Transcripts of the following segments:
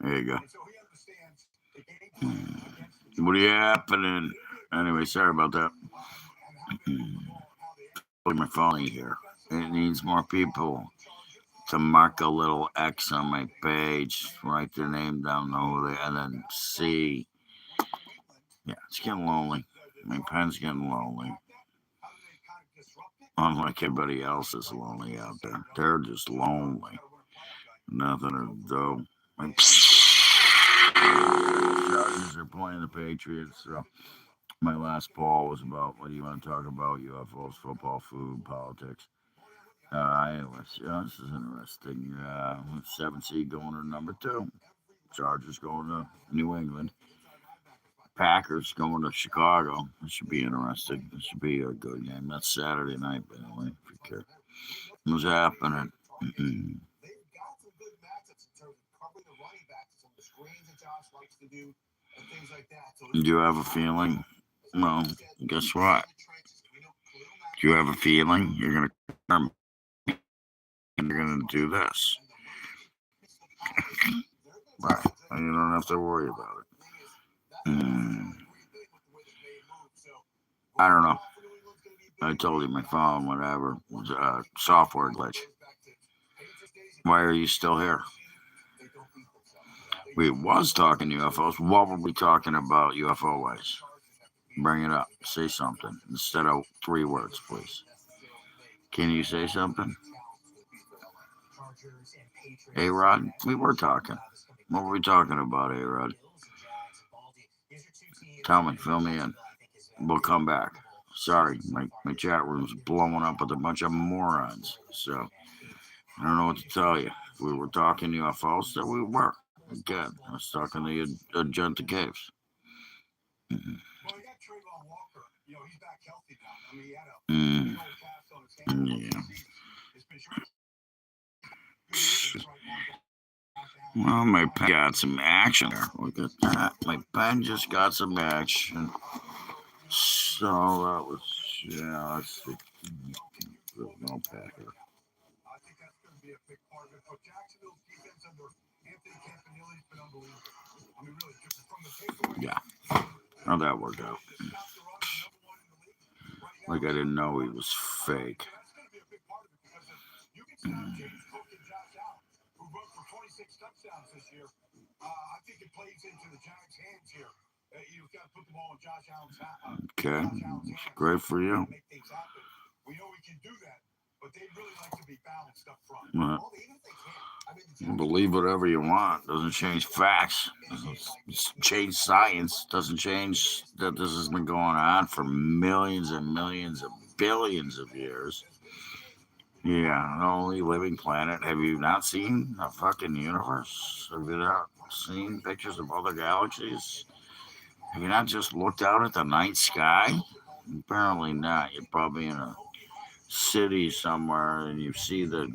There you go. What are you happening? Anyway, sorry about that. Put my phone here. It needs more people to mark a little X on my page, write their name down, know who they, and then see. Yeah, it's getting lonely. My pen's getting lonely. Unlike everybody else is lonely out there. They're just lonely. Nothing to do. Like, Chargers are playing the Patriots. So my last poll was about what do you want to talk about? UFOs, football, food, politics. Anyways, yeah, this is interesting. 7 seed going to number 2. Chargers going to New England. Packers going to Chicago. This should be interesting. This should be a good game. That's Saturday night, by the way, if you care. What's happening? Do you have a feeling? Well, guess what? Do you have a feeling you're going to come and you're going to do this? Right. And you don't have to worry about it. I don't know. I told you my phone, whatever, was a software glitch. Why are you still here? We was talking UFOs. What were we talking about UFO wise? Bring it up. Say something instead of 3 words, please. Can you say something? A-Rod? We were talking. What were we talking about, A-Rod? Tell me, fill me in. We'll come back. Sorry, my chat room's blowing up with a bunch of morons. So I don't know what to tell you. We were talking UFOs, that we were. Again, I was talking the Agenta Caves. Mm-hmm. Mm. Yeah. Well, my pen got some action there. Look at that. My pen just got some action. So that was, yeah, let's see. No Packer. Yeah. How'd that work out? Like I didn't know he was fake. Okay, it's great for you. Well, believe whatever you want. Doesn't change facts. Doesn't change science. Doesn't change that this has been going on for millions and millions of billions of years. Yeah, the only living planet. Have you not seen a fucking universe? Have you not seen pictures of other galaxies? Have you not just looked out at the night sky? Apparently not. You're probably in a city somewhere and you see the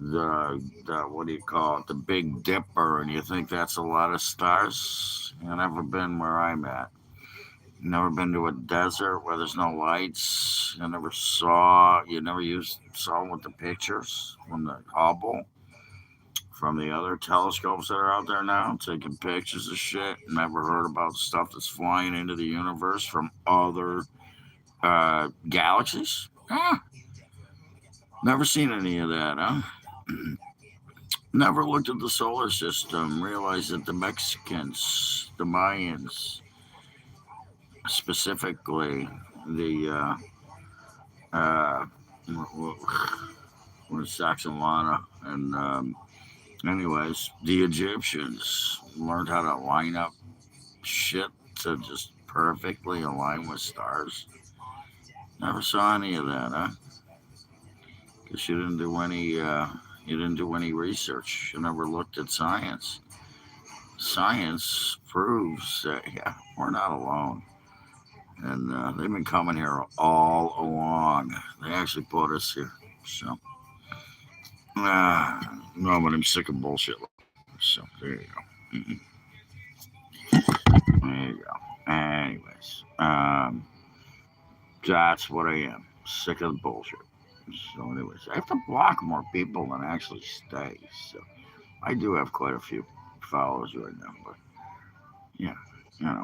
what do you call it? The Big Dipper, and you think that's a lot of stars. You've never been where I'm at. Never been to a desert where there's no lights. You never saw with the pictures from the Hubble, from the other telescopes that are out there now, taking pictures of shit. Never heard about stuff that's flying into the universe from other galaxies. Never seen any of that, huh? Never looked at the solar system. Realized that the Mexicans, the Mayans, specifically the uh, with Saxonlana and anyways, the Egyptians learned how to line up shit to just perfectly align with stars. Never saw any of that, huh? Because you didn't do any research. You never looked at science. Science proves that yeah, we're not alone, and they've been coming here all along. They actually put us here. So, no, but I'm sick of bullshit. So there you go. There you go. Anyways, that's what I am. Sick of the bullshit. So, anyways, I have to block more people than actually stay. So, I do have quite a few followers right now, but yeah,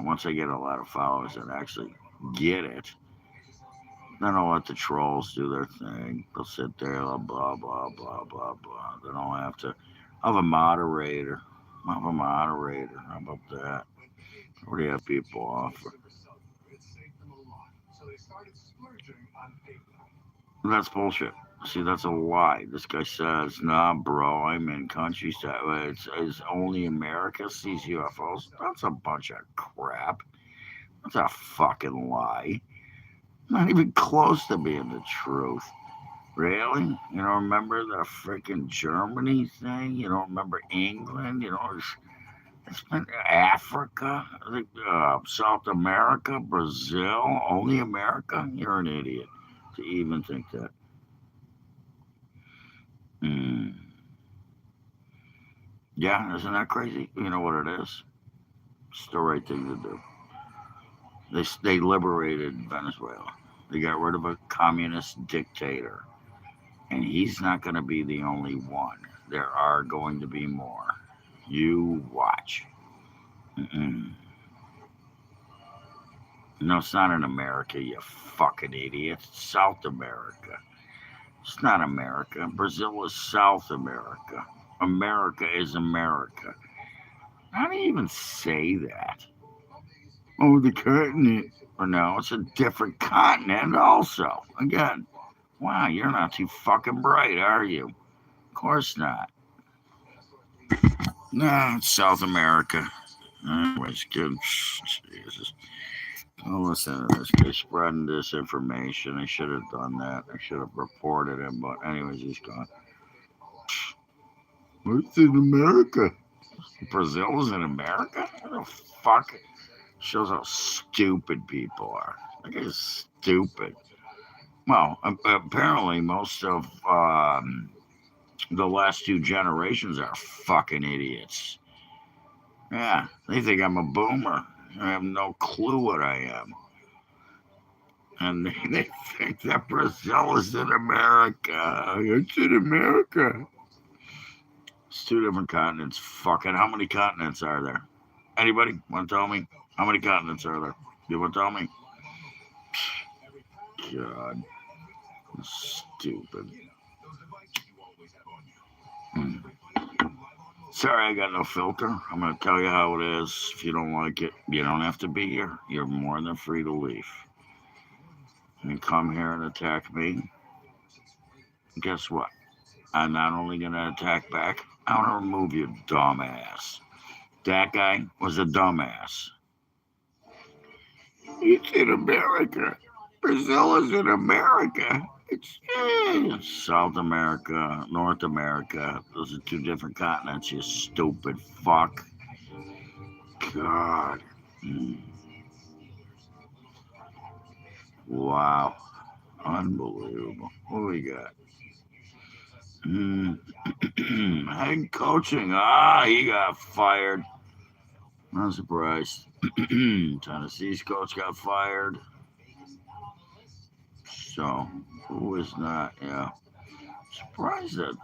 once I get a lot of followers that actually get it, then I'll let the trolls do their thing. They'll sit there, blah blah blah blah blah blah. They don't have to. I'll have a moderator. I'll have a moderator. How about that? What do you have people offer? That's bullshit. See, that's a lie. This guy says, nah, bro, I'm in countryside. It's only America sees UFOs. That's a bunch of crap. That's a fucking lie. Not even close to being the truth. Really? You don't remember the freaking Germany thing? You don't remember England? It's been Africa, South America, Brazil, only America? You're an idiot to even think that. Mm. Yeah, isn't that crazy? You know what it is? It's the right thing to do. They liberated Venezuela. They got rid of a communist dictator. And he's not going to be the only one. There are going to be more. You watch. Mm-mm. No, it's not in America, you fucking idiot. It's South America. It's not America. Brazil is South America. America is America. How do you even say that? Oh, the continent. Or no, it's a different continent also. Again, wow, you're not too fucking bright, are you? Of course not. No, it's South America. Anyways, good. Jesus. Don't listen to this guy spreading disinformation. I should have done that. I should have reported him, but anyways, he's gone. What's in America? Brazil is in America? What the fuck? Shows how stupid people are. That guy's stupid. Well, apparently most of the last two generations are fucking idiots. Yeah, they think I'm a boomer. I have no clue what I am. And they think that Brazil is in America. It's in America. It's two different continents. Fucking, how many continents are there? Anybody want to tell me? How many continents are there? You want to tell me? God, stupid. Hmm. Sorry, I got no filter. I'm going to tell you how it is. If you don't like it, you don't have to be here. You're more than free to leave. You come here and attack me. Guess what? I'm not only going to attack back, I'm going to remove you, dumbass. That guy was a dumbass. It's in America. Brazil is in America. It's South America, North America. Those are two different continents, you stupid fuck. God. Mm. Wow. Unbelievable. What do we got? Head coaching. He got fired. Not surprised. Tennessee's coach got fired. So, who is not? Yeah. Surprised that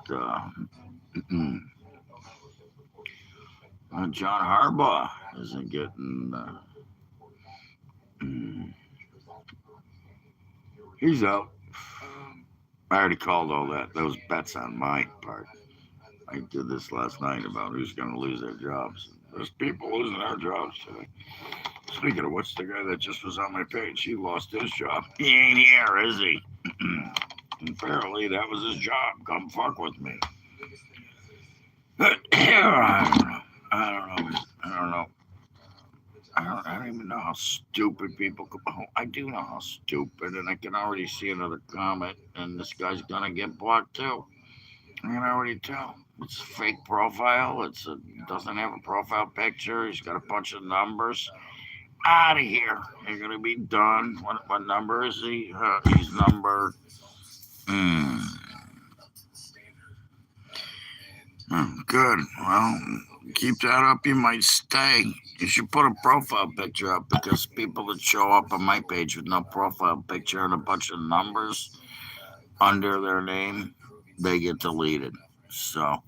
John Harbaugh isn't getting. He's out. I already called all that. Those bets on my part. I did this last night about who's going to lose their jobs. There's people losing their jobs today. Speaking of which, the guy that just was on my page, he lost his job. He ain't here, is he? Apparently, that was his job. Come fuck with me. I don't know. I don't know. I don't even know how stupid people could. Oh, I do know how stupid, and I can already see another comment, and this guy's gonna get bought too. I can already tell. It's a fake profile. Doesn't have a profile picture. He's got a bunch of numbers. Out of here. You're gonna be done. What number is he? He's number. Good. Well, keep that up. You might stay. You should put a profile picture up because people that show up on my page with no profile picture and a bunch of numbers under their name, they get deleted. So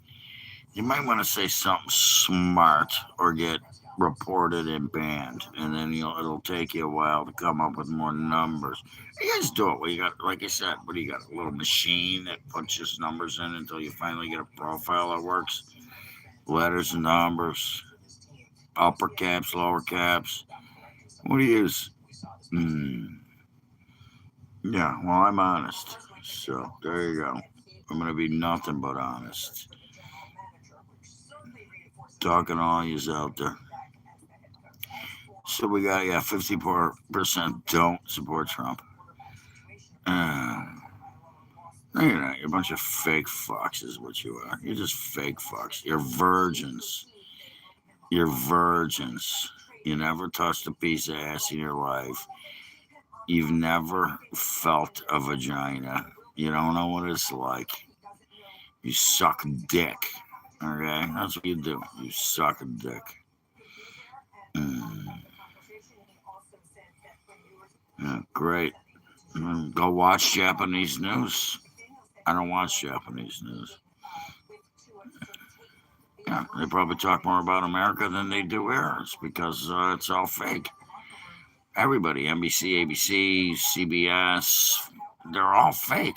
You might want to say something smart or get reported and banned, and then it'll take you a while to come up with more numbers. You guys do it. Well, you got, like I said, what do you got? A little machine that puts just numbers in until you finally get a profile that works. Letters and numbers, upper caps, lower caps. What do you use? Mm, yeah, well, I'm honest. So there you go. I'm gonna be nothing but honest. Talking to all yous out there. So we got, yeah, 54% don't support Trump. Uh, no, you're not. You're a bunch of fake fucks, is what you are. You're just fake fucks. You're virgins. You're virgins. You never touched a piece of ass in your life. You've never felt a vagina. You don't know what it's like. You suck dick. Okay? That's what you do. You suck a dick. Mm, yeah, great. Go watch Japanese news. I don't watch Japanese news. Yeah, they probably talk more about America than they do here. It's because it's all fake. Everybody, NBC, ABC, CBS, they're all fake.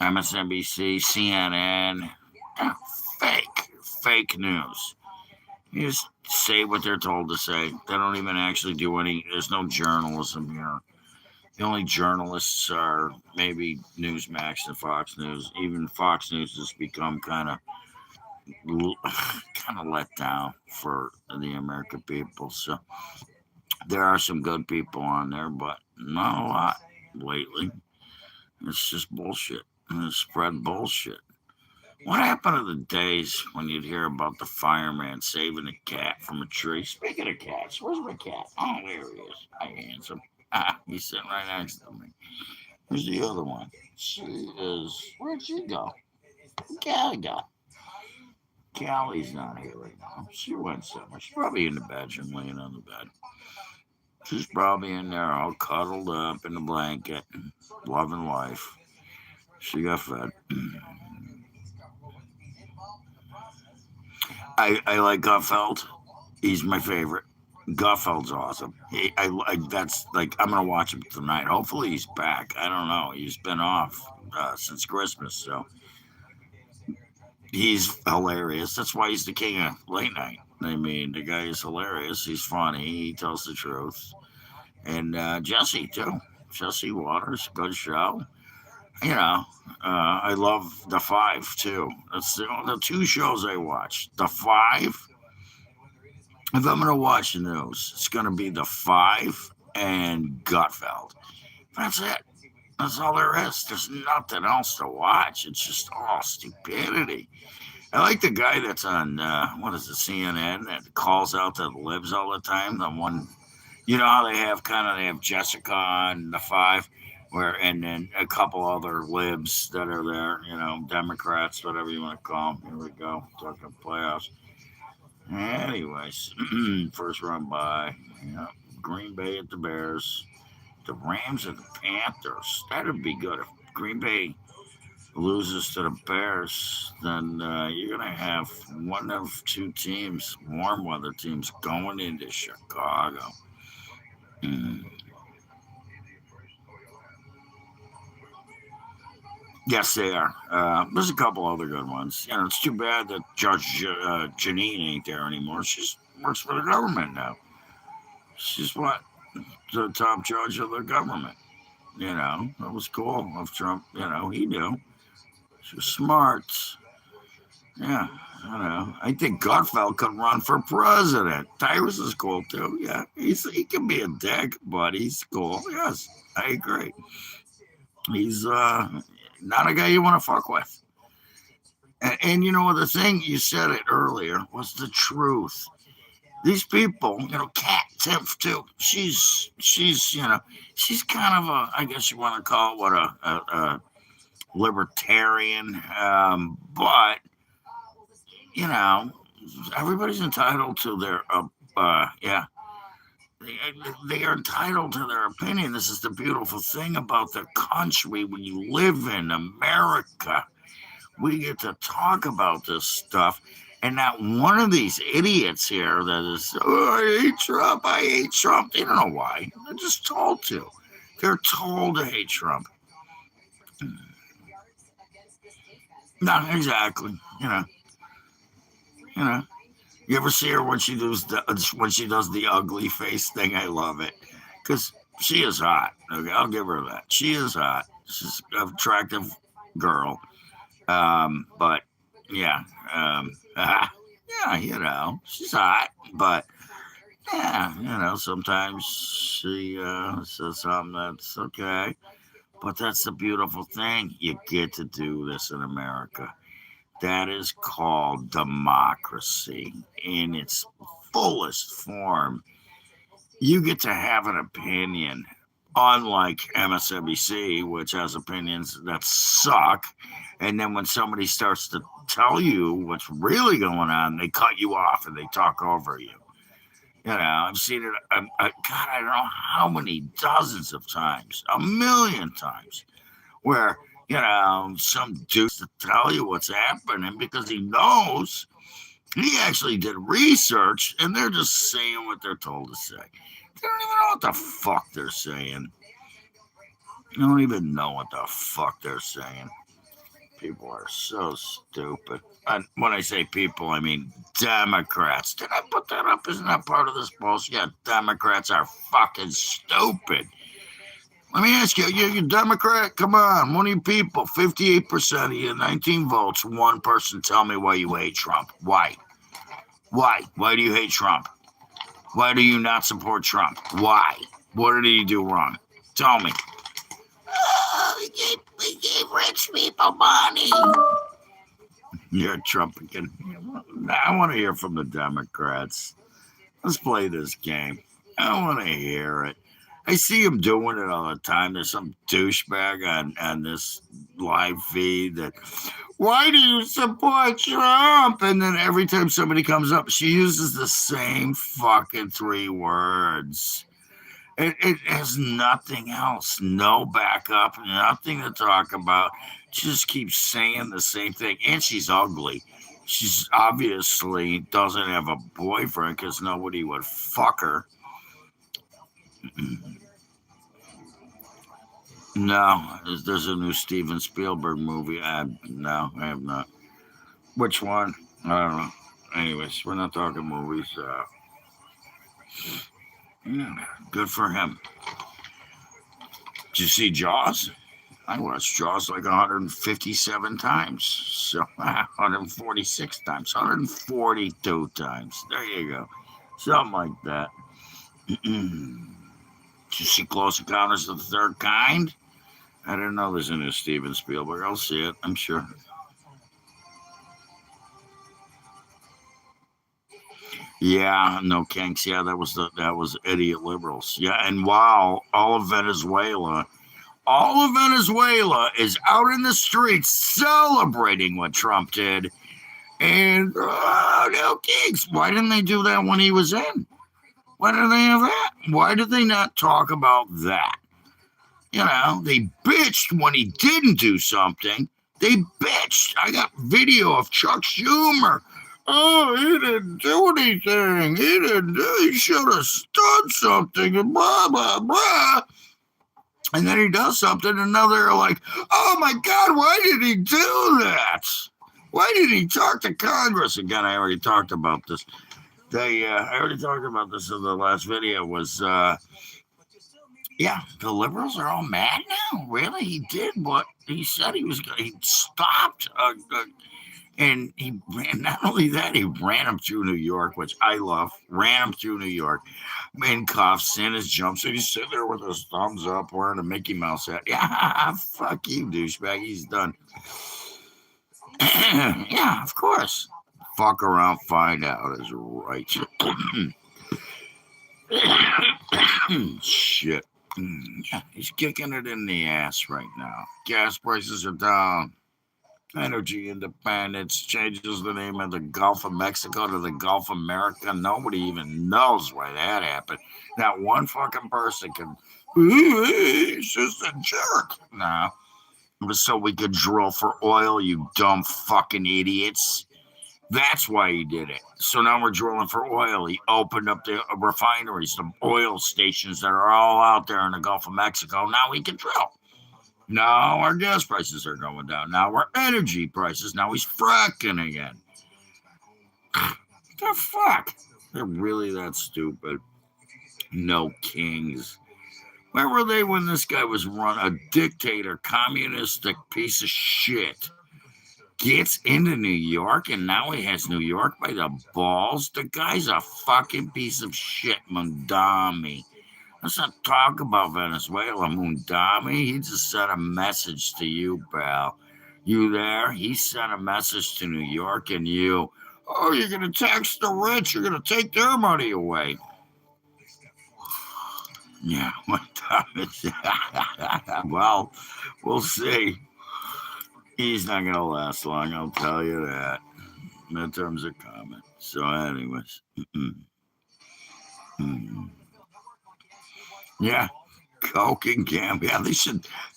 MSNBC, CNN, yeah, fake, fake news. You just say what they're told to say. They don't even actually do any. There's no journalism here. The only journalists are maybe Newsmax and Fox News. Even Fox News has become kind of let down for the American people. So there are some good people on there, but not a lot lately. It's just bullshit. And it's spread bullshit. What happened to the days when you'd hear about the fireman saving a cat from a tree? Speaking of cats, where's my cat? Oh, there he is. Hi, handsome. Ah, he's sitting right next to me. Where's the other one? She is. Where'd she go? Callie go. Callie's not here right now. She went somewhere. She's probably in the bedroom, laying on the bed. She's probably in there, all cuddled up in the blanket, loving life. She got fed. I like Gutfeld. He's my favorite. Gutfeld's awesome. That's like I'm gonna watch him tonight. Hopefully he's back. I don't know. He's been off since Christmas, so he's hilarious. That's why he's the king of late night. I mean, the guy is hilarious. He's funny. He tells the truth. And Jesse too. Jesse Waters, good show. You know, I love The Five too. That's the two shows I watch. The Five. If I'm gonna watch the news, it's gonna be The Five and Gutfeld. That's it. That's all there is. There's nothing else to watch. It's just all stupidity. I like the guy that's on what is it, CNN, that calls out the libs all the time. The one, you know how they have Jessica on The Five, where and then a couple other libs that are there. You know, Democrats, whatever you want to call them. Here we go, talking playoffs. Anyways, first run by, yeah, Green Bay at the Bears, the Rams at the Panthers. That'd be good if Green Bay loses to the Bears. Then you're gonna have one of two teams, warm weather teams, going into Chicago. Mm. Yes, they are. There's a couple other good ones. You know, it's too bad that Judge Janine ain't there anymore. She works for the government now. She's what? The top judge of the government. You know, that was cool of Trump. You know, he knew. She was smart. Yeah, I know. I think Gutfeld could run for president. Tyrus is cool too. Yeah, he can be a dick, but he's cool. Yes, I agree. He's not a guy you want to fuck with. And you know the thing you said it earlier was the truth. These people, you know, Cat Tiff too. She's you know she's kind of a, I guess you want to call it what a libertarian, but you know everybody's entitled to their yeah. They are entitled to their opinion. This is the beautiful thing about the country when you live in America. We get to talk about this stuff. And not one of these idiots here that is, oh, I hate Trump, I hate Trump. They don't know why. They're just told to. They're told to hate Trump. No, exactly. You know. You ever see her when she does the ugly face thing? I love it because she is hot. Okay, I'll give her that. She is hot. She's an attractive girl. But yeah, yeah, she's hot. But yeah, sometimes she says something that's okay. But that's the beautiful thing. You get to do this in America. That is called democracy in its fullest form. You get to have an opinion, unlike MSNBC, which has opinions that suck. And then when somebody starts to tell you what's really going on, they cut you off and they talk over you. I've seen it, God, I don't know how many dozens of times, a million times, where some dude to tell you what's happening because he knows he actually did research and they're just saying what they're told to say. They don't even know what the fuck they're saying. They don't even know what the fuck they're saying. People are so stupid. And when I say people, I mean Democrats. Did I put that up? Isn't that part of this bullshit? Yeah, Democrats are fucking stupid. Let me ask you, you're a Democrat? Come on, one of you people, 58% of you, 19 votes, one person, tell me why you hate Trump. Why? Why? Why do you hate Trump? Why do you not support Trump? Why? What did he do wrong? Tell me. Oh, we gave rich people money. You're Trump again. I want to hear from the Democrats. Let's play this game. I want to hear it. I see him doing it all the time. There's some douchebag on this live feed that, why do you support Trump? And then every time somebody comes up, she uses the same fucking 3 words. It has nothing else, no backup, nothing to talk about. She just keeps saying the same thing. And she's ugly. She's obviously doesn't have a boyfriend because nobody would fuck her. No, there's a new Steven Spielberg movie. No, I have not. Which one? I don't know. Anyways, we're not talking movies. Good for him. Did you see Jaws? I watched Jaws like 157 times. So 146 times, 142 times. There you go. Something like that. Did you see Close Encounters of the Third Kind? I didn't know there's a new Steven Spielberg. I'll see it, I'm sure. Yeah, no kinks. Yeah, that was idiot liberals. Yeah, and wow, all of Venezuela is out in the streets celebrating what Trump did. And no kinks. Why didn't they do that when he was in? Why did they have that? Why did they not talk about that? They bitched when he didn't do something. They bitched. I got video of Chuck Schumer. Oh, he didn't do anything. He should have done something and blah, blah, blah. And then he does something and now they're like, oh my God, why did he do that? Why did he talk to Congress? Again, I already talked about this. I already talked about this in the last video was, yeah, the liberals are all mad now. Really? He did what he said he was going to. He stopped. And he ran, not only that, he ran him through New York, which I love. Ran him through New York in cuffs, in his jumpsuit. He's sitting there with his thumbs up, wearing a Mickey Mouse hat. Yeah, fuck you, douchebag. He's done. Yeah, of course. Fuck around, find out is right. Shit. Yeah, he's kicking it in the ass right now. Gas prices are down. Energy independence changes the name of the Gulf of Mexico to the Gulf of America. Nobody even knows why that happened. Not one fucking person can. He's just a jerk. No. It was so we could drill for oil, you dumb fucking idiots. That's why he did it. So now we're drilling for oil. He opened up the refineries, the oil stations that are all out there in the Gulf of Mexico. Now we can drill. Now our gas prices are going down. Now our energy prices. Now he's fracking again. The fuck? They're really that stupid. No kings. Where were they when this guy was run a dictator, communistic piece of shit? Gets into New York and now he has New York by the balls. The guy's a fucking piece of shit, Mundami. Let's not talk about Venezuela, Mundami. He just sent a message to you, pal. You there? He sent a message to New York and you. Oh, you're going to tax the rich. You're going to take their money away. Yeah, Mundami. Well, we'll see. He's not going to last long, I'll tell you that. Midterms are coming. So, anyways. Yeah. Coke and gambling. Yeah, they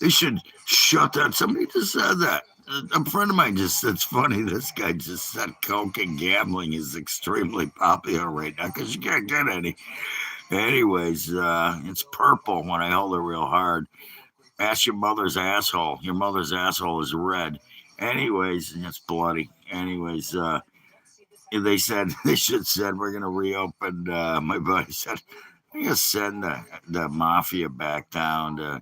should shut that. Somebody just said that. A friend of mine just said, it's funny, this guy just said coke and gambling is extremely popular right now because you can't get any. Anyways, it's purple when I hold it real hard. Ask your mother's asshole. Your mother's asshole is red. Anyways, it's bloody. Anyways, they said they should said we're gonna reopen. My buddy said we're gonna send the mafia back down to.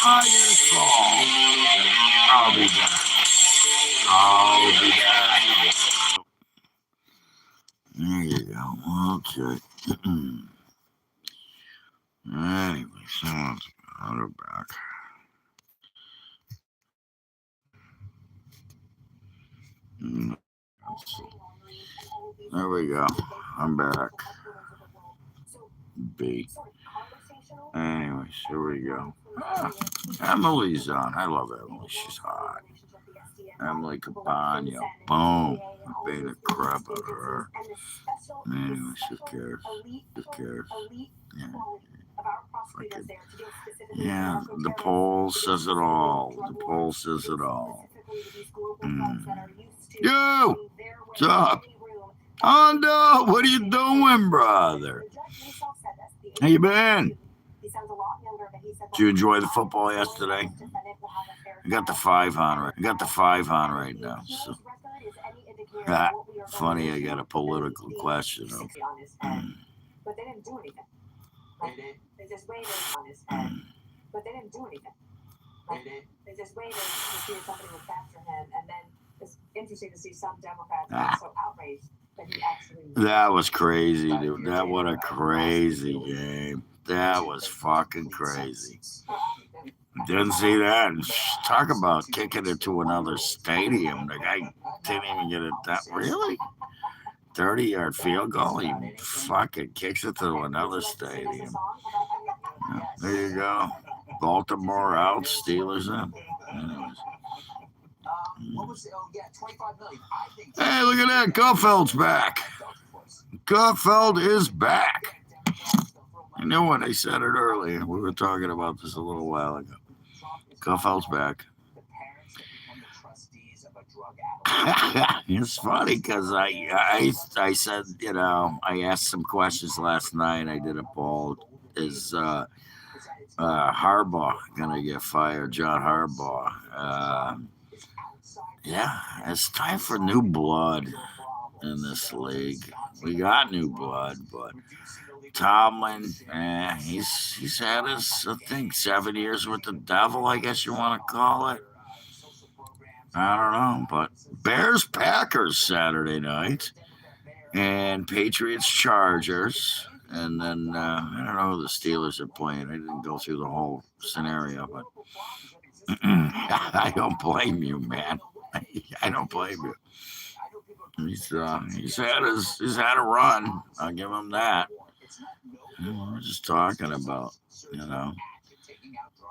I'll get a call. I'll be back. I'll be back. There you go. Okay. Anyway, someone's got her back. There we go. I'm back. B. Anyways, here we go. Emily's on. I love Emily. She's hot. Emily Cabano. Boom. I paid the crap out of her. Anyways, who cares? Who cares? Yeah. Fucking, yeah, the poll says it all. The poll says it all. Yo! What's up? Hondo, what are you doing, brother? How you been? Did you enjoy the football yesterday? I got the 5 on right now. So. Funny, I got a political question. But they didn't do anything. They just waited on his head. But they didn't do anything. They just waited to see if somebody would capture him, and then it's interesting to see some Democrats get so outraged that he actually. That was crazy, dude. That was a crazy game. That was fucking crazy. Didn't see that. Talk about kicking it to another stadium. The guy didn't even get it that. Really? 30-yard field goal. He fucking kicks it to another stadium. Yeah, there you go. Baltimore out, Steelers in. Hey, look at that. Gutfeld's back. Gutfeld is back. I knew when I said it earlier. We were talking about this a little while ago. Gutfeld's back. It's funny because I said, I asked some questions last night. I did a poll. Is Harbaugh gonna get fired? John Harbaugh. Yeah, it's time for new blood in this league. We got new blood, but Tomlin, he's had his, I think, 7 years with the devil, I guess you want to call it. I don't know, but Bears Packers Saturday night, and Patriots Chargers, and then I don't know who the Steelers are playing. I didn't go through the whole scenario, but I don't blame you, man. I don't blame you. He's had a run. I'll give him that. We're just talking about,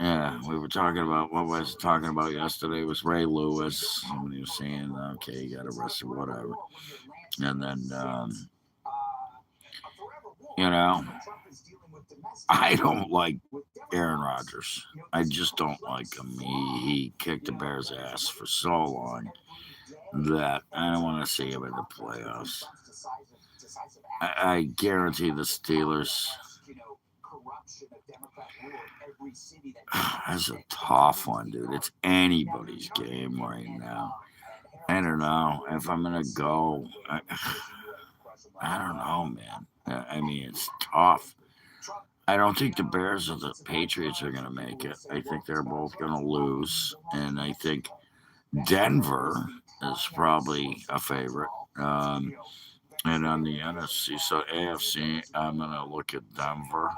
Yeah, we were talking about what I was talking about yesterday was Ray Lewis. Somebody was saying, okay, he got arrested, whatever. And then, I don't like Aaron Rodgers. I just don't like him. He kicked the Bears' ass for so long that I don't want to see him in the playoffs. I guarantee the Steelers. That's a tough one, dude. It's anybody's game right now. I don't know if I'm gonna go. I don't know, man. I mean, it's tough. I don't think the Bears or the Patriots are gonna make it. I think they're both gonna lose, and I think Denver is probably a favorite. And on the NFC, so AFC, I'm gonna look at Denver.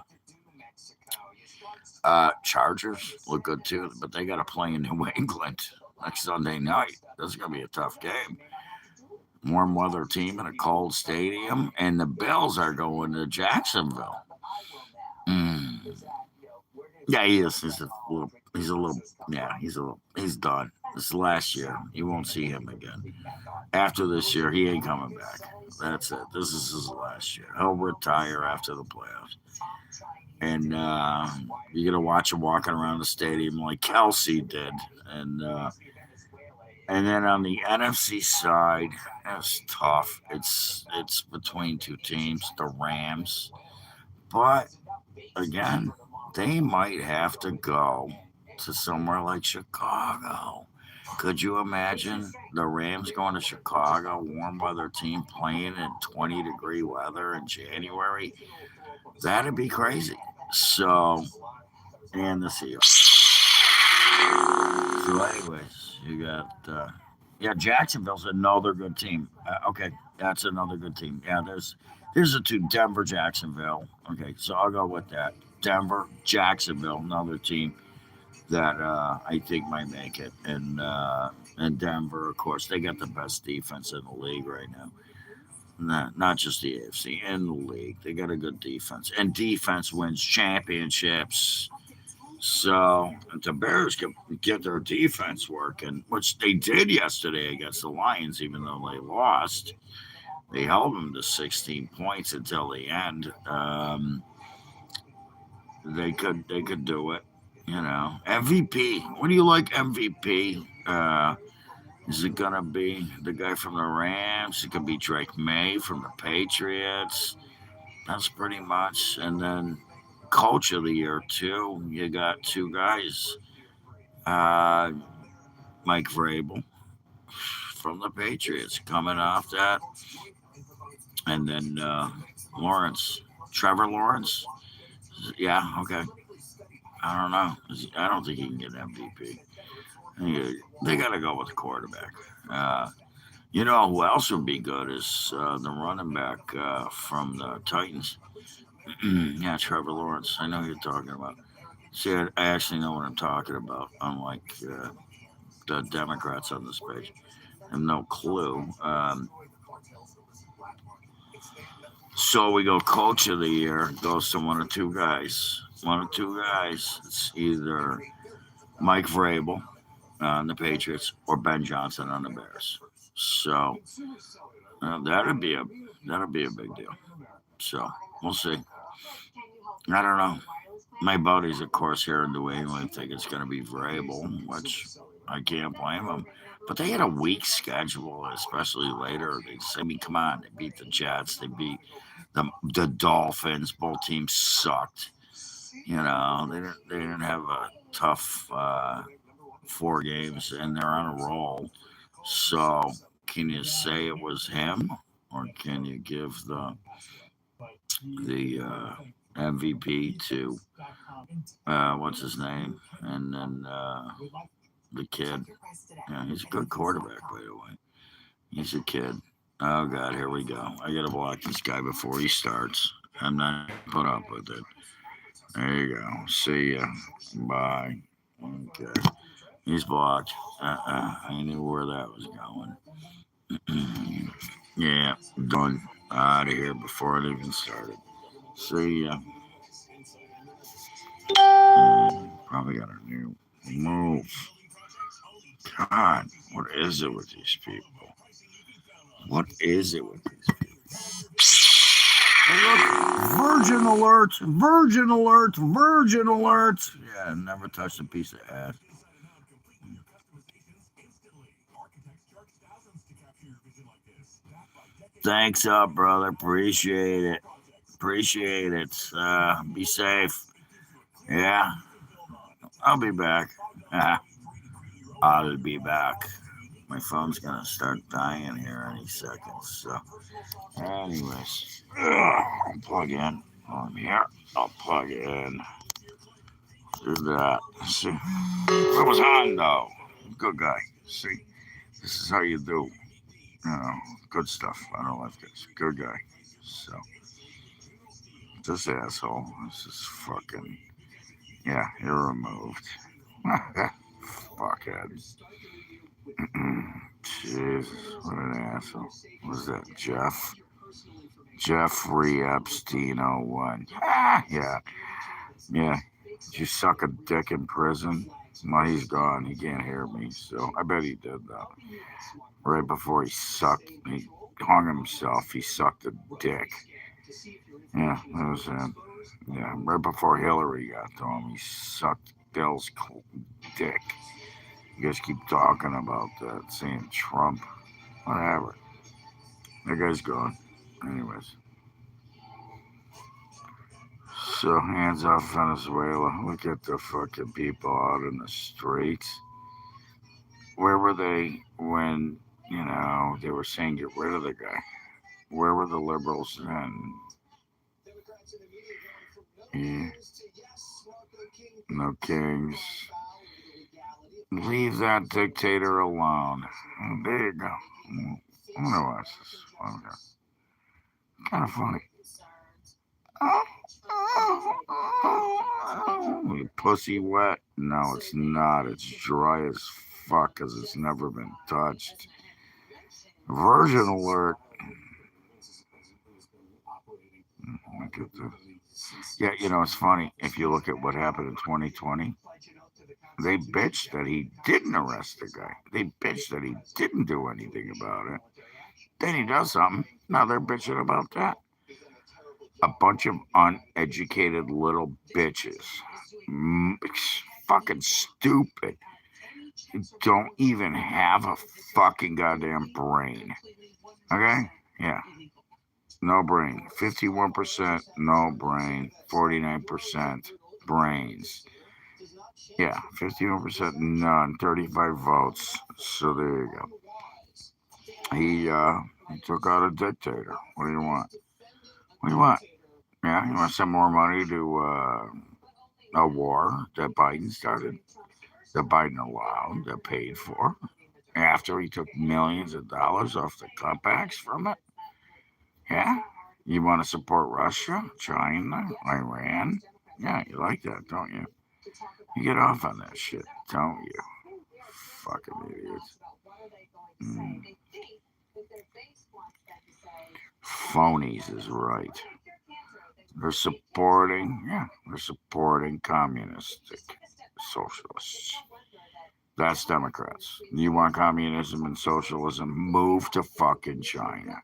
Chargers look good too, but they got to play in New England next Sunday night. This is gonna be a tough game. Warm weather team in a cold stadium, and the Bills are going to Jacksonville. Mm. Yeah, he is. He's a little. He's a little. Yeah, he's a little. He's done. This is last year. You won't see him again. After this year, he ain't coming back. That's it. This is his last year. He'll retire after the playoffs. And you're gonna watch him walking around the stadium like Kelsey did. And and then on the NFC side, it's tough. It's between two teams, the Rams. But again, they might have to go to somewhere like Chicago. Could you imagine the Rams going to Chicago, warm weather team playing in 20-degree weather in January? That'd be crazy. So, and the Seahawks. So, anyways, you got, yeah, Jacksonville's another good team. Okay, that's another good team. Yeah, there's the two, Denver, Jacksonville. Okay, so I'll go with that. Denver, Jacksonville, another team that I think might make it. And Denver, of course, they got the best defense in the league right now. Not just the AFC, in the league. They got a good defense. And defense wins championships. So if the Bears can get their defense working, which they did yesterday against the Lions, even though they lost. They held them to 16 points until the end. They could do it. MVP. What do you like MVP? Is it gonna be the guy from the Rams? It could be Drake May from the Patriots. That's pretty much. And then Coach of the Year too. You got two guys. Uh, Mike Vrabel from the Patriots coming off that, and then Lawrence, Trevor Lawrence. Yeah, okay. I don't know. I don't think he can get MVP. They got to go with the quarterback. Uh, who else would be good is the running back from the Titans. Yeah, Trevor Lawrence. I know who you're talking about. See, I actually know what I'm talking about, unlike the Democrats on this page. I have no clue. So we go Coach of the Year goes to one of two guys. One of two guys. It's either Mike Vrabel on the Patriots or Ben Johnson on the Bears. So that'd be a big deal. So we'll see. I don't know. My buddies, of course, here in New England think it's going to be Vrabel, which I can't blame them. But they had a weak schedule, especially later. I mean, come on, they beat the Jets, they beat the Dolphins. Both teams sucked. They didn't have a tough 4 games, and they're on a roll. So, can you say it was him, or can you give the MVP to what's his name, and then the kid? Yeah, he's a good quarterback, by the way. He's a kid. Oh God, here we go. I gotta block this guy before he starts. I'm not gonna put up with it. There you go. See ya. Bye. Okay. He's blocked. I knew where that was going. Yeah, done. Out of here before it even started. See ya. Probably got a new move. God, what is it with these people? What is it with these people? Hey, look, virgin alert, virgin alert, virgin alert. Yeah, never touched a piece of ass. Thanks up, brother. Appreciate it. Appreciate it. Be safe. Yeah, I'll be back. I'll be back. My phone's gonna start dying here any second. So, anyways, I'll plug in. I'm here. I'll plug in. Do that. See, it was Hondo. Good guy. See, this is how you do. You know, good stuff. I don't like this. Good guy. So, this asshole. This is fucking. Yeah, you're removed. Fuckhead. Jesus, what an asshole. What was that, Jeff? Jeffrey Epstein 01. Yeah. Yeah. Did you suck a dick in prison? Well, he's gone. He can't hear me, so I bet he did that. Right before he hung himself, he sucked a dick. Yeah, that was him. Yeah, right before Hillary got to him, he sucked Bill's dick. You guys keep talking about that, saying Trump. Whatever. That guy's gone. Anyways. So, hands off Venezuela. Look at the fucking people out in the streets. Where were they when, they were saying get rid of the guy? Where were the liberals then? Yeah. No kings. Leave that dictator alone. Oh, there you go. I wonder watch this. Okay. Kind of funny. Your pussy wet? No, it's not. It's dry as fuck because it's never been touched. Virgin alert. Look at this. Yeah, it's funny. If you look at what happened in 2020, they bitched that he didn't arrest the guy. They bitched that he didn't do anything about it. Then he does something. Now they're bitching about that. A bunch of uneducated little bitches. Fucking stupid. Don't even have a fucking goddamn brain. Okay? Yeah. No brain. 51% no brain. 49% brains. Yeah. 51% none. 35 votes. So there you go. He took out a dictator. What do you want? What do you want? Yeah, you want to send more money to a war that Biden started, that Biden allowed, that paid for, after he took millions of dollars off the cutbacks from it? Yeah? You want to support Russia, China, Iran? Yeah, you like that, don't you? You get off on that shit, don't you? Fucking idiots. Phonies is right. They're supporting communistic socialists. That's Democrats. You want communism and socialism? Move to fucking China.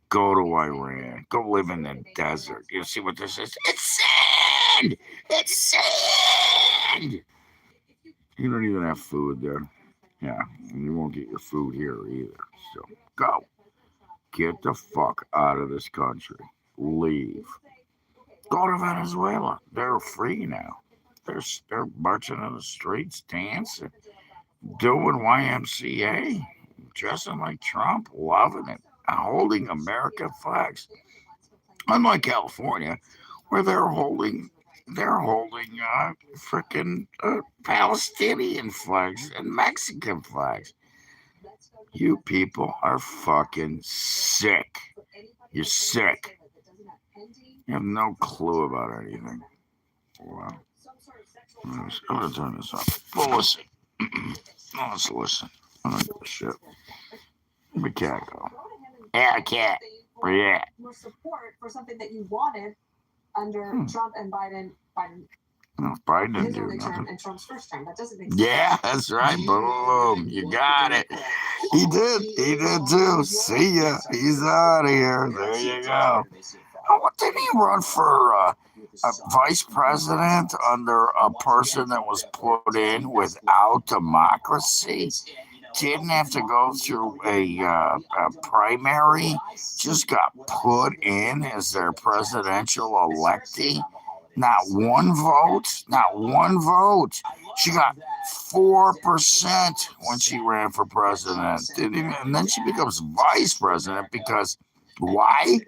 Go to Iran. Go live in the desert. You see what this is? It's sand! It's sand! You don't even have food there. Yeah, and you won't get your food here either. So go. Get the fuck out of this country. Leave. Go to Venezuela. They're free now. They're marching in the streets, dancing, doing YMCA, dressing like Trump, loving it, holding American flags. Unlike California, where they're holding freaking Palestinian flags and Mexican flags. You people are fucking sick. You're sick. You have no clue about anything. Wow. I'm going to turn this off. Well, listen. Let's listen. I don't give a shit. Where'd my cat go? Yeah, cat. Where you at? More support for something that you wanted under Trump and Biden. No, Biden didn't do nothing. And Trump's first term. That doesn't make sense. Yeah, that's right. Boom. You got it. He did. He did too. See ya. He's out of here. There you go. Oh, what? Didn't he run for a vice president under a person that was put in without democracy? Didn't have to go through a primary, just got put in as their presidential electee. Not one vote, not one vote. She got 4% when she ran for president. And then she becomes vice president because why?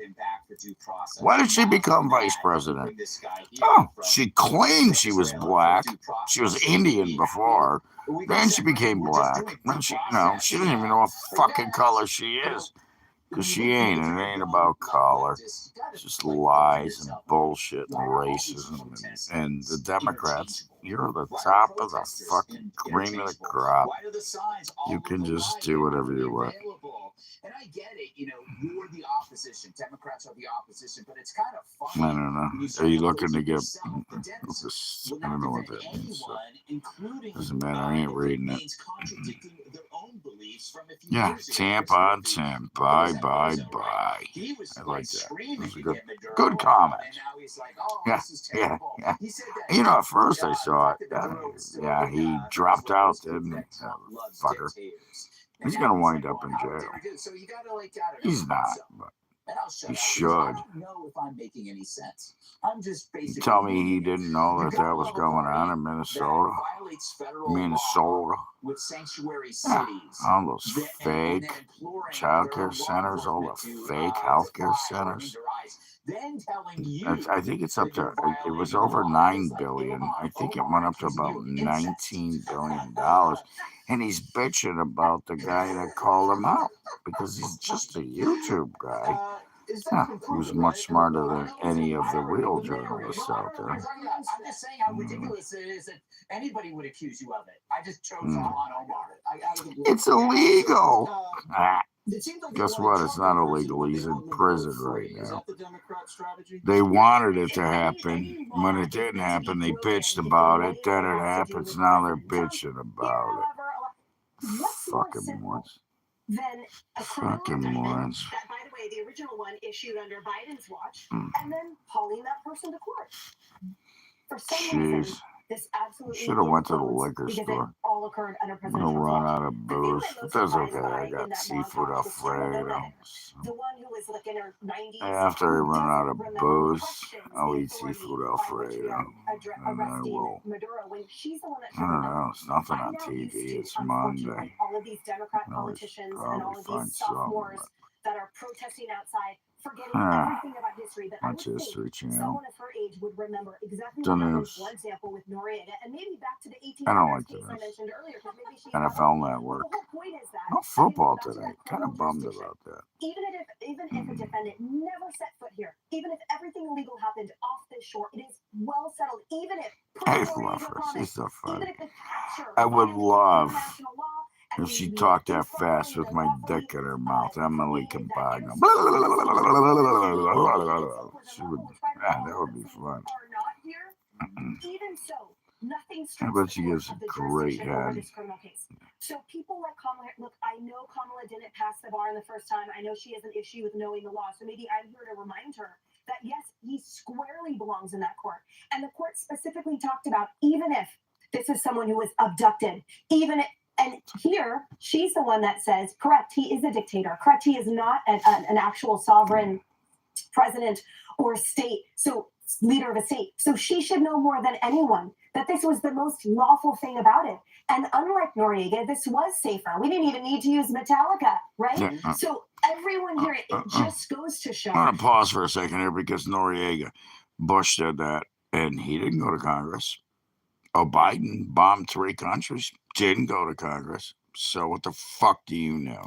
Why did she become vice president? Oh, she claimed she was black. She was Indian before. Then she became black. Then she doesn't even know what fucking color she is. Because she ain't. It ain't about color. It's just lies and bullshit and racism. And the Democrats, you're the top of the fucking cream of the crop. You can just do whatever you want. And I get it, you're the opposition. Democrats are the opposition, but it's kind of funny. I don't know. Are you looking to get this? I don't know what that means. So. Doesn't matter. I ain't reading it. Yeah, Tampa, bye. I like that. It was a good comment. Yeah. At first I saw it. He dropped out, didn't he? Fucker. He's going to wind up in jail. He's not, but he should. You tell me he didn't know that was going on in Minnesota? Yeah, all those fake childcare centers, all the fake healthcare centers. I think it's up to, it was over $9 billion. I think it went up to about $19 billion. And he's bitching about the guy that called him out because he's just a YouTube guy. Yeah, who's much smarter than any of the real journalists out there. I'm just saying how ridiculous it is that anybody would accuse you of it. I just chose Omar. It's illegal. Guess what? It's not illegal. He's in prison right now. They wanted it to happen. When it didn't happen, they bitched about it. Then it happens. Now they're bitching about it. Fucking morons. Fucking morons. That, by the way, the original one issued under Biden's watch, and then hauling that person to court. For some reason, this absolutely should have went to the liquor store. All occurred under I'm gonna run out of booze. But that's okay. I got seafood Alfredo. The one who was like in her 90s. After I run out of booze, I'll eat seafood Alfredo. And I will. I don't know. It's nothing on TV. It's Monday. All of these Democrat politicians and all of these sophomores that are protesting outside, forgetting everything about history. That Much History Channel. Someone of her age would remember exactly what happened. For example, with Noriega, and maybe back to the 1800s I don't like case I mentioned earlier. Maybe she NFL Network. The whole point is that no football today. Kind of bummed about that. Even if a defendant never set foot here, even if everything illegal happened off this shore, it is well settled. Even if I love her. She's so funny. I would love if she talked that fast with my dick in her mouth. Emily Campagno. She would. That would be fun. Even so, nothing. I bet she gives a great head. So people like Kamala, look, I know Kamala didn't pass the bar in the first time. I know she has an issue with knowing the law. So maybe I'm here to remind her that, yes, he squarely belongs in that court. And the court specifically talked about, even if this is someone who was abducted, and here, she's the one that says, correct, he is a dictator. Correct, he is not an actual sovereign president or state, so leader of a state. So she should know more than anyone that this was the most lawful thing about it. And unlike Noriega, this was safer. We didn't even need to use Metallica, right? So everyone here, it just goes to show. I'm going to pause for a second here because Noriega, Bush did that, and he didn't go to Congress. Biden bombed 3 countries, didn't go to Congress. So what the fuck do you know?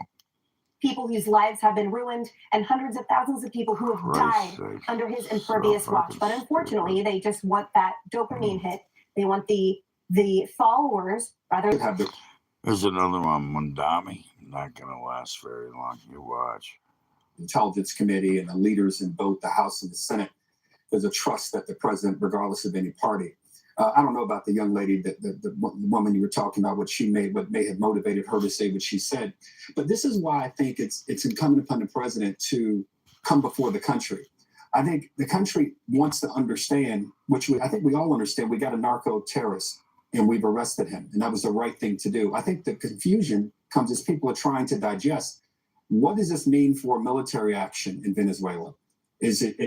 People whose lives have been ruined and hundreds of thousands of people who have died under his impervious watch. But unfortunately, they just want that dopamine hit. They want the followers rather than... There's another one, Mondami. Not going to last very long. You watch. Intelligence Committee and the leaders in both the House and the Senate. There's a trust that the president, regardless of any party. I don't know about the young lady, the woman you were talking about, what may have motivated her to say what she said. But this is why I think it's incumbent upon the president to come before the country. I think the country wants to understand, I think we all understand, we got a narco terrorist and we've arrested him. And that was the right thing to do. I think the confusion comes as people are trying to digest. What does this mean for military action in Venezuela?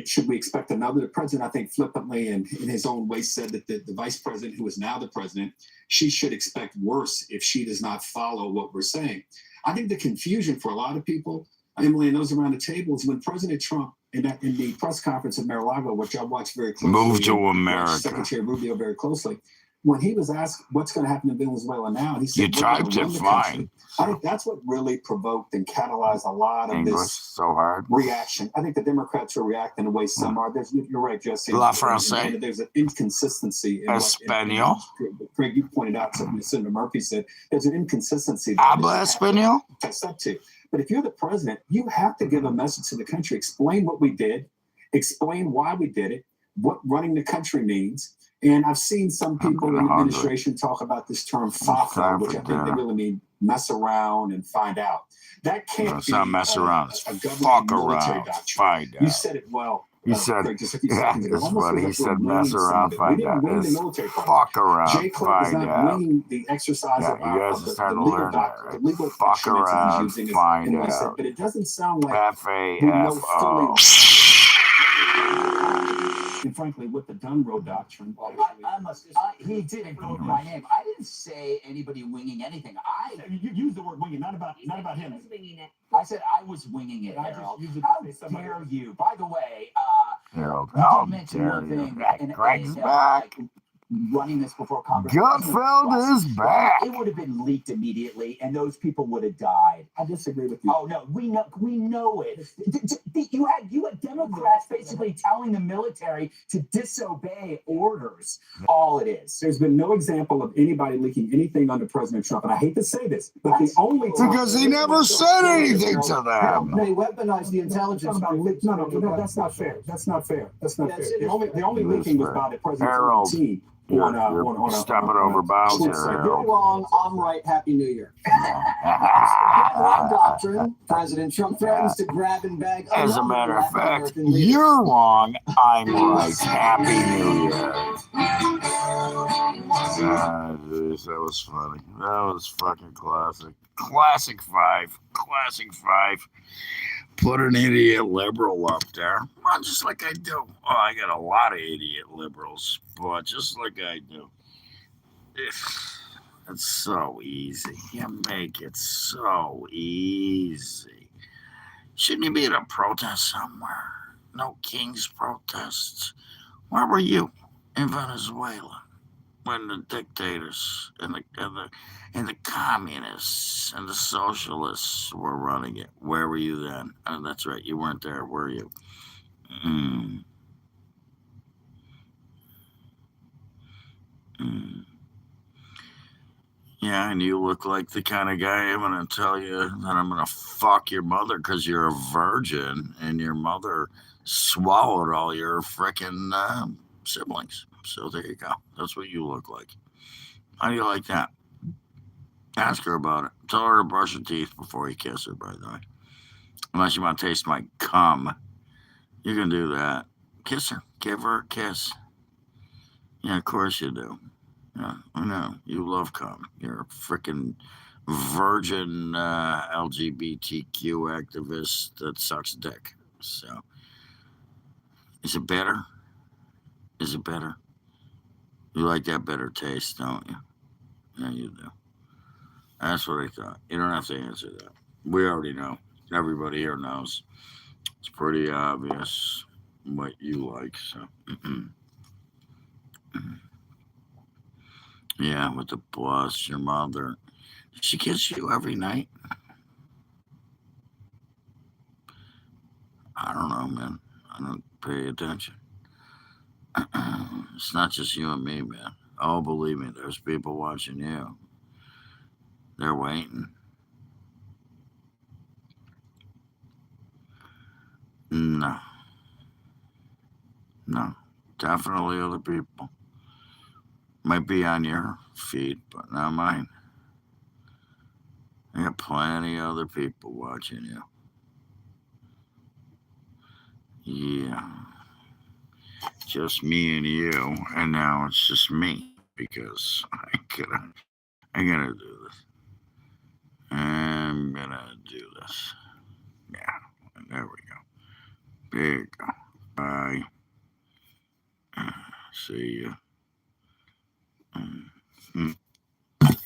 Should we expect another? The president, I think, flippantly and in his own way said that the vice president, who is now the president, she should expect worse if she does not follow what we're saying. I think the confusion for a lot of people, Emily and those around the table, is when President Trump in the press conference at Mar-a-Lago, which I watched very closely, move to America. Secretary Rubio very closely. When he was asked what's going to happen in Venezuela now, and he said, you typed it fine. I think that's what really provoked and catalyzed a lot of English this so hard reaction. I think the Democrats are reacting the way some are. You're right, Jesse. La Francais. There's an inconsistency. Espanol. Greg, you pointed out something Senator Murphy said. There's an inconsistency. Habla Espanol. That's up to. But if you're the president, you have to give a message to the country. Explain what we did. Explain why we did it. What running the country means. And I've seen some people in the administration talk about this term FAFA, which I think they really mean mess around and find out. That can't be not mess around. a Fuck around, find out. You said it well. You said, Craig, just a few yeah, seconds ago. that's Almost funny. He like we're said winning mess some around, of it. find We out. didn't win It's the military part. fuck around, Jay Clark is find not out. winning the exercise Yeah, of you guys are starting to legal learn that, right? the legal Fuck instruments that around, he's using. find And he said, out. but it doesn't sound like F-A-F-O. and frankly, with the Dunroe doctrine. He did invoke my name. I didn't say anybody winging anything. You used the word winging, not about him. Winging it. I said I was winging it, I just Harold. used it How to say somebody dare else. you? By the way, Harold, you how did mention dare one you? thing. Greg's back. Running this before Congress. Gutfeld is back. It would have been leaked immediately, and those people would have died. I disagree with you. Oh no, we know it. You had Democrats basically telling the military to disobey orders. All it is. There's been no example of anybody leaking anything under President Trump, and I hate to say this, but the only time Because he never said anything to them. They weaponized the intelligence. No, that's not fair. That's not fair. That's not Yes, fair. it is. The only leaking was by the president's Harold, own team. You're stepping over bounds here, You're Harold. wrong. I'm right. Happy New Year. Doctrine. President Trump threatens to grab and bag. As a matter of another fact, American leader. you're wrong. I'm right. Happy New Year. Geez, that was funny. That was fucking classic. Classic five. Put an idiot liberal up there. Well, just like I do. Oh, I got a lot of idiot liberals, but just like I do. It's so easy. You make it so easy. Shouldn't you be at a protest somewhere? No King's protests. Where were you in Venezuela when the dictators and the communists and the socialists were running it? Where were you then? Oh, that's right. You weren't there, were you? Yeah, and you look like the kind of guy I'm going to tell you that I'm going to fuck your mother because you're a virgin and your mother swallowed all your frickin' siblings. So there you go. That's what you look like. How do you like that? Ask her about it. Tell her to brush her teeth before you kiss her, by the way. Unless you want to taste my cum. You can do that. Kiss her. Give her a kiss. Yeah, of course you do. Yeah, I know. You love cum. You're a freaking virgin LGBTQ activist that sucks dick. So, is it better? Is it better? You like that better taste, don't you? Yeah, you do. That's what I thought. You don't have to answer that. We already know. Everybody here knows. It's pretty obvious what you like. So, yeah, with the plus, your mother. Does she kiss you every night? I don't know, man. I don't pay attention. It's not just you and me, man. Oh, believe me, there's people watching you. They're waiting. No. Definitely other people. Might be on your feed, but not mine. I got plenty of other people watching you. Yeah. just me and you, and now it's just me because I gotta do this. I'm gonna do this. Yeah, there we go. There you go. Bye. See ya.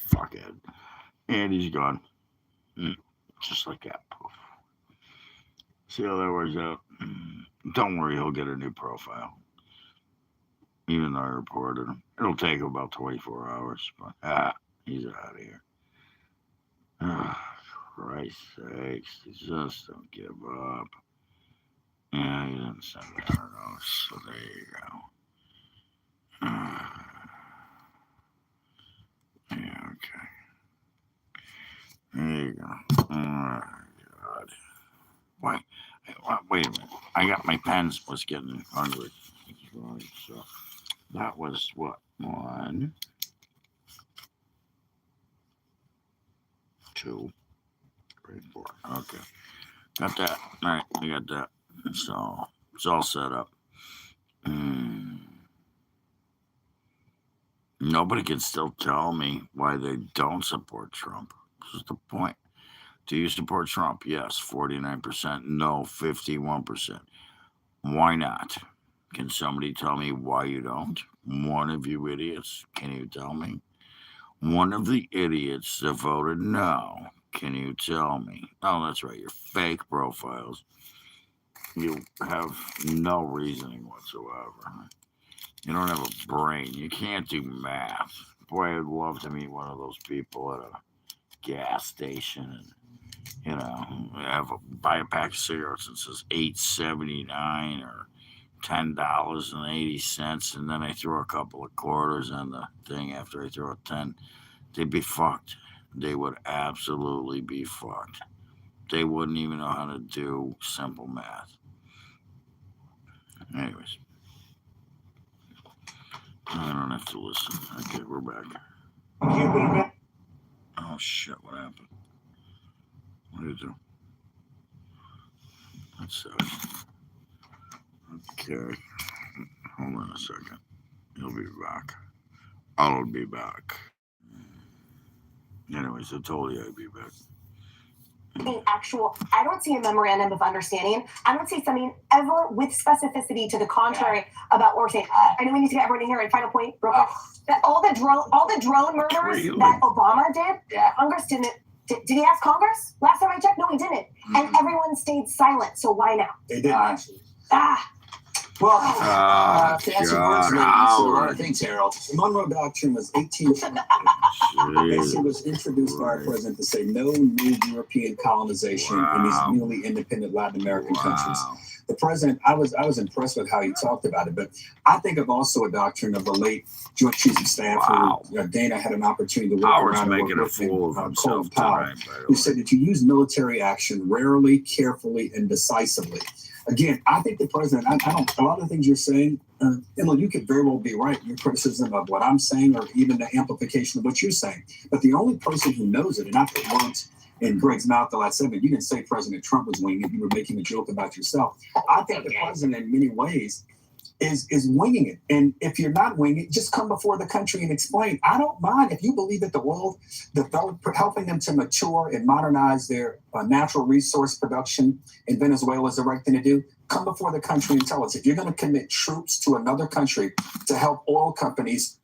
Fuck it. And he's gone. Just like that. See how that works out. Don't worry, he'll get a new profile. Even though I reported him. It'll take him about 24 hours, but he's out of here. Christ's sakes, just don't give up. Yeah, he didn't send me out of those, so there you go. Yeah, okay. There you go. Oh, God. Wait a minute. I got my pens, was getting hungry. Right, so that was what? 1, 2, 3, 4. Okay. Got that. All right, I got that. So it's all set up. Nobody can still tell me why they don't support Trump. This is the point. Do you support Trump? Yes, 49%. No, 51%. Why not? Can somebody tell me why you don't? One of you idiots, can you tell me? One of the idiots that voted no, can you tell me? Oh, that's right, your fake profiles. You have no reasoning whatsoever. You don't have a brain. You can't do math. Boy, I'd love to meet one of those people at a gas station and, buy a pack of cigarettes and says $8.79 or $10.80, and then I throw a couple of quarters in the thing after I throw a 10. They'd be fucked. They would absolutely be fucked. They wouldn't even know how to do simple math. Anyways. I don't have to listen. Okay, we're back. Oh, shit, what happened? What did you do? That's okay. Hold on a second. He'll be back. I'll be back. Anyways, I told you I'd be back. I don't see a memorandum of understanding. I don't see something ever with specificity to the contrary about what we're saying. I know we need to get everyone in here. And final point, real quick. That all the drone murders that Obama did, Congress didn't. Did he ask Congress? Last time I checked, no, he didn't. And everyone stayed silent. So why now? They did actually. Well, to answer a lot of things, Harold. The Monroe Doctrine was 1820. Basically was introduced by our president to say no new European colonization in these newly independent Latin American countries. The president, I was impressed with how he talked about it, but I think of also a doctrine of the late Joint Chiefs of Staff who Dana had an opportunity to work around and work with him, Colin Powell, who said that you use military action rarely, carefully, and decisively. Again, I think the president, a lot of the things you're saying, Emily, you could very well be right in your criticism of what I'm saying or even the amplification of what you're saying. But the only person who knows it, and I put words in Greg's mouth the last segment, you didn't say President Trump was winging it. You were making a joke about yourself. I think the president, in many ways, is winging it. And if you're not winging it, just come before the country and explain. I don't mind if you believe that the world, helping them to mature and modernize their natural resource production in Venezuela is the right thing to do. Come before the country and tell us if you're going to commit troops to another country to help oil companies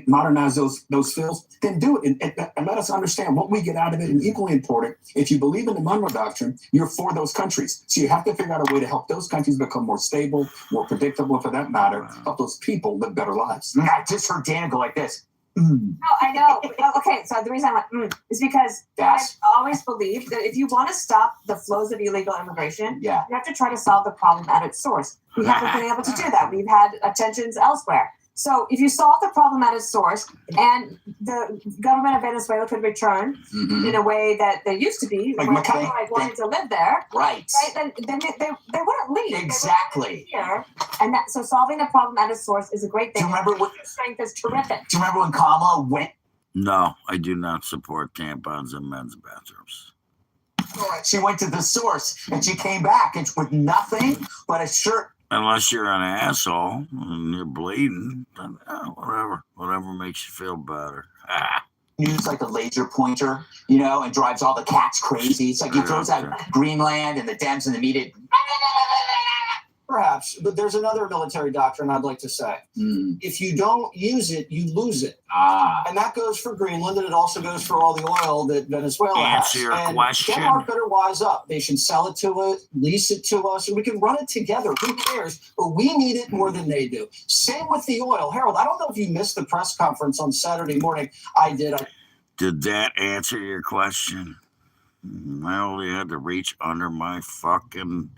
modernize those fields, then do it and let us understand what we get out of it. And equally important, if you believe in the Monroe Doctrine, you're for those countries. So you have to figure out a way to help those countries become more stable, more predictable, and for that matter, help those people live better lives. I just heard Dana go like this. Oh, I know. Okay, so the reason I went is because I've always believed that if you want to stop the flows of illegal immigration, you have to try to solve the problem at its source. We haven't been able to do that. We've had tensions elsewhere. So if you solve the problem at its source and the government of Venezuela could return in a way that they used to be, when people wanted to live there, then they wouldn't leave. Exactly. Here. And so solving the problem at its source is a great thing. Do you remember what strength is terrific? Do you remember when Kamala went? No, I do not support tampons in men's bathrooms. She went to the source and she came back and with nothing but a shirt unless you're an asshole and you're bleeding, then whatever makes you feel better. Use like a laser pointer, and drives all the cats crazy. It's like he throws out Greenland and the Dems and the media. Perhaps, but there's another military doctrine I'd like to say. If you don't use it, you lose it. And that goes for Greenland, and it also goes for all the oil that Venezuela has. Answer your and question. Denmark better wise up. They should sell it to us, lease it to us, and we can run it together. Who cares? But we need it more than they do. Same with the oil. Harold, I don't know if you missed the press conference on Saturday morning. I did. Did that answer your question? I only had to reach under my fucking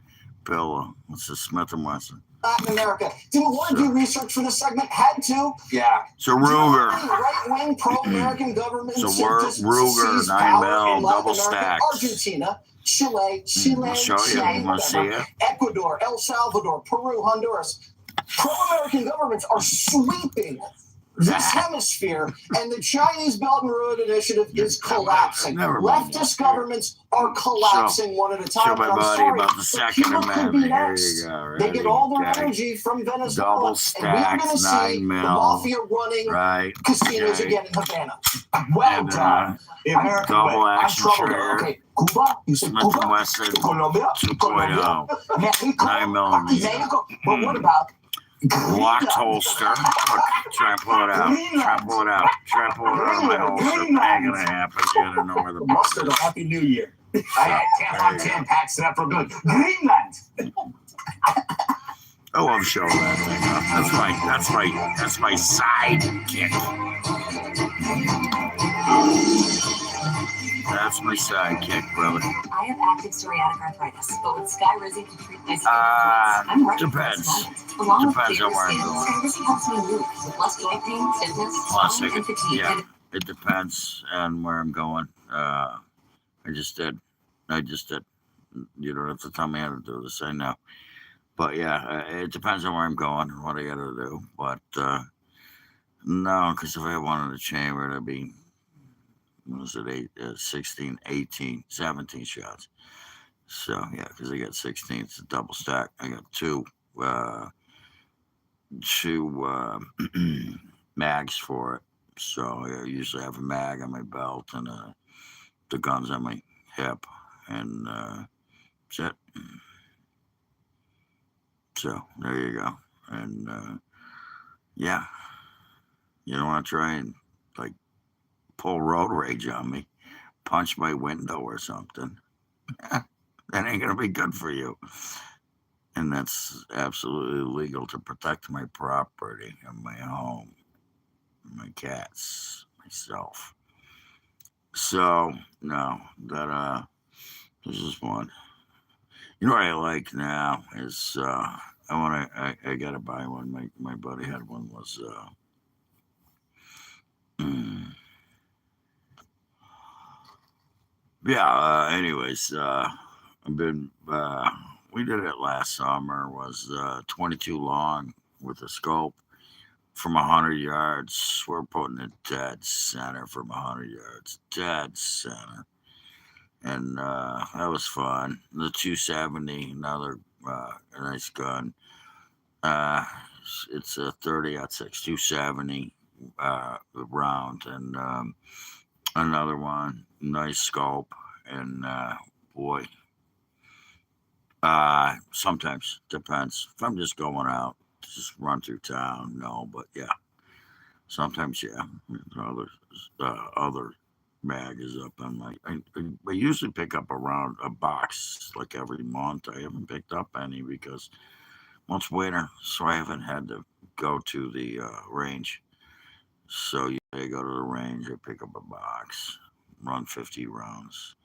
pillow. It's a Smith & Wesson. Latin America. Didn't want to do research for this segment. Had to. Yeah. So Ruger. Right-wing pro-American government. So Ruger 9mm double stacks. Argentina, Chile, I'll show you. You want to see it? Ecuador, El Salvador, Peru, Honduras. Pro-American governments are sweeping this hemisphere, and the Chinese Belt and Road Initiative is collapsing. Leftist governments are collapsing one at a time. Show my buddy about the Second Amendment. Here you go. They get all their energy from Venezuela. Double And we're stacks, going to see 9mm. the mafia running Right. casinos again in Havana. Well And, done. The American double way. I'm action troubled. trigger. Okay, Cuba. You said Smith Cuba. & Wesson Colombia. 2.0. Mexico. 9mm. Mexico. But what about Locked holster. Look, try and pull it out. Try and pull it out. Try and pull it out of my holster. Ain't gonna happen. You gotta know where the mustard? A Happy New Year. I had 10 on 10 packs it up for good. Greenland. I love showing that thing off. That's my sidekick. That's my sidekick, brother. I have active psoriatic arthritis, but with Skyrizi to treat my skin I'm right. Depends. Along with Depends on where I'm clear going. skin, Skyrizi helps me move with less joint pain, stiffness, swelling, and fatigue. Yeah, it depends on where I'm going. I just did. You don't have to tell me how to do this. I know. But yeah, it depends on where I'm going and what I got to do. But no, because if I wanted a chamber, it'd be, what was it, 16, 18, 17 shots. So yeah, because I got 16, it's a double stack. I got two mags for it. So I usually have a mag on my belt and the guns on my hip, and that's it. So there you go. And yeah, you don't want to try and like pull road rage on me, punch my window or something. That ain't gonna be good for you. And that's absolutely illegal to protect my property and my home, my cats, myself. So no, that this is one. You know what I like now is I gotta buy one. My buddy had one, was anyways, I've been we did it last summer, was 22 long with a scope from 100 yards. We're putting it dead center from 100 yards, dead center. And that was fun. The 270, another nice gun. It's a 30-06 270 round, and another one, nice scope. And boy, sometimes depends. If I'm just going out, just run through town, no. But yeah, sometimes yeah. Other mag is up on my. I usually pick up around a box like every month. I haven't picked up any because it's winter, so I haven't had to go to the range. So I go to the range, I pick up a box, run 50 rounds.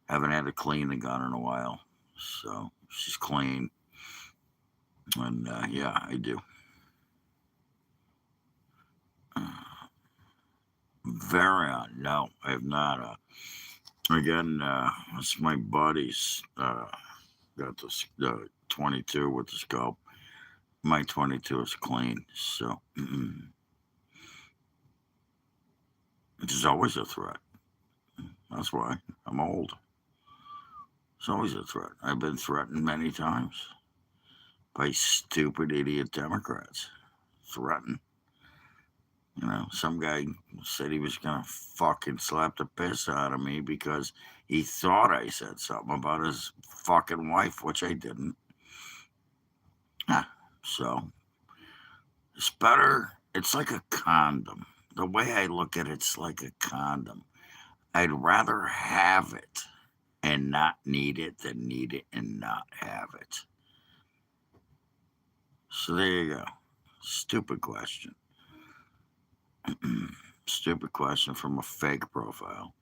Haven't had to clean the gun in a while, so she's clean. And yeah, I do. Variant, no, I have not. Again, it's my buddies. Got this 22 with the scope. My 22 is clean, so it's always a threat. That's why I'm old. It's always a threat. I've been threatened many times by stupid idiot Democrats. Threatened. You know, some guy said he was gonna fucking slap the piss out of me because he thought I said something about his fucking wife, which I didn't. So it's better. It's like a condom. The way I look at it's like a condom. I'd rather have it and not need it than need it and not have it. So there you go. Stupid question. Stupid question from a fake profile.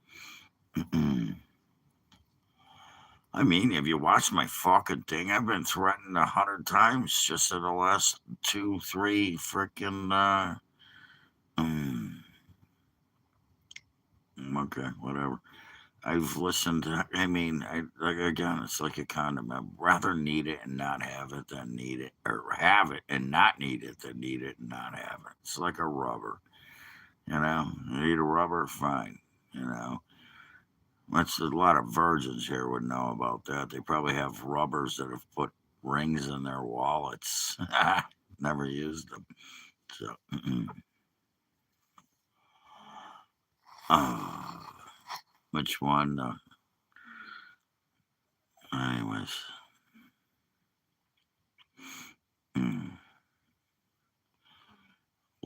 I mean, if you watch my fucking thing, I've been threatened 100 times just in the last 2, 3 freaking. Okay, whatever. I've listened to. I mean, again, it's like a condom. I'd rather need it and not have it than need it, or have it and not need it than need it and not have it. It's like a rubber. You know, you need a rubber, fine. You know, that's a lot of virgins here would know about that. They probably have rubbers that have put rings in their wallets. Never used them. So, which one? Anyways.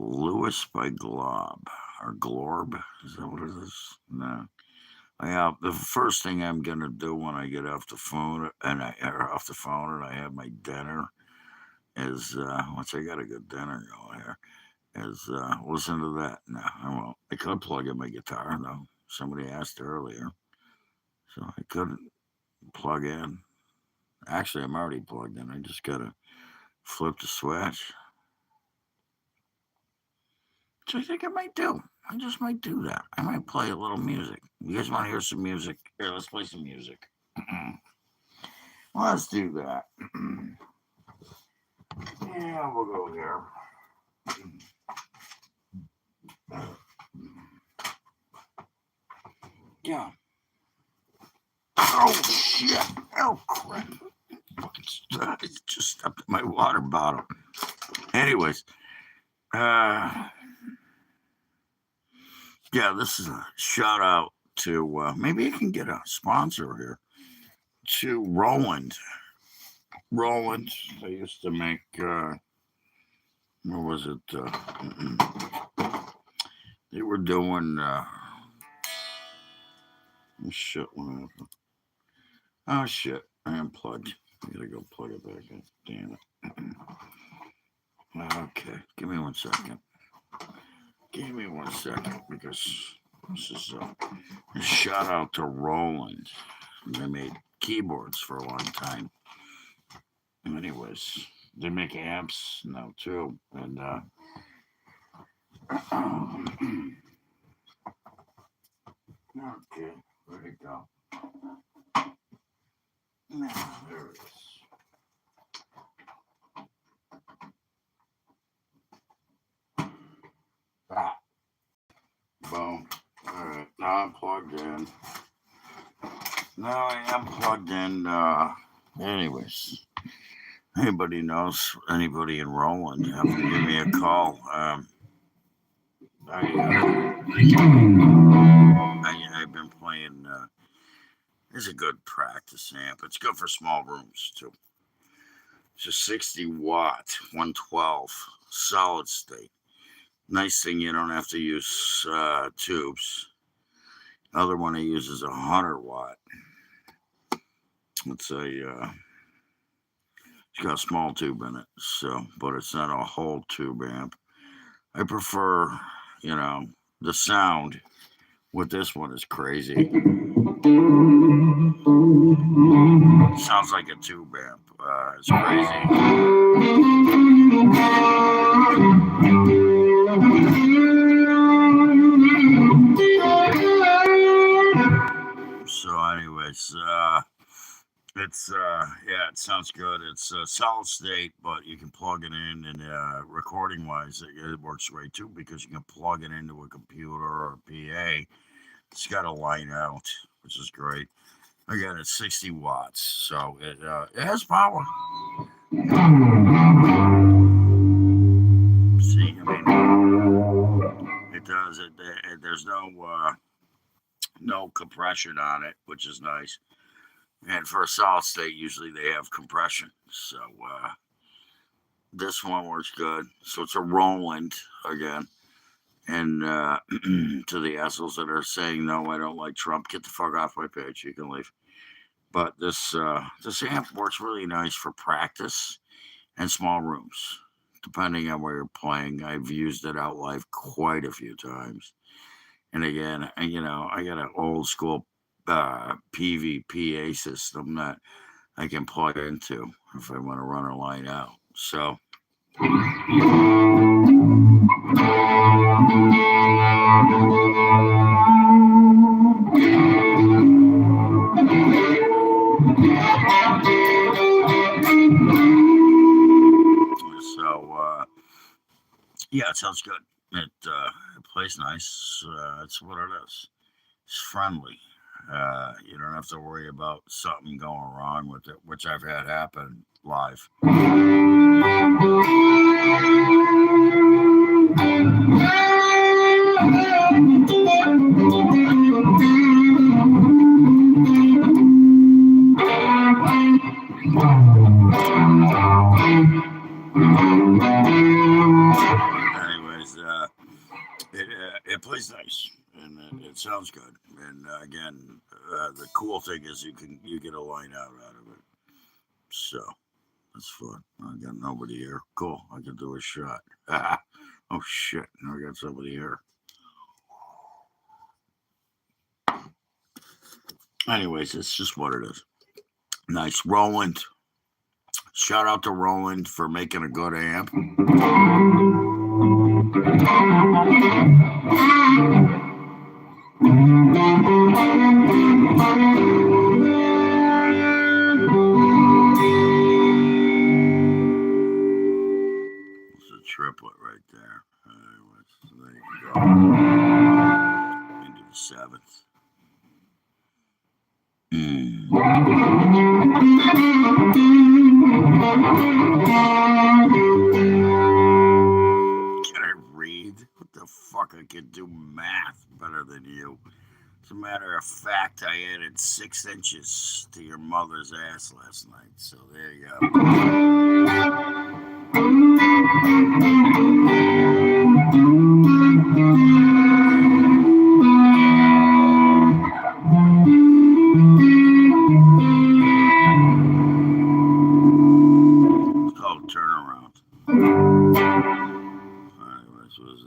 Lewis by Glob or Glorb. Is that what it is? No. Yeah, the first thing I'm gonna do when I get off the phone and I have my dinner is once I got a good dinner going here is listen to that. No, I won't. I could plug in my guitar though. Somebody asked earlier, so I couldn't plug in. Actually, I'm already plugged in. I just gotta flip the switch. So I think I might do. I just might do that. I might play a little music. You guys want to hear some music? Here, let's play some music. Well, let's do that. Yeah, we'll go here. Yeah. Oh, shit. Oh, crap. I just stepped in my water bottle. Anyways. Yeah, this is a shout out to maybe I can get a sponsor here to Roland. Roland, they used to make what was it? They were doing shit. What happened? Oh shit! I unplugged. I gotta go plug it back in. Damn it. Okay, give me 1 second. Give me 1 second because this is a shout out to Roland. They made keyboards for a long time. Anyways, they make amps now too, and okay, where'd it go? Now there it is. Boom. All right, now I'm plugged in. Now I am plugged in. Anyways, anybody knows anybody in Roland, have to give me a call. I've been playing. It's a good practice amp. It's good for small rooms too. It's a 60 watt, 112 solid state. Nice thing, you don't have to use tubes. Other one I use is 100 watt. It's it's got a small tube in it, so but it's not a whole tube amp. I prefer, you know, the sound with this one is crazy. Sounds like a tube amp. It's crazy. So, anyways, it's yeah, it sounds good. It's solid state, but you can plug it in, and recording wise, it works great too because you can plug it into a computer or a PA. It's got a line out, which is great. Again, it's 60 watts, so it has power. See, I mean, it does. There's no compression on it, which is nice. And for a solid state, usually they have compression. So this one works good. So it's a Roland again. And to the assholes that are saying, no, I don't like Trump, get the fuck off my page. You can leave. But this amp works really nice for practice and small rooms, depending on where you're playing. I've used it out live quite a few times. And again, I got an old school PVPA system that I can plug into if I want to run a line out. So yeah, it sounds good. It plays nice. It's what it is. It's friendly. You don't have to worry about something going wrong with it, which I've had happen live. Anyways, it plays nice and it sounds good. And again, the cool thing is you get a line out of it. So that's fun. I got nobody here. Cool. I can do a shot. Oh shit! Now I got somebody here. Anyways, it's just what it is. Nice, Roland. Shout out to Roland for making a good amp. It's a triplet right there. Anyways, so there you go. Into the seventh. Can I read? What the fuck? I can do math better than you. As a matter of fact, I added 6 inches to your mother's ass last night. So there you go. It's called turnaround. Anyways, was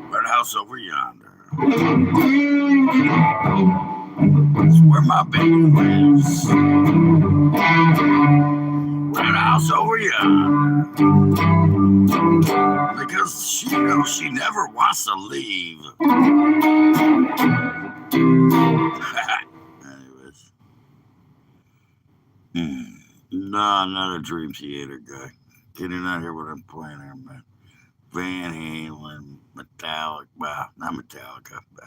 Red house over yonder. It's where my baby lives. Red house over you. Because she knows she never wants to leave. Anyways. No, I'm not a Dream Theater guy. Can you not hear what I'm playing here, man? Van Halen, Metallica, well, not Metallica, but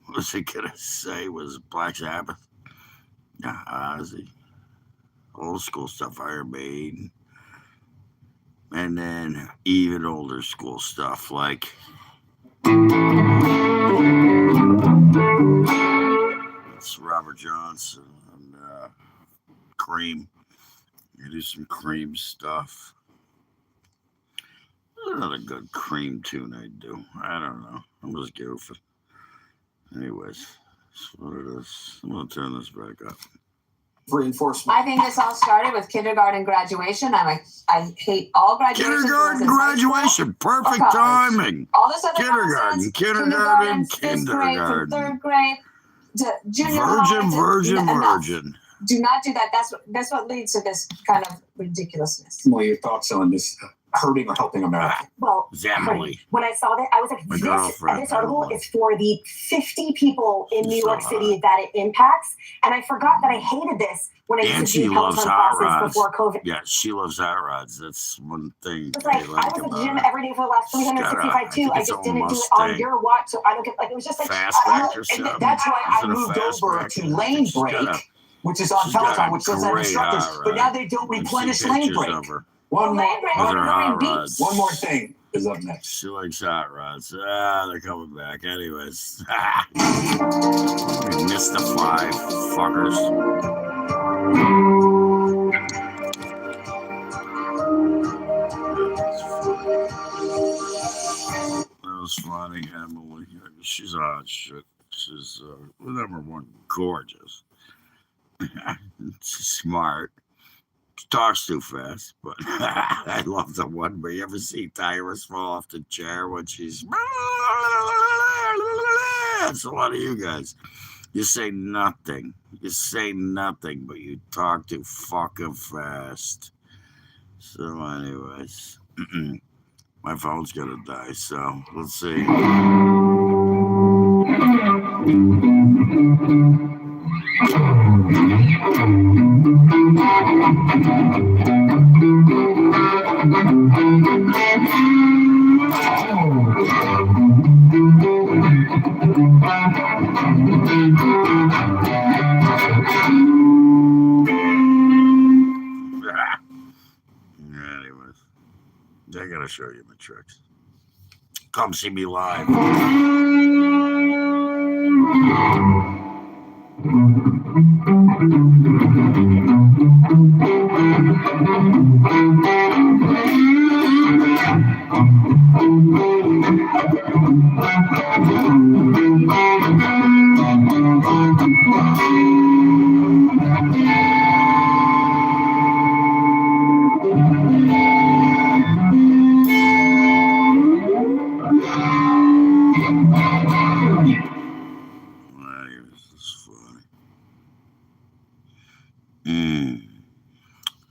what was I gonna say? Was Black Sabbath? Yeah, Ozzy. Old school stuff, Iron Maiden. And then even older school stuff like it's Robert Johnson and Cream. You do some Cream stuff. Another good Cream tune I do. I don't know. I'm just goofing. Anyways, that's what it is. I'm gonna turn this back up. Reinforcement. I think this all started with kindergarten graduation. I hate all graduation. Kindergarten graduation, perfect timing. All this other Kindergarten, nonsense, fifth grade, from third grade to junior high. Virgin. Do not do that. That's what leads to this kind of ridiculousness. Well, your thoughts on this hurting or helping America? Well, Emily. when I saw that, I was like, this article is for the 50 people in New York City that it impacts. And I forgot that I hated this when I used to do Peloton classes before COVID. Yeah, she loves hot rods. That's one thing. It's like, I was at the gym every day for the last 365 too. I just didn't do it on your watch, so I don't get, like, it was just like, that's why I moved over to Lane Break, which is on Peloton, which doesn't have instructors, but now they don't replenish Lane Break. One more thing is up next. She likes hot rods. They're coming back. Anyways. We missed the 5, fuckers. That was funny, Emily. She's hot shit. She's number one, gorgeous. She's smart. She talks too fast, but I love the one where you ever see Tyrus fall off the chair when she's. That's a lot of you guys. You say nothing. You say nothing, but you talk too fucking fast. So, anyways, my phone's gonna die. So let's see. Anyways, I gotta show you my tricks. Come see me live.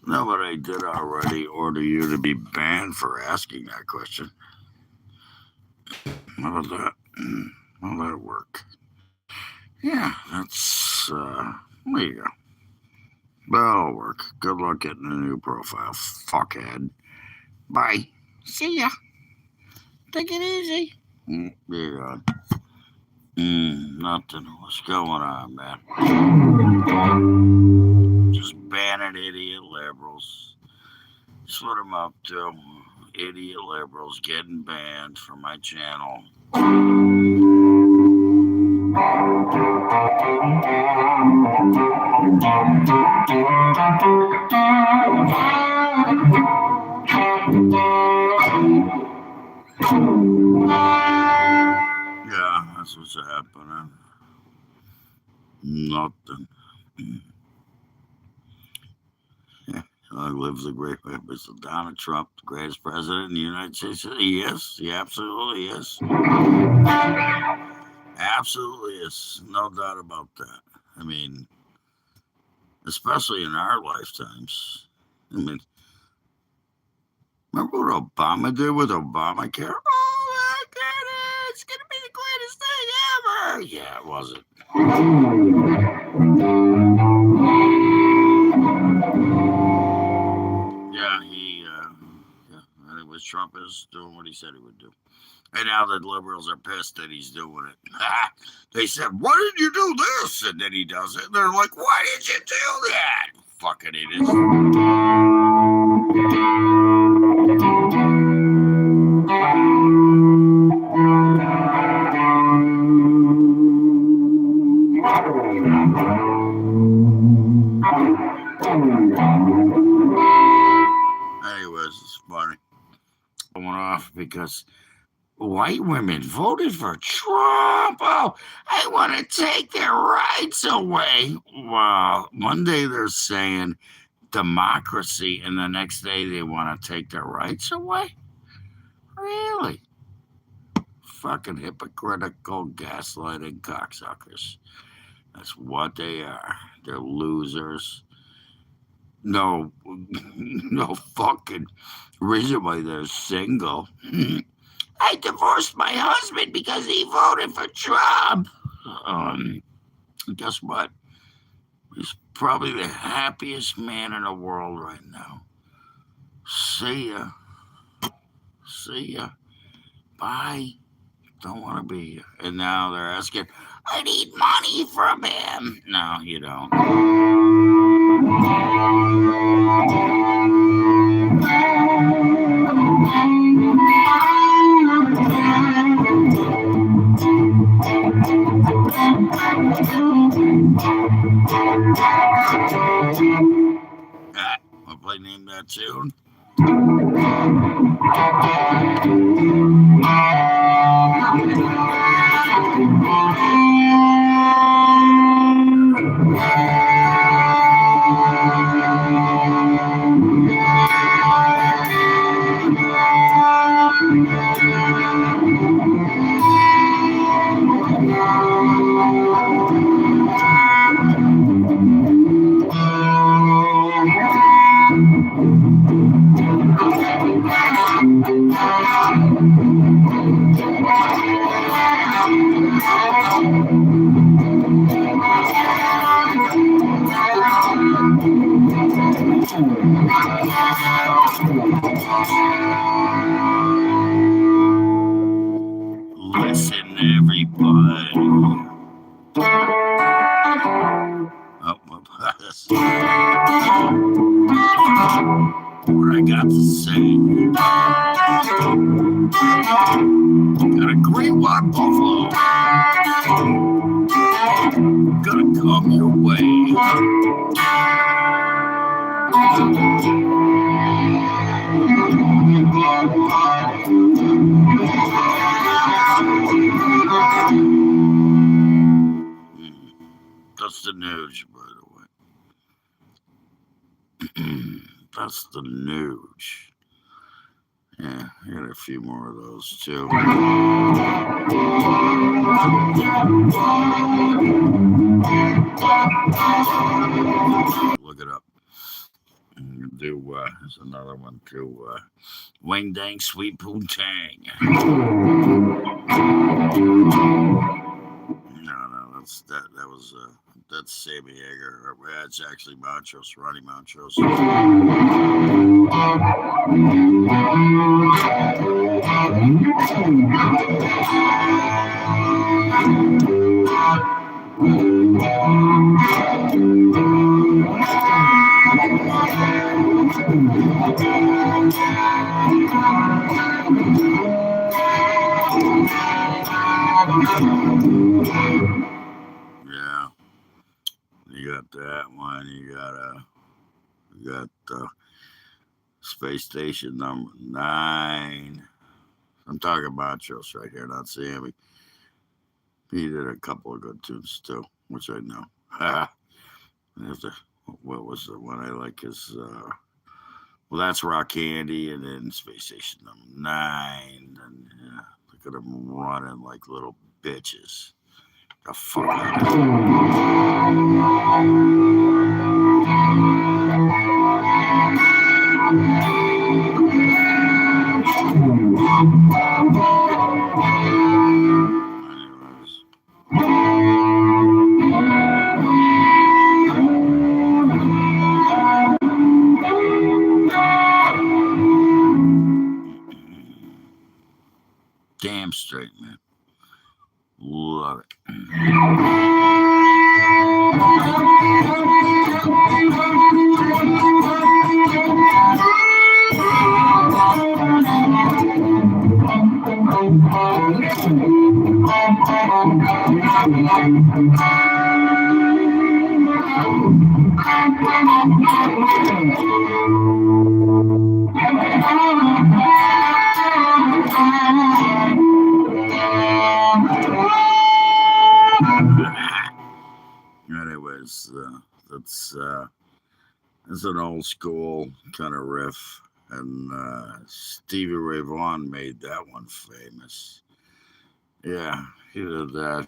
No, but I did already order you to be banned for asking that question. How about that? How that'll work? Yeah, that's, there you go. That'll work. Good luck getting a new profile, fuckhead. Bye. See ya. Take it easy. There you go. Nothing. What's going on, man? Just banning idiot liberals. That's what I'm up to. Idiot liberals getting banned from my channel. Yeah, that's what's happening. Nothing. Yeah, long live the great Mr. Donald Trump, the greatest president in the United States. Yes, he absolutely is. Absolutely is. No doubt about that. I mean, especially in our lifetimes. I mean, what Obama did with Obamacare? Oh my God, it's gonna be the greatest thing ever. Yeah, it wasn't. Yeah, and it was Trump is doing what he said he would do. And now the liberals are pissed that he's doing it. They said, why did you do this? And then he does it. And they're like, why did you do that? Fucking idiots. Anyways, it's funny. I went off because white women voted for Trump. Oh, I want to take their rights away. Well, one day they're saying democracy, and the next day they want to take their rights away? Really? Fucking hypocritical, gaslighting cocksuckers. That's what they are. They're losers. No fucking reason why they're single. I divorced my husband because he voted for Trump. Guess what? He's probably the happiest man in the world right now. See ya. See ya. Bye. Don't want to be here. And now they're asking, I need money from him. No, you don't. Wanna play Name That Tune? Listen, everybody. What I got to say. Got a great white buffalo. Gonna come your way. That's the news, by the way. That's the news. Yeah, I got a few more of those too. Look it up. There's another one too. Wing Dang Sweet Poon Tang. No, that was that's Sammy Hagar. That's actually Montrose, Ronnie Montrose. Yeah, you got that one. You got Space Station number 9. I'm talking about Montrose right here, not Sammy. He did a couple of good tunes too, which I know. What was the one I like is well, that's Rock Candy, and then Space Station number 9. And yeah, look at them running like little bitches. The fuck out of here. Anyways, it's an old school kind of riff, and Stevie Ray Vaughan made that one famous. Yeah, he did that.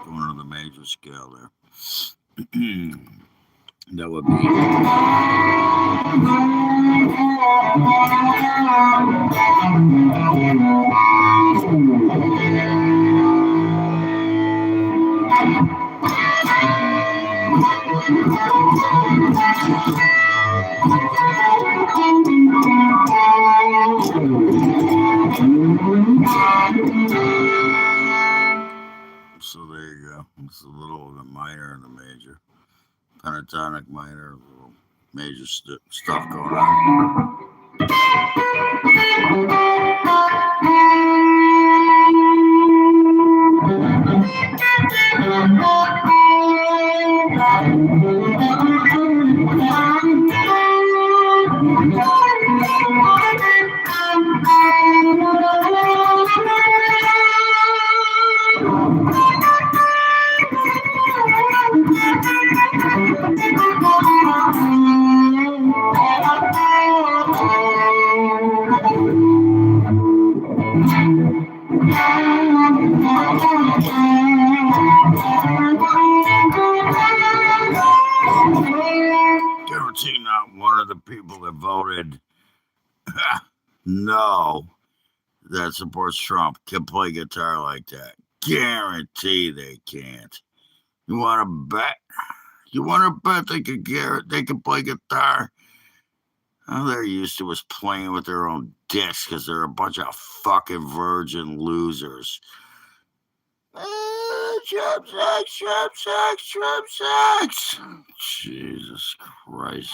Going to the major scale there. That would be. So there you go. It's a little of the minor and the major. Pentatonic minor, little major stuff going on. Guarantee not one of the people that voted no that supports Trump can play guitar like that. Guarantee they can't. You want to bet? You want to bet they could play guitar? All they're used to is playing with their own dicks because they're a bunch of fucking virgin losers. Trump sucks, Trump sucks, Trump sucks. Jesus Christ.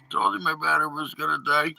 Told you my battery was gonna die.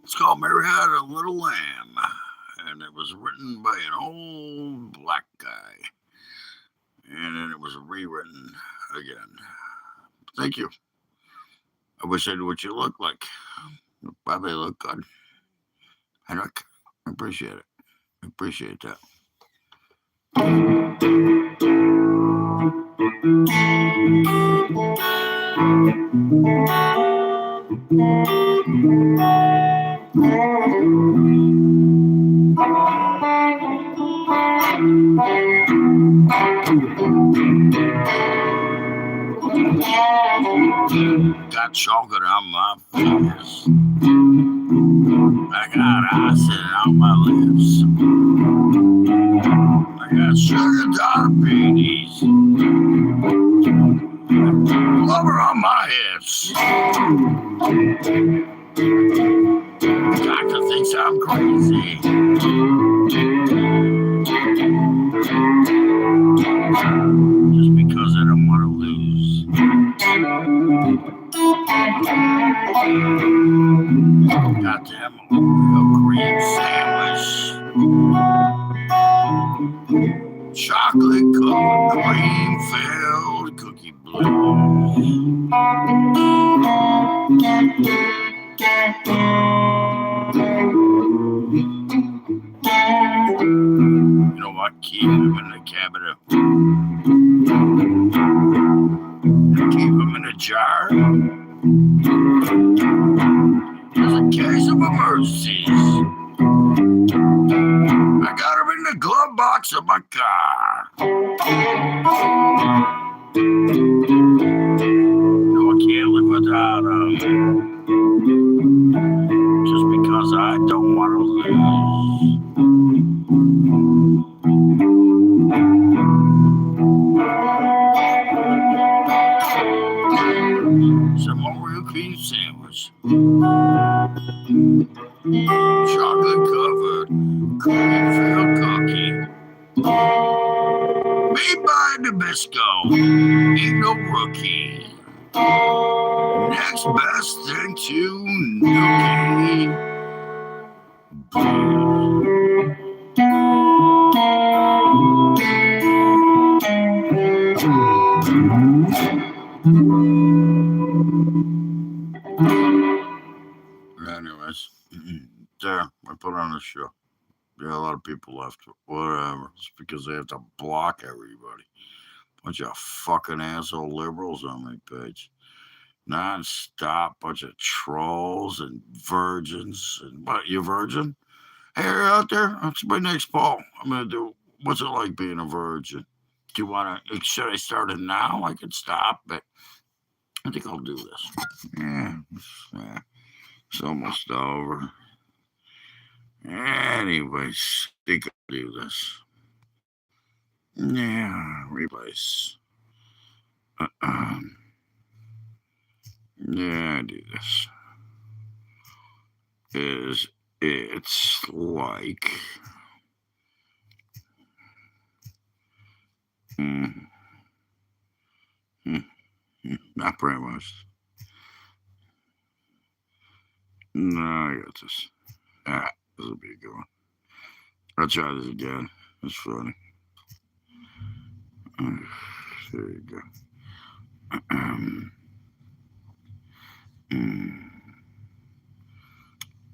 It's called Mary Had a Little Lamb, and it was written by an old black guy, and then it was rewritten again. Thank you. I wish I knew what you look like. You probably look good. I appreciate it. appreciate that. Got chocolate on my fingers. I got acid on my lips. I got sugar diabetes. Lover on my hips. Doctor thinks I'm crazy. Just because I don't want to lose. Goddamn Oreo cream sandwich. Chocolate covered cream filled cookie blues. You know what? Keep them in the cabinet. Keep them in a jar. Just in case of emergencies. I got them in the glove box of my car. No, I can't live without them. Just because I don't want to lose. Some Oreo cream sandwich. Chocolate covered cream filled cookie. Made by Nabisco. Ain't no rookie. Next best thing to Nookie. Anyways, there, I put on a show. Yeah, a lot of people left. Whatever. It's because they have to block everybody. Bunch of fucking asshole liberals on my page. Non-stop bunch of trolls and virgins. And what, you virgin? Hey, you're out there? That's my next poll. I'm going to do, what's it like being a virgin? Do you want to, should I start it now? I could stop, but I think I'll do this. Yeah, it's almost over. Anyways, I think I'll do this. Yeah, replace. Yeah, I do this. It's like not very much. No, I got this. Alright, this will be a good one. I'll try this again. It's funny. There you go.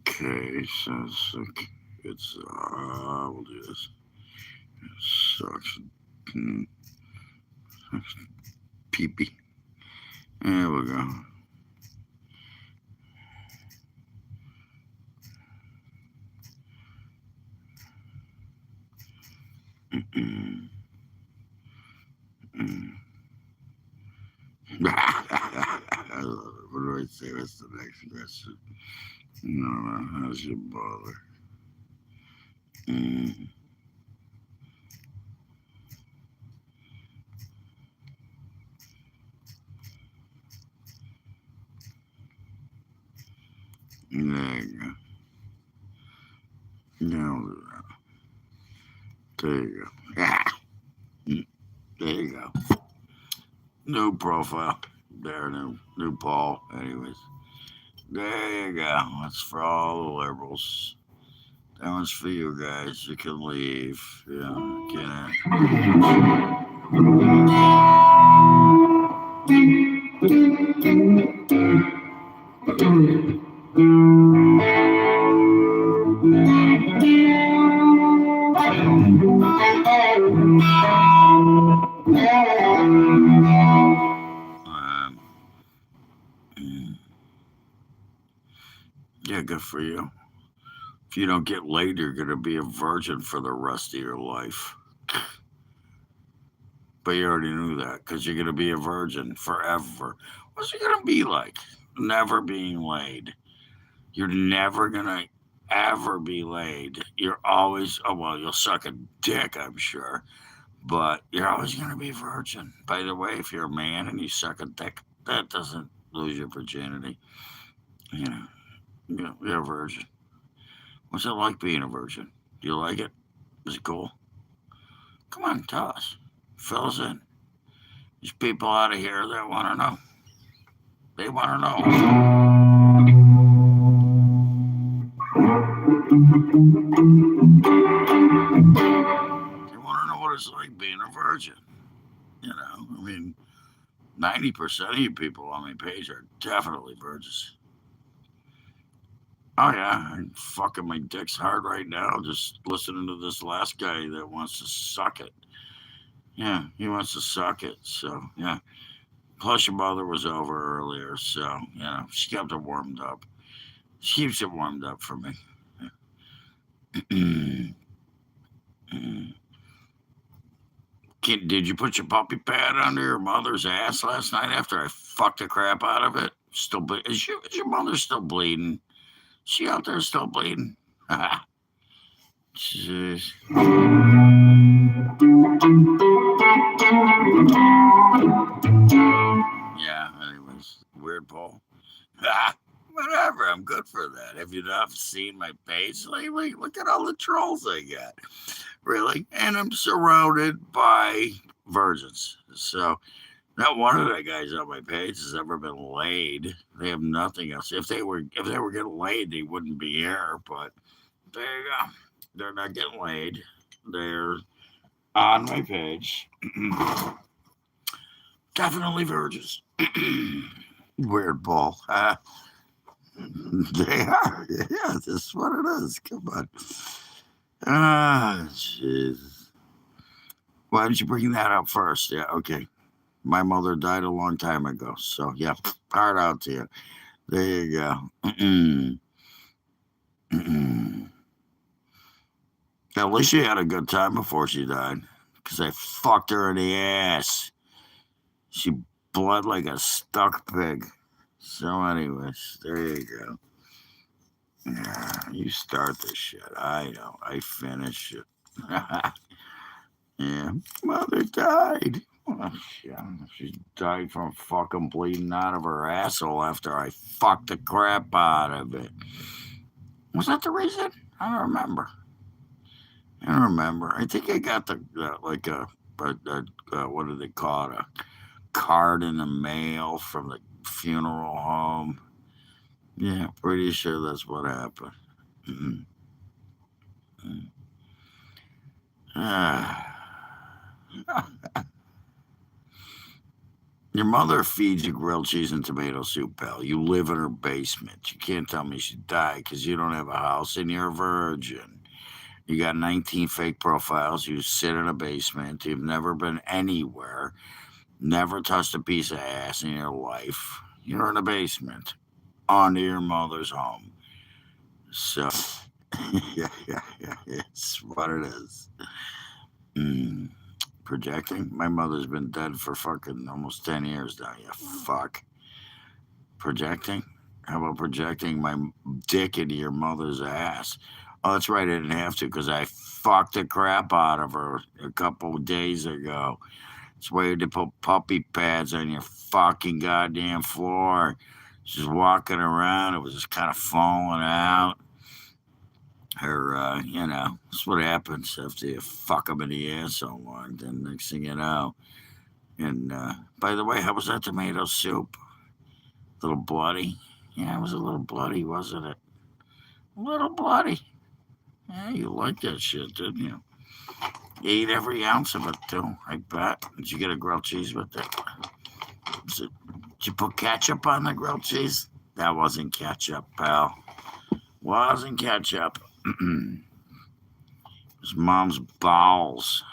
Okay, so it's we'll do this. It sucks. Pee-pee. There we go. What do I say? What's the next question? No, how's your bother? There you go. Now we'll do that. There you go. There you go. New profile. There, new Paul. Anyways. There you go. That's for all the liberals. That one's for you guys. You can leave. Yeah, get it. good for you. If you don't get laid, you're going to be a virgin for the rest of your life. But you already knew that because you're going to be a virgin forever. What's it going to be like? Never being laid. You're never going to ever be laid. You're always, oh, well, you'll suck a dick, I'm sure. But you're always going to be a virgin. By the way, if you're a man and you suck a dick, that doesn't lose your virginity. You know, you're a virgin. What's it like being a virgin? Do you like it? Is it cool? Come on, tell us. Fill us in. There's people out of here that want to know. They want to know. They want to know what it's like being a virgin. You know, I mean, 90% of you people on my page are definitely virgins. Oh yeah, I'm fucking my dick's hard right now just listening to this last guy that wants to suck it. Yeah, he wants to suck it. So yeah. Plus your mother was over earlier, so you know she kept it warmed up. She keeps it warmed up for me. Did you put your puppy pad under your mother's ass last night after I fucked the crap out of it? Still, is your mother still bleeding? She out there still bleeding? Jeez. Yeah, anyways, weird Paul. Whatever, I'm good for that. Have you not seen my page lately? Look at all the trolls I got. Really? And I'm surrounded by virgins. So not one of the guys on my page has ever been laid. They have nothing else. If they were getting laid, they wouldn't be here. But there you go. They're not getting laid. They're on my page. Definitely virgins. Weird ball. They are. Yeah, this is what it is. Come on. Ah, jeez. Why didn't you bring that up first? Yeah, okay. My mother died a long time ago. So, yeah, heart out to you. There you go. At least she had a good time before she died. Because I fucked her in the ass. She bled like a stuck pig. So, anyways, there you go. Yeah, you start this shit. I know. I finish it. Yeah. Mother died. Oh, shit. She died from fucking bleeding out of her asshole after I fucked the crap out of it. Was that the reason? I don't remember. I think I got the what do they call it? A card in the mail from the funeral home. Yeah, pretty sure that's what happened. Your mother feeds you grilled cheese and tomato soup, pal. You live in her basement. You can't tell me she died because you don't have a house and you're a virgin. You got 19 fake profiles. You sit in a basement. You've never been anywhere. Never touched a piece of ass in your life. You're in a basement onto your mother's home. So, yeah. It's what it is. Projecting? My mother's been dead for fucking almost 10 years now. Yeah, fuck. Projecting? How about projecting my dick into your mother's ass? Oh, that's right. I didn't have to because I fucked the crap out of her a couple of days ago. It's weird to put puppy pads on your fucking goddamn floor. She's walking around. It was just kind of falling out. Her, that's what happens after you fuck them in the ass so long. Then next thing you know. And by the way, how was that tomato soup? A little bloody? Yeah, it was a little bloody, wasn't it? A little bloody. Yeah, you liked that shit, didn't you? You ate every ounce of it, too, I bet. Did you get a grilled cheese with it? Did you put ketchup on the grilled cheese? That wasn't ketchup, pal. Wasn't ketchup. It was mom's bowels.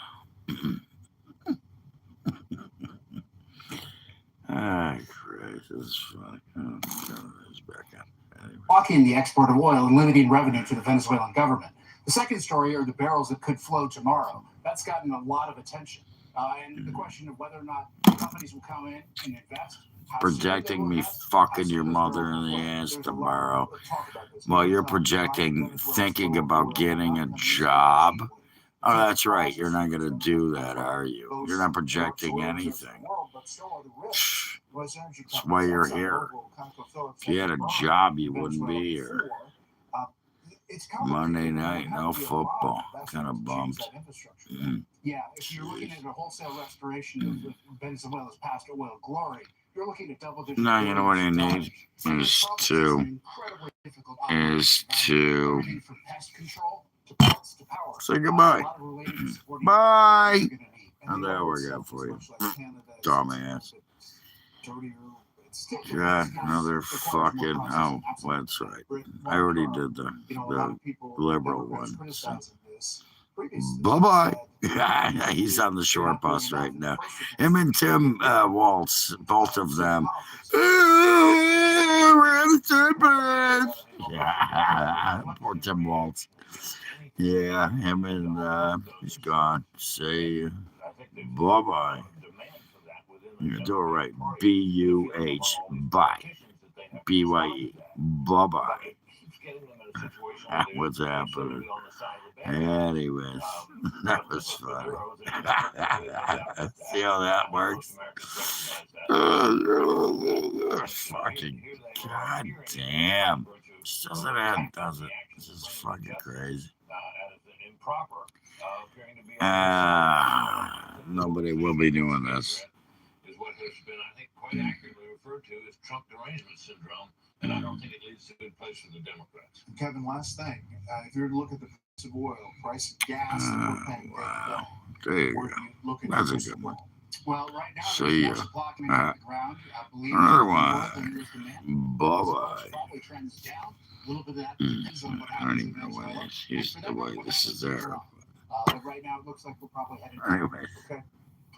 Ah, Christ, this is funny. Oh, turn this back on. blocking the export of oil and limiting revenue to the Venezuelan government. The second story are the barrels that could flow tomorrow. That's gotten a lot of attention. And the question of whether or not companies will come in and invest. Projecting me fucking your mother in the ass tomorrow while you're projecting thinking about getting a job. Oh, that's right. You're not going to do that, are you? You're not projecting anything. That's why you're here. If you had a job, you wouldn't be here. Monday night, no football. Kind of bummed. Yeah, if you're looking at a wholesale restoration of Venezuela's past oil glory, you're looking at double-digit. No, you know what I need is to say goodbye. Bye. And there we go for you, dumbass. God, another fucking. Oh, that's right. I already did the liberal one. So. Bye-bye. He's on the short bus right now. Him and Tim Waltz, both of them. We're on the short bus. Yeah, poor Tim Waltz. Yeah, him and he's gone. Say bye-bye. You do it right. B-U-H. Bye. B-Y-E. Bye-bye. What's happening? Anyways, that was funny. See how that works? Fucking goddamn. Just doesn't end, does it? This is fucking crazy. Nobody will be doing this. Is what has been, I think, quite accurately referred to as Trump derangement syndrome, and I don't think it leads to a good place for the Democrats. Kevin, last thing, if you were to look at the price of oil, price of gas, that we're paying, Wow. There you go. That's a good one. Well, right now, see ya. Another one. Bye-bye. I don't even know what it is. Here's the way this is there. But right now, it looks like we're probably headed. Anyway. Okay.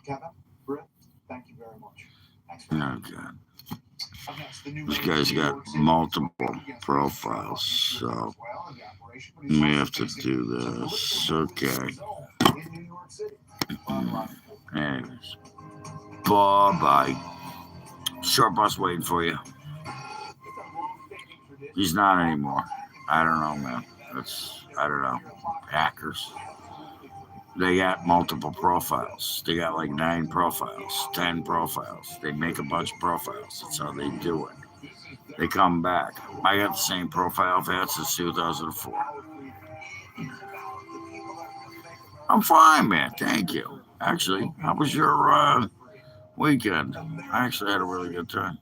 Kevin, Britt, thank you very much. Thanks Oh, God. This guy's got multiple profiles, so we may have to do this. Okay. Anyways. Bye-bye. Short bus waiting for you. He's not anymore. I don't know, man. I don't know. Hackers. They got multiple profiles. They got like 9 profiles, 10 profiles. They make a bunch of profiles. That's how they do it. They come back. I got the same profile I've had since 2004. I'm fine, man. Thank you. Actually, how was your weekend? I actually had a really good time.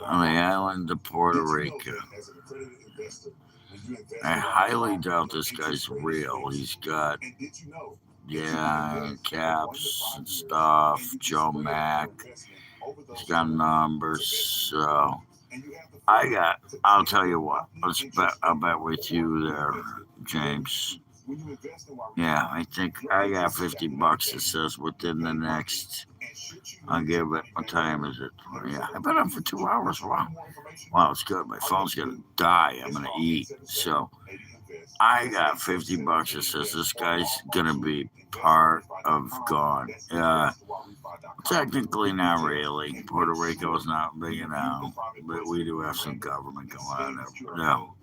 On the island of Puerto Rico. I highly doubt this guy's real. He's got, caps and stuff, Joe Mack. He's got numbers, so I'll tell you what, I'll bet with you there, James. Yeah, I think I got $50. It says within the next, I'll give it, what time is it? Yeah, I've been up for 2 hours. Wow, it's good. My phone's gonna die. I'm gonna eat. So I got $50. It says this guy's gonna be part of Gone. Technically not really. Puerto Rico is not big enough, but we do have some government going on there. No.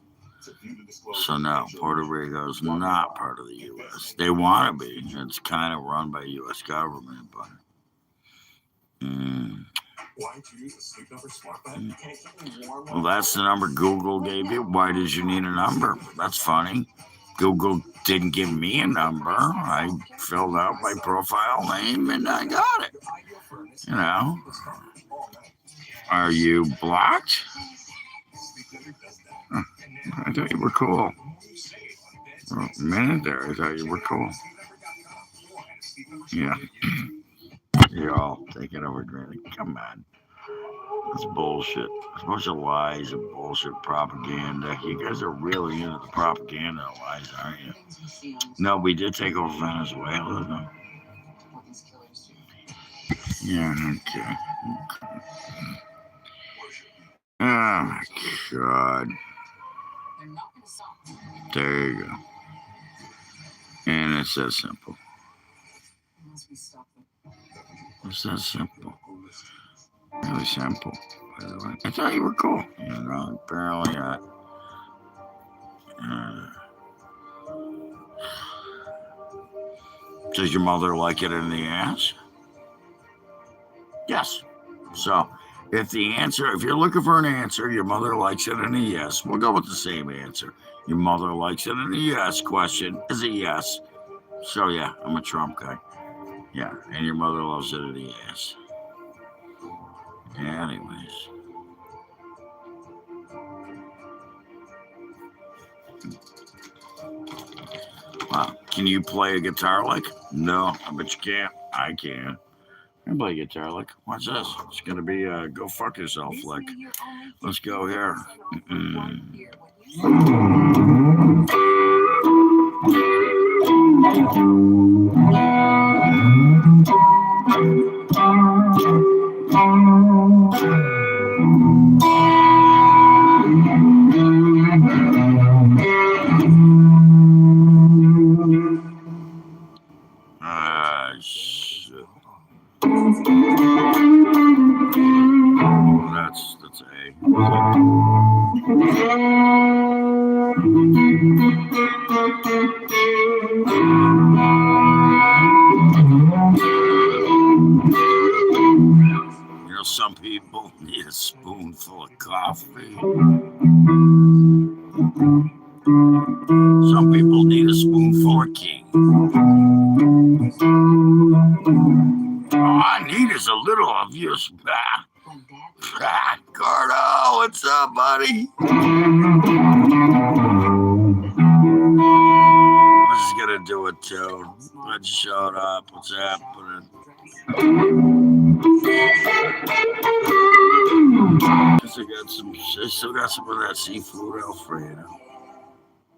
So no, Puerto Rico is not part of the U.S. They want to be. It's kind of run by U.S. government, but. Well, that's the number Google gave you. Why did you need a number? That's funny. Google didn't give me a number. I filled out my profile name and I got it. You know. Are you blocked? I thought you were cool. For a minute there, I thought you were cool. Yeah. You're all taking over granted. Come on. That's bullshit. It's a bunch of lies and bullshit propaganda. You guys are really into the propaganda and lies, aren't you? No, we did take over Venezuela, though. Yeah, okay. Oh my God. There you go. And it's that simple. It's that simple. Really simple, by the way. I thought you were cool. You know, apparently not. Does your mother like it in the ass? Yes. So, if you're looking for an answer, your mother likes it in a yes. We'll go with the same answer. Your mother likes it in a yes question is a yes. So, yeah, I'm a Trump guy. Yeah, and your mother loves it in a yes. Anyways. Wow. Can you play a guitar lick? No, I bet you can't. I can. I can play guitar lick. Watch this. It's going to be a go fuck yourself lick. Let's go here. Shit. That's A. You know, some people need a spoonful of coffee. Some people need a spoonful of king. All I need is a little of your Gordo, what's up, buddy? What's this gonna do with too? What showed up? What's happening? I still got some of that seafood Alfredo.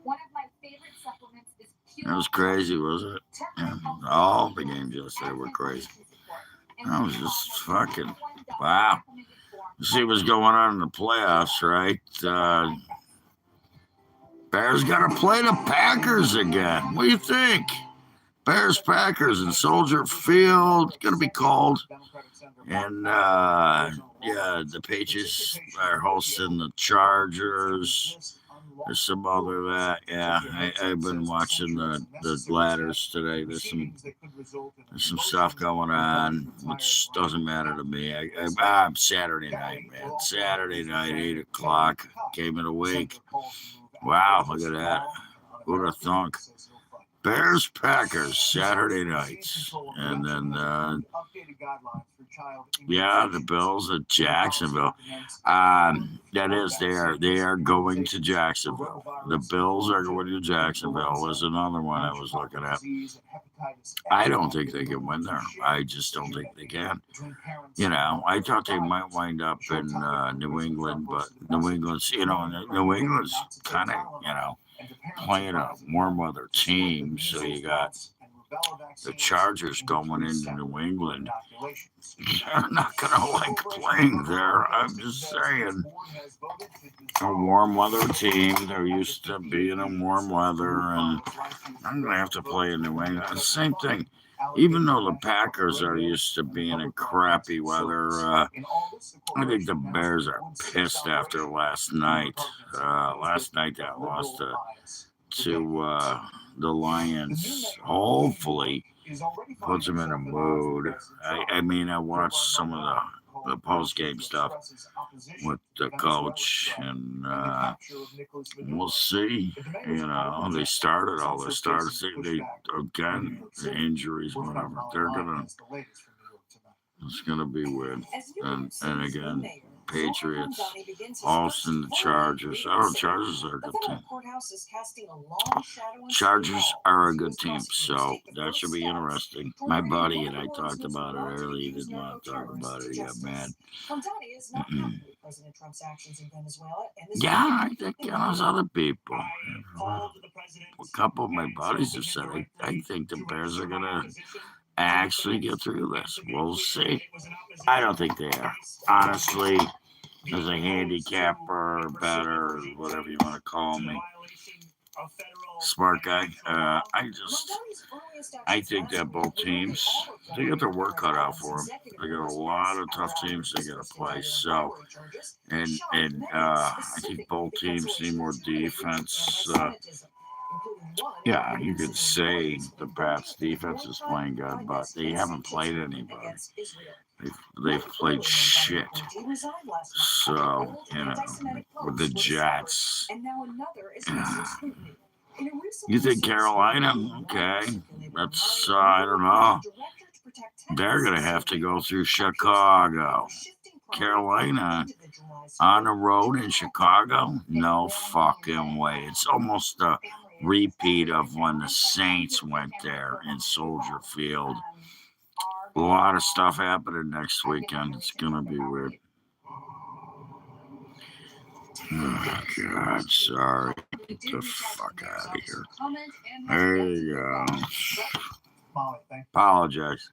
One of my favorite supplements is That was crazy, wasn't it? Yeah. All the games yesterday were crazy. That was just fucking wow. You see what's going on in the playoffs, right? Bears got to play the Packers again. What do you think? Bears, Packers in Soldier Field. It's going to be cold. And, yeah, the Patriots are hosting the Chargers. There's some other that. Yeah, I've been watching the ladders today. There's some stuff going on, which doesn't matter to me. I'm Saturday night, man. Saturday night, 8 o'clock. Came in awake. Wow, look at that. Who'd have thunk? Bears, Packers, Saturday nights. And then, yeah, the Bills at Jacksonville. That is, they are going to Jacksonville. The Bills are going to Jacksonville. Was another one I was looking at. I don't think they can win there. I just don't think they can. You know, I thought they might wind up in New England, but New England's, New England's kind of, playing a warm weather team. So you got the Chargers going into New England. They're not going to like playing there. I'm just saying. A warm weather team. They're used to being in warm weather, and I'm going to have to play in New England. Same thing. Even though the Packers are used to being in crappy weather, I think the Bears are pissed after last night. Last night they lost to the Lions. Hopefully puts them in a mood. I mean, I watched some of the post-game stuff with the coach, and we'll see. They started all their starters. They again, the injuries, whatever. It's gonna be weird. And again, Patriots, Austin, the Chargers. Chargers are a good team. Chargers are a good team, so that should be interesting. My buddy and I talked about it earlier. He didn't want to talk about it. He got mad. Yeah, I think there's other people. A couple of my buddies have said, I think the Bears are going to actually get through this. We'll see. I don't think they are. Honestly, as a handicapper, better, whatever you want to call me. Smart guy. I think that both teams, they got their work cut out for them. They got a lot of tough teams they got to play. So, I think both teams need more defense. Yeah, you could say the Pats defense is playing good, but they haven't played anybody. They've played shit. So, with the Jets. You think Carolina? Okay. That's, I don't know. They're going to have to go through Chicago. Carolina on the road in Chicago? No fucking way. It's almost a repeat of when the Saints went there in Soldier Field. A lot of stuff happening next weekend. It's going to be weird. Oh, God, sorry. Get the fuck out of here. There you go. Apologize.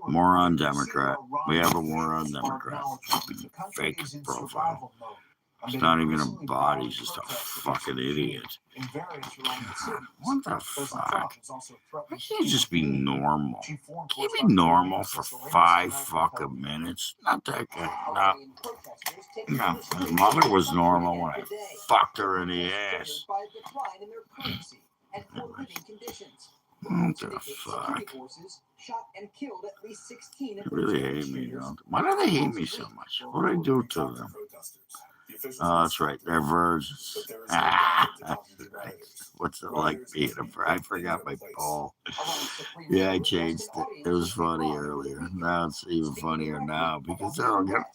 Moron Democrat. We have a moron Democrat. Fake profile. It's not even a body, he's just a fucking idiot. What the fuck? Why can't you just be normal? Can you be normal for 5 fucking minutes? Not that guy. No. His mother was normal when I fucked her in the ass. What the fuck? They really hate me, though. Why do they hate me so much? What do I do to them? Oh, that's right. They're virgins. What's it like being a virgin? I forgot my poll. Yeah, I changed it. It was funny earlier. Now it's even funnier now because they don't get.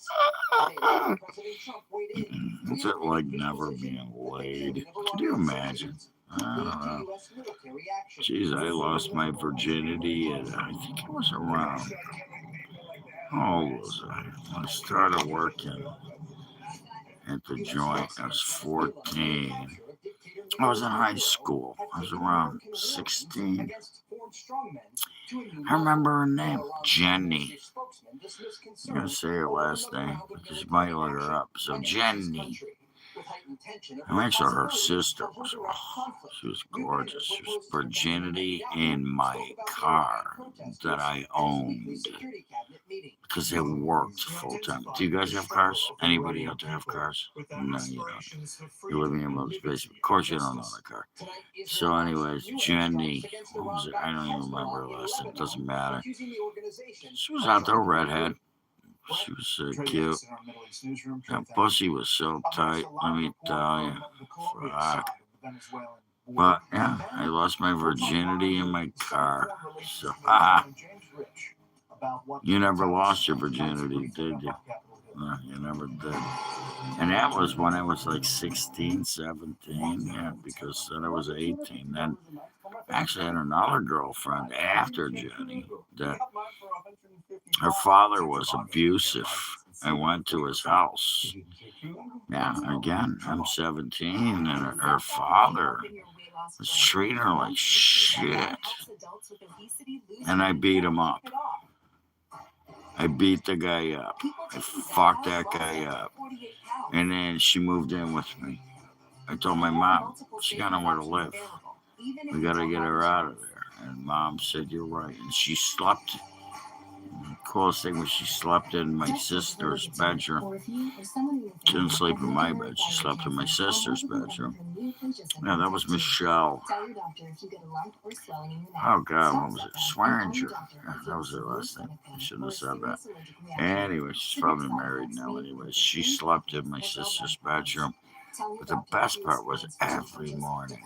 What's it like never being laid? Can you imagine? I don't know. Jeez, I lost my virginity and I think it was around. How old was I? When I started working at the joint, I was 14. I was in high school. I was around 16. I remember her name, Jenny. I'm going to say her last name because you might look her up. So, Jenny. I'm actually her sister. She was gorgeous. She was virginity in my car that I owned because they worked full time. Do you guys have cars? Anybody out there have cars? No, you don't. You're living in a mother's basement. Of course, you don't own a car. So, anyways, Jenny, what was it? I don't even remember her last name. It doesn't matter. She was out there, redhead. She was so cute. That pussy was so tight, let me tell you. Fuck. But, yeah, I lost my virginity in my car. So, you never lost your virginity, did you? No, you never did. And that was when I was like 16, 17, yeah, because then I was 18. Then I actually had another girlfriend after Jenny that her father was abusive. I went to his house. Yeah, again, I'm 17, and her father was treating her like shit. And I beat him up. I beat the guy up. I fucked that guy up. And then she moved in with me. I told my mom, she got nowhere to live. We got to get her out of there. And Mom said, you're right. And she slept. The coolest thing was she slept in my sister's bedroom. She didn't sleep in my bed. She slept in my sister's bedroom. Yeah, that was Michelle. Oh, God, what was it? Swearinger. Yeah, that was her last name. I shouldn't have said that. Anyway, she's probably married now anyway. She slept in my sister's bedroom. But the best part was every morning,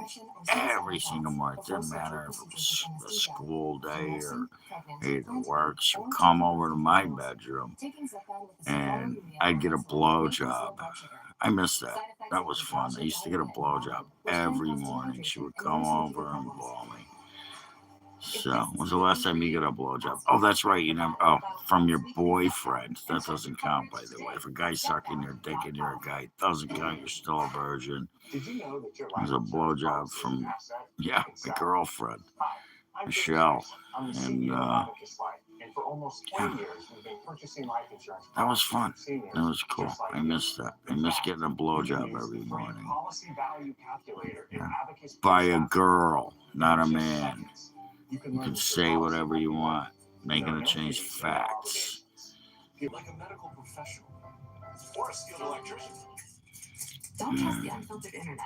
every single morning, it didn't matter if it was a school day or either work, she would come over to my bedroom and I'd get a blowjob. I miss that. That was fun. I used to get a blowjob every morning. She would come over and blow me. So, when's the last time you got a blowjob? Oh, that's right. You never. Oh, from your boyfriend. That doesn't count, by the way. If a guy's sucking your dick and you're a guy, it doesn't count. You're still a virgin. There's a blowjob from, yeah, my girlfriend, Michelle. And And for almost 20 years, we've been purchasing life insurance. That was fun. Seniors, That was cool. just like I missed that. I missed getting a blowjob every morning. Policy value calculator in Abacus By a Plus. girl, not a Just man. seconds. You You can say whatever you want. Making it change facts. Like a medical professional or a skilled electrician. Don't trust the unfiltered internet.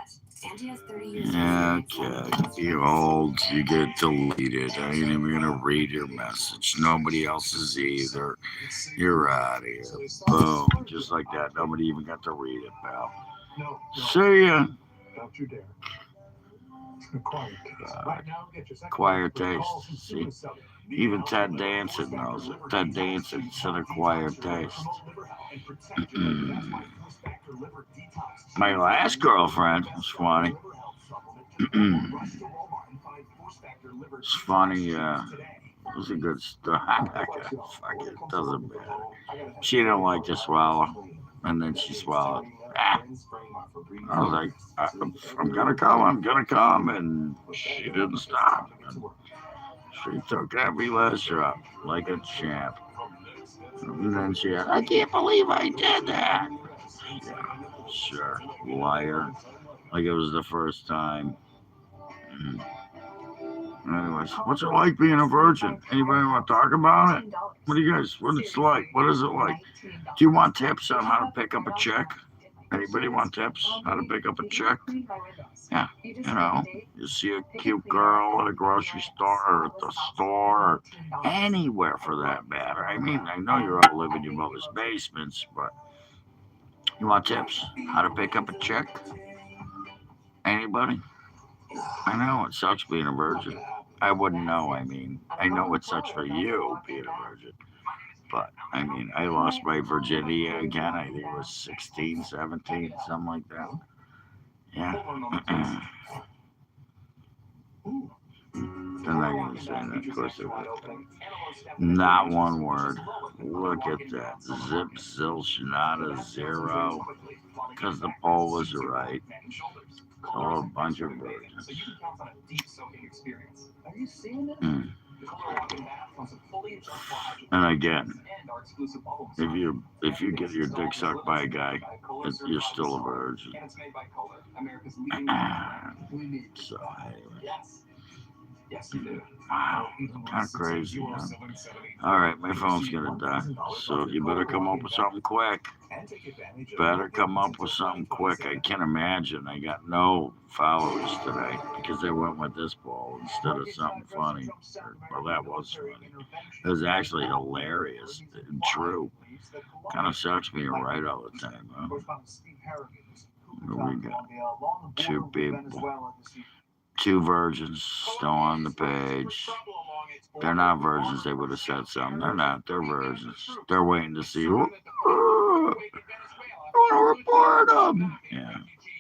Angie has 30 years Yeah, of experience. okay. You're old. You get deleted. I ain't even gonna read your message. Nobody else is either. You're out of here. Boom. Just like that. Nobody even got to read it, pal. No, See ya. don't you dare. Acquired taste. Right now, get your second Acquired free taste. calls from See, Suicide Cell. even Ted Danson knows it. Ted Danson said acquired taste. My last girlfriend was funny. It's funny. It was a good story. Fuck it, doesn't matter. She didn't like to swallow, and then she swallowed. I was like, I'm gonna come, and she didn't stop. And she took every last drop like a champ. And then she had, I can't believe I did that. Yeah, sure, liar. Like it was the first time. Anyways, what's it like being a virgin? Anybody want to talk about it? What do you guys, what it's like? What is it like? Do you want tips on how to pick up a chick? Anybody want tips how to pick up a chick? Yeah, you know, you see a cute girl at a grocery store or at the store or anywhere for that matter. I mean, I know you're all living in your mother's basements, but you want tips how to pick up a chick? Anybody? I know it sucks being a virgin. I wouldn't know. I mean, I know it sucks for you being a virgin. But, I mean, I lost my virginity again. I think it was 16, 17, something like that. Yeah. I'm not going to say that. Of course it was. Not one word. Look at that. Zip, zilch, nada, zero. Because the poll was right. Oh, a bunch of virgins. And again, if you get your dick sucked by a guy, you're still a virgin. So, wow, kind of crazy, huh? All right, my phone's gonna die, so you better come up with something quick. Better come up with something quick. I can't imagine. I got no followers today because they went with this poll instead of something funny. Well, that was funny. It was actually hilarious and true. Kind of sucks being right all the time, huh? Here we go. Two people. Two virgins still on the page. They're not virgins. They would have said something. They're not. They're virgins. They're waiting to see. I want to report them. Yeah.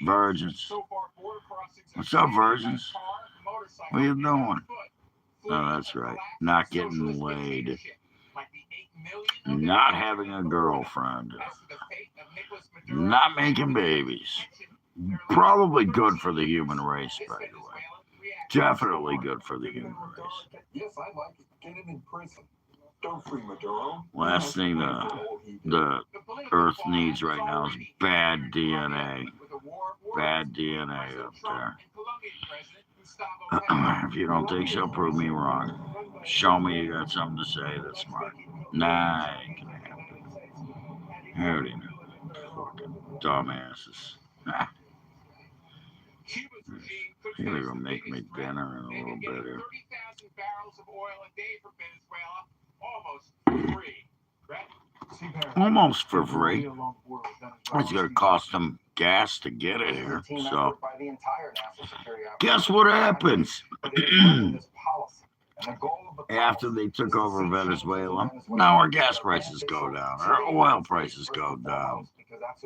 Virgins. What's up, virgins? What are you doing? Oh, that's right. Not getting laid. Not having a girlfriend. Not making babies. Probably good for the human race, by the way. Definitely good for the human race. Yes, I like it. Get him in prison. Don't free Maduro. Last thing the Earth needs right now is bad DNA. Bad DNA up there. If you don't think so, prove me wrong. Show me you got something to say that's smart. Nah, ain't gonna happen. I already know. Fucking dumbasses. You're gonna go make me dinner in a little bit here. Almost for free. It's gonna cost them gas to get it here. So, guess what happens? After they took over Venezuela, now our gas prices go down, our oil prices go down.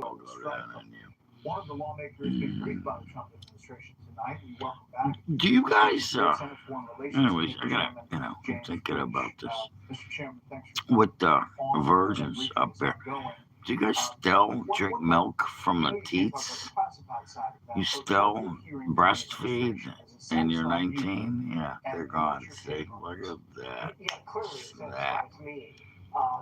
I'll go down on you. One of the lawmakers being briefed by the Trump administration tonight. We welcome back. Do you guys, anyways, I gotta, I'm thinking about this. Mr. Chairman, thanks with the virgins up there. Do you guys still drink milk from the teats? You still breastfeed And you're 19? Yeah, they're gone. See, look at that. Yeah, clearly it Snap. satisfies me.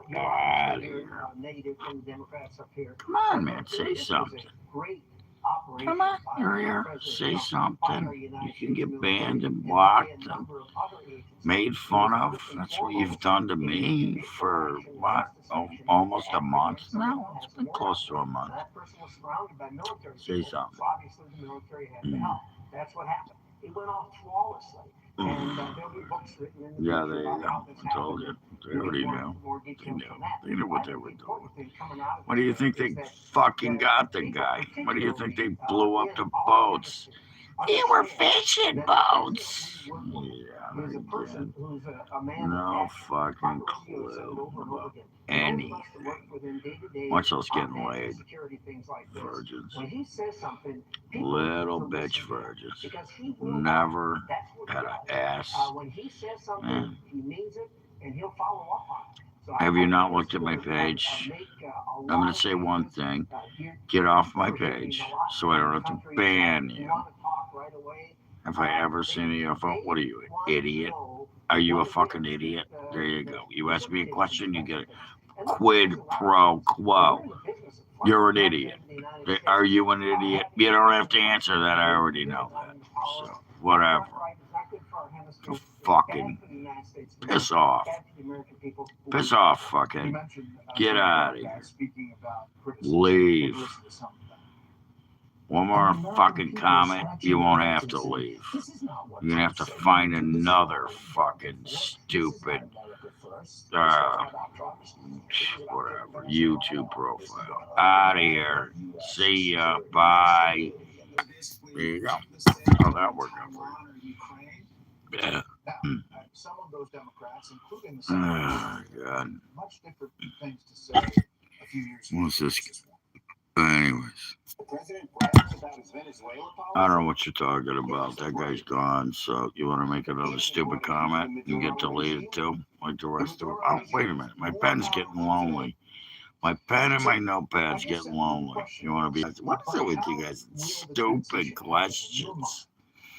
You're Outta obviously here. negative from the Democrats up here. Come on, man, say This was a something. great operation Come on, by you're here. President Say Trump by our something. You United can States get military banned and and by blocked a and number of other agencies. made fun of. That's what you've done to me for what? Oh, almost a month now? It's been close to a month. That person was surrounded by military Say people, something. so obviously the military had to help. That's what happened. It went off flawlessly. And there'll be books written in the Yeah, future there you about go. how this I told you. happened. They already More- knew. more They details knew. on that. They knew what I they think were the doing. important thing coming out of What do you this think is they that fucking got the people guy? What do you think they particularly, blew up in the our boats? hemisphere They were understand fishing that boats. we work with Yeah, is a they person did. who's a man No that fucking Congress USA clue over and over about again. And those of us that anything. work for them day to day Much less on getting national laid. security things like this. Virgins. When he says something, people Little need to bitch listen to him virgins. because he will Never act. That's what he had an does. ass. When he says something, Yeah. he means it, and he'll follow up on it. So Have I you think not this looked at my will, page? make, a I'm lot going of to say one changes, thing. here Get off my prohibiting page a lot so I don't in have the to country. ban If you you. want to talk right away, Have I ever seen a UFO? What are you, an idiot? Are you a fucking idiot? There you go. You ask me a question, you get a quid pro quo. You're an idiot. Are you an idiot? You don't have to answer that. I already know that. So, whatever. So fucking piss off. Piss off, fucking. Get out of here. Leave. One more fucking comment, you won't have to leave. You're gonna have to find another fucking stupid, whatever, YouTube profile. Out of here. See ya. Bye. There you go. Oh, that worked out for you. Yeah. Some of those Democrats, including the Oh, Senate, God. much different things to say a few years ago. What's this? Anyways. The president brags about his Venezuela policy. I don't know what you're talking about. That guy's gone. So you want to make another stupid comment? You get deleted too, like the rest of them. Oh, wait a minute. My pen's getting lonely. My pen and my notepad's getting lonely. You want to be? What is it with you guys? Stupid questions.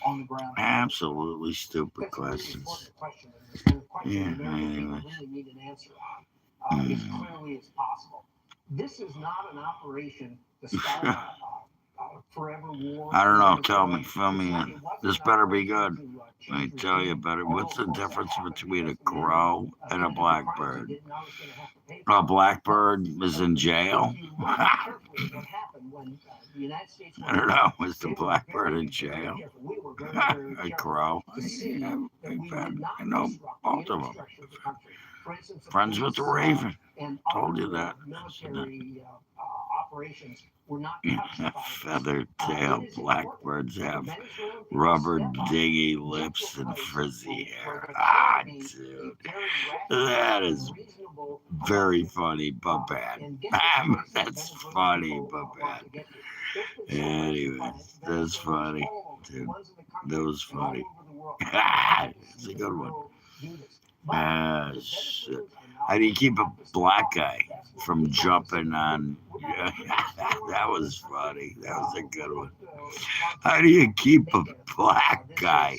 On the ground. Absolutely stupid questions. Yeah. Anyways. As clearly as possible. This is not an operation to start a forever war. I don't know. Tell me. Fill me in. This better be good. I tell you better. What's the difference between a crow and a blackbird? A blackbird is in jail? I don't know. Is the blackbird in jail? A crow? Yeah, I know both of them. Friends with the raven. Told you that. Feathered tail blackbirds have rubber dingy lips and frizzy hair. Ah, dude. That is very funny, but bad. That's funny, but bad. Anyways, that's funny, dude. That was funny. It's a good one. Ah, shit. How do you keep a black guy from jumping on? That was funny. That was a good one. How do you keep a black guy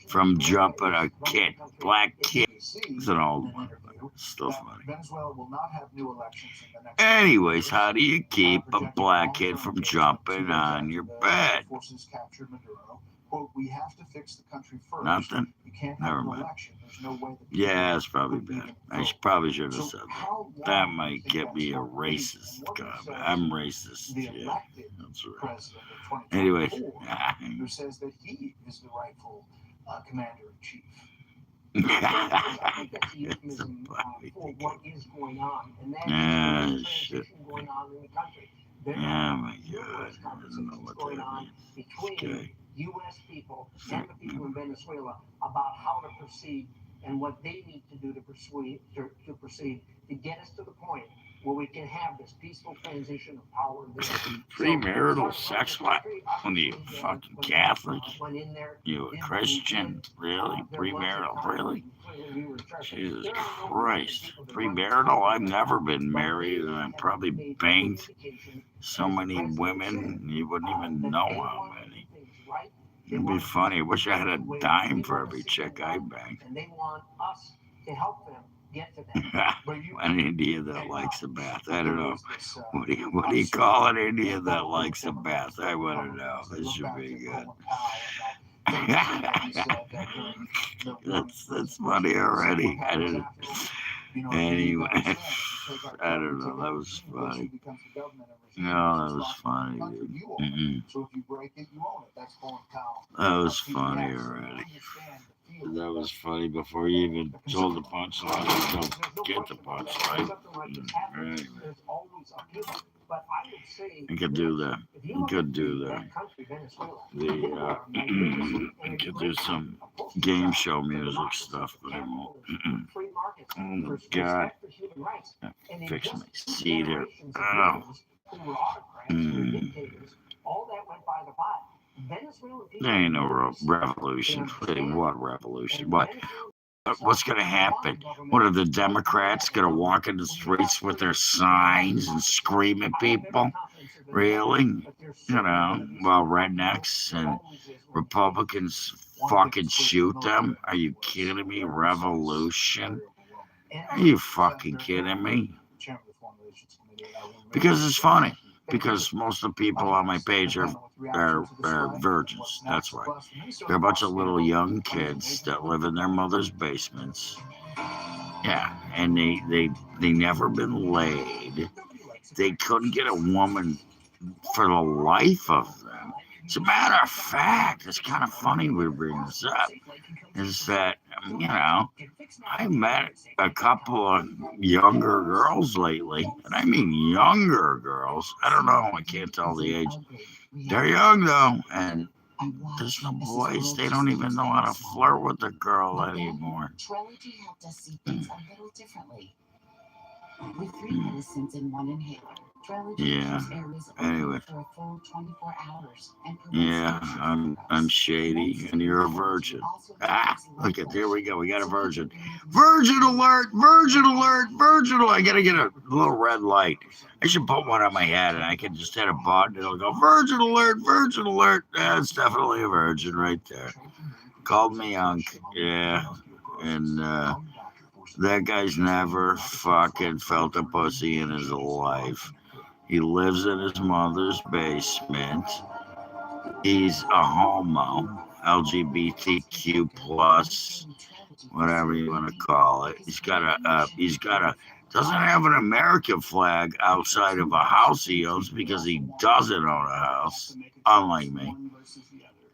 from jumping a kid? Black kid. It's an old one. Still funny. Venezuela will not have new elections in the next. Anyways, how do you keep a black kid from jumping on your bed? Forces captured Maduro. Quote, we have to fix the country first. Nothing? You can't Never have an mind. election. There's no way that Yeah, it's probably bad. I probably should have said that. how That long might do you get think me a that's gonna be? racist And what comment. says I'm racist. the Yeah, elected that's right. president of Anyways, 2024, who says that he is the rightful commander-in-chief. I think that's a It's a euphemism funny for thing. what is going on, and that Ah, is shit. transition going on in the country. There Oh are my God, numerous I don't know conversations what going that on means. between Okay. U.S. people and the people in Venezuela about how to proceed and what they need to do to proceed to get us to the point where we can have this peaceful transition of power there. Premarital sex life? When you fucking Catholic? You a Christian? Really? Premarital? Really? Jesus Christ. Premarital? I've never been married, and I've probably banged so many women, you wouldn't even know how many. It'd be funny. I wish I had a dime for every chick I banged. And they want us to help them get to them. An Indian that likes a bath. I don't know. What do you call an Indian that likes a bath? I want to know. This should be good. That's funny already. I didn't. Anyway, I don't know. That was funny. No, that was funny, dude. That was funny already. That was funny before you even told the punchline. You don't get the punchline. Right. You could do that. You could do that. You could do some game show music stuff, but I won't. Oh my God. Fix my seat here. Oh. There ain't no revolution. What revolution? What's going to happen? What are the Democrats going to walk in the streets with their signs and scream at people? Really? You know, while rednecks and Republicans fucking shoot them? Are you kidding me? Revolution? Are you fucking kidding me? Because it's funny. Because most of the people on my page are virgins. That's why. They're a bunch of little young kids that live in their mother's basements. Yeah, and they never been laid. They couldn't get a woman for the life of them. As a matter of fact, it's kind of funny we bring this up. Is that, you know, I met a couple of younger girls lately, and I mean younger girls. I don't know, I can't tell the age. They're young though, and there's no boys. They don't even know how to flirt with a girl anymore. Trelegy helped us see things a little differently. With 3 medicines in one inhaler. Yeah. Anyway. Yeah, I'm shady, and you're a virgin. Ah, look at, there we go. We got a virgin. Virgin alert! Virgin alert! Virgin alert! I gotta get a little red light. I should put one on my head, and I can just hit a button. It'll go virgin alert! Virgin alert! That's definitely a virgin right there. Called me Unc. Yeah, and that guy's never fucking felt a pussy in his life. He lives in his mother's basement. He's a homo, LGBTQ plus, whatever you want to call it. He's got a, doesn't have an American flag outside of a house he owns because he doesn't own a house, unlike me.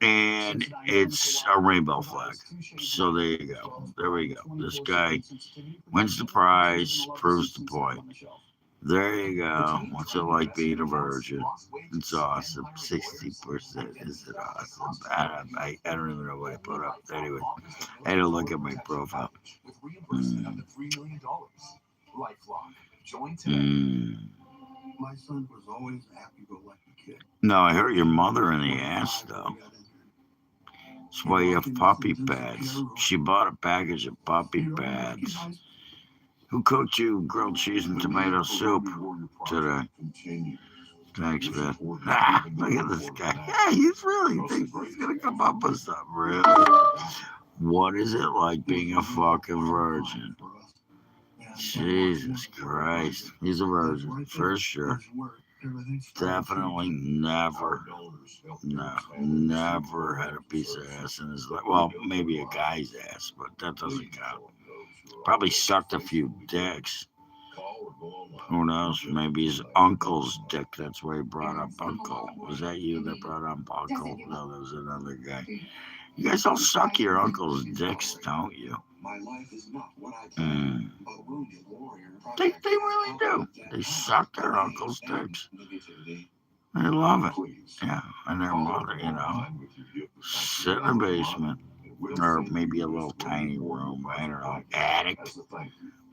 And it's a rainbow flag. So there you go. There we go. This guy wins the prize, proves the point. There you go. What's it like being a virgin? It's awesome. 60%. Is it awesome? I don't even know what I put up. Anyway, I had to look at my profile. My son was always a happy-go-lucky kid. No, I hurt your mother in the ass, though. That's why you have puppy pads. She bought a package of puppy pads. Who cooked you grilled cheese and tomato soup today? Thanks, man. Ah, look at this guy. Yeah, he's really thinks he's going to come up with something, really. What is it like being a fucking virgin? Jesus Christ. He's a virgin, for sure. Definitely never had a piece of ass in his life. Well, maybe a guy's ass, but that doesn't count. Probably sucked a few dicks. Who knows? Maybe his uncle's dick. That's why he brought up uncle. Was that you that brought up uncle? No, that was another guy. You guys all suck your uncle's dicks, don't you? They really do. They suck their uncle's dicks. They love it. Yeah, and their mother, you know, sit in the basement. Or maybe a little tiny room, I don't know, attic.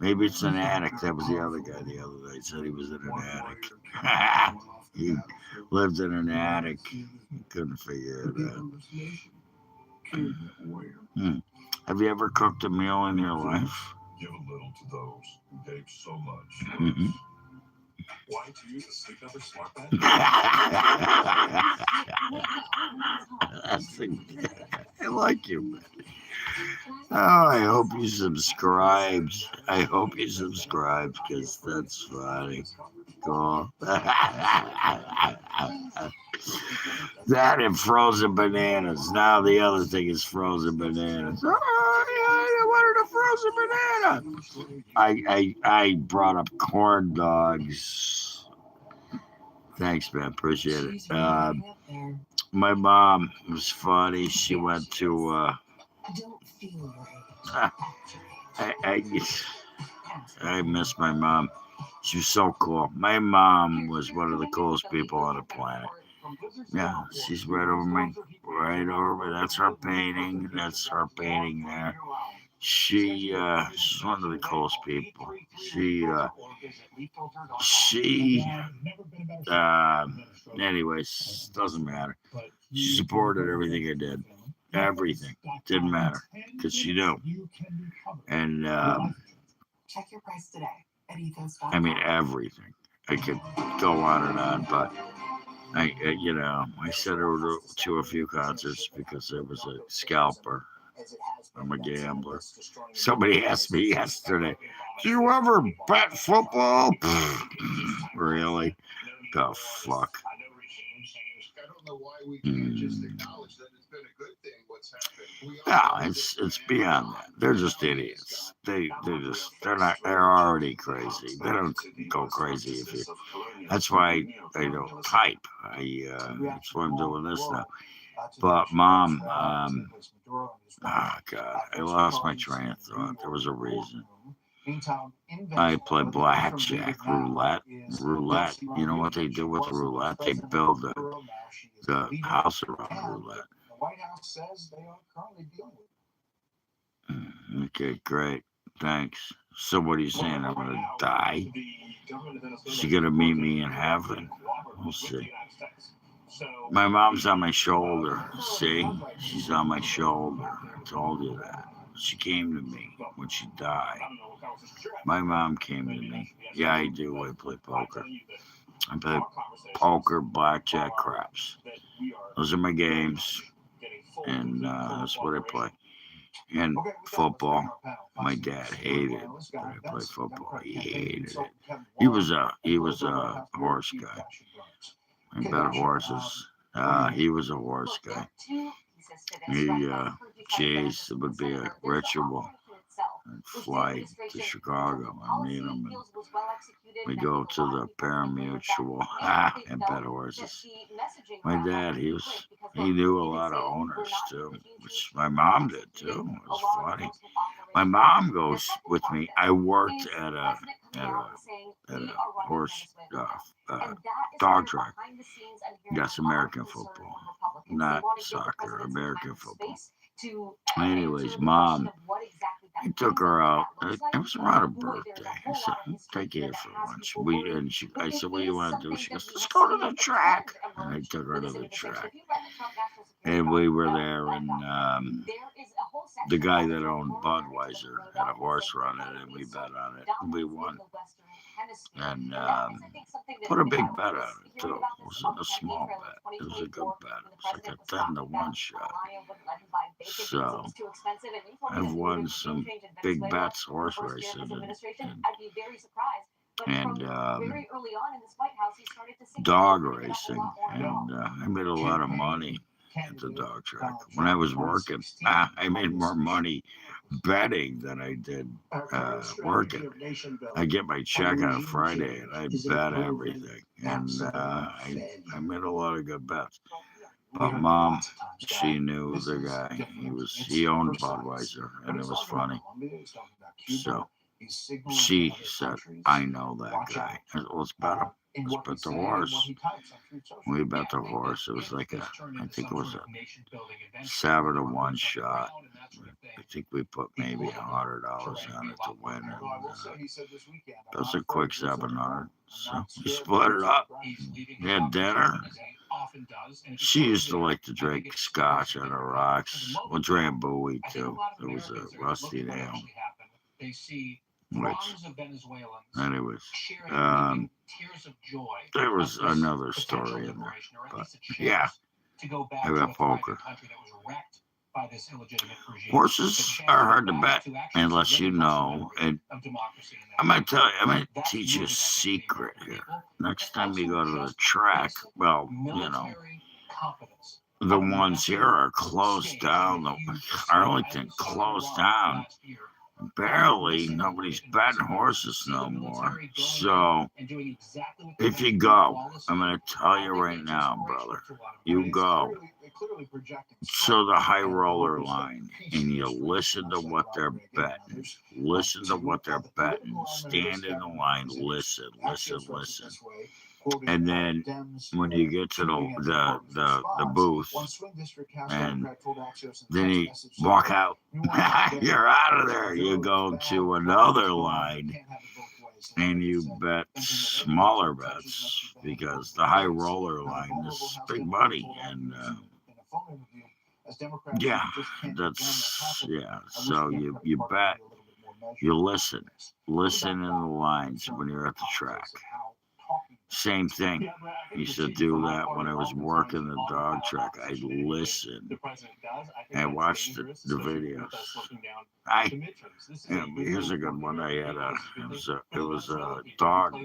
Maybe it's an attic. That was the other guy the other day. Said he was in an attic. He lived in an attic. He couldn't figure it out. Have you ever cooked a meal in your life? Give a little to those who gave so much. I like you, man. Oh, I hope you subscribed. I hope you subscribed because that's funny. Cool. That and frozen bananas. Now the other thing is frozen bananas. Oh, yeah, I wanted a frozen banana. I brought up corn dogs. Thanks, man. Appreciate it. My mom was funny. She went to. I miss my mom. She was so cool. My mom was one of the coolest people on the planet. Yeah, she's right over me. Right over me. That's her painting. That's her painting there. She's one of the coolest people. Anyways, doesn't matter. She supported everything I did. Everything. Didn't matter. Because she knew. And, Check your price today at ethos.com. I mean, everything. I could go on and on, but I sent her to a few concerts because I was a scalper. I'm a gambler. Somebody asked me yesterday, do you ever bet football? Really? The fuck? No, it's beyond that. They're just idiots. They're already crazy. They don't go crazy if you. That's why I don't type. That's why I'm doing this now. But mom, oh God, I lost my train of thought. There was a reason. I play blackjack, roulette. You know what they do with roulette? They build the house around roulette. The White House says they are currently dealing with it. Okay, great. Thanks. So what are you saying? I'm gonna die? Is she gonna meet me in heaven? We'll see. My mom's on my shoulder. See? She's on my shoulder. I told you that. She came to me when she died. My mom came to me. Yeah, I do. I play poker. I play poker, blackjack, craps. Those are my games. And that's what I play. And football. My dad hated that I played football. He hated it. He was a horse guy. I bet horses. He was a horse guy. Geez, it would be a ritual. I'd fly to Chicago and meet him, and we go to the pari-mutuel and bet horses. My dad, he knew a lot of owners too, which my mom did too. It was funny. My mom goes with me. I worked at a horse dog track. That's American football, not soccer. American football. Anyways, mom, I took her out. It was around her birthday. I said, take her for lunch. I said, what do you want to do? She goes, let's go to the track. And I took her to the track. And we were there, and the guy that owned Budweiser had a horse run it, and we bet on it. And we won. And put a big bet on it, too. It wasn't a small bet. It was a good bet. It was like a 10-to-1 shot. So I've won some big bets horse racing and dog racing. And I made a lot of money at the dog track. When I was working, I made more money betting than I did working. I get my check on a Friday and I bet everything. And I made a lot of good bets. But mom, she knew the guy. He owned Budweiser, and it was funny. So she said, I know that guy. I said, let's bet him. Let's bet the horse. We bet the horse. It was like I think it was a 7-to-1 shot. I think we put maybe $100 on it to win. And, it was a quick 700. So we split it up. We had dinner. She used to like to drink scotch on the rocks. Well, drank Bowie too. It was a rusty nail. Throngs of Venezuelans anyways, cheering and weeping tears of joy there was of this another potential story in there. liberation, or at But least a chance yeah, to go back I to got a poker. thriving country that was wrecked by this illegitimate regime. Horses are hard to bet unless you know. And I'm gonna tell you, I'm gonna teach you a secret here. Next time you go to the track, well, you know, the ones here are closed down. The Arlington closed down. Barely, nobody's betting horses no more. So if you go, I'm gonna tell you right now, brother, you go to the high roller line and you listen to what they're betting. Listen to what they're betting. Stand in the line, listen. And then when you get to the booth, and then you walk out, you're out of there. You go to another line and you bet smaller bets because the high roller line is big money. And yeah, so you bet, you listen in the lines when you're at the track. Same thing. Used to do that when I was working the dog track. I'd listen and watch the videos. Here's a good one. I had it was a dog,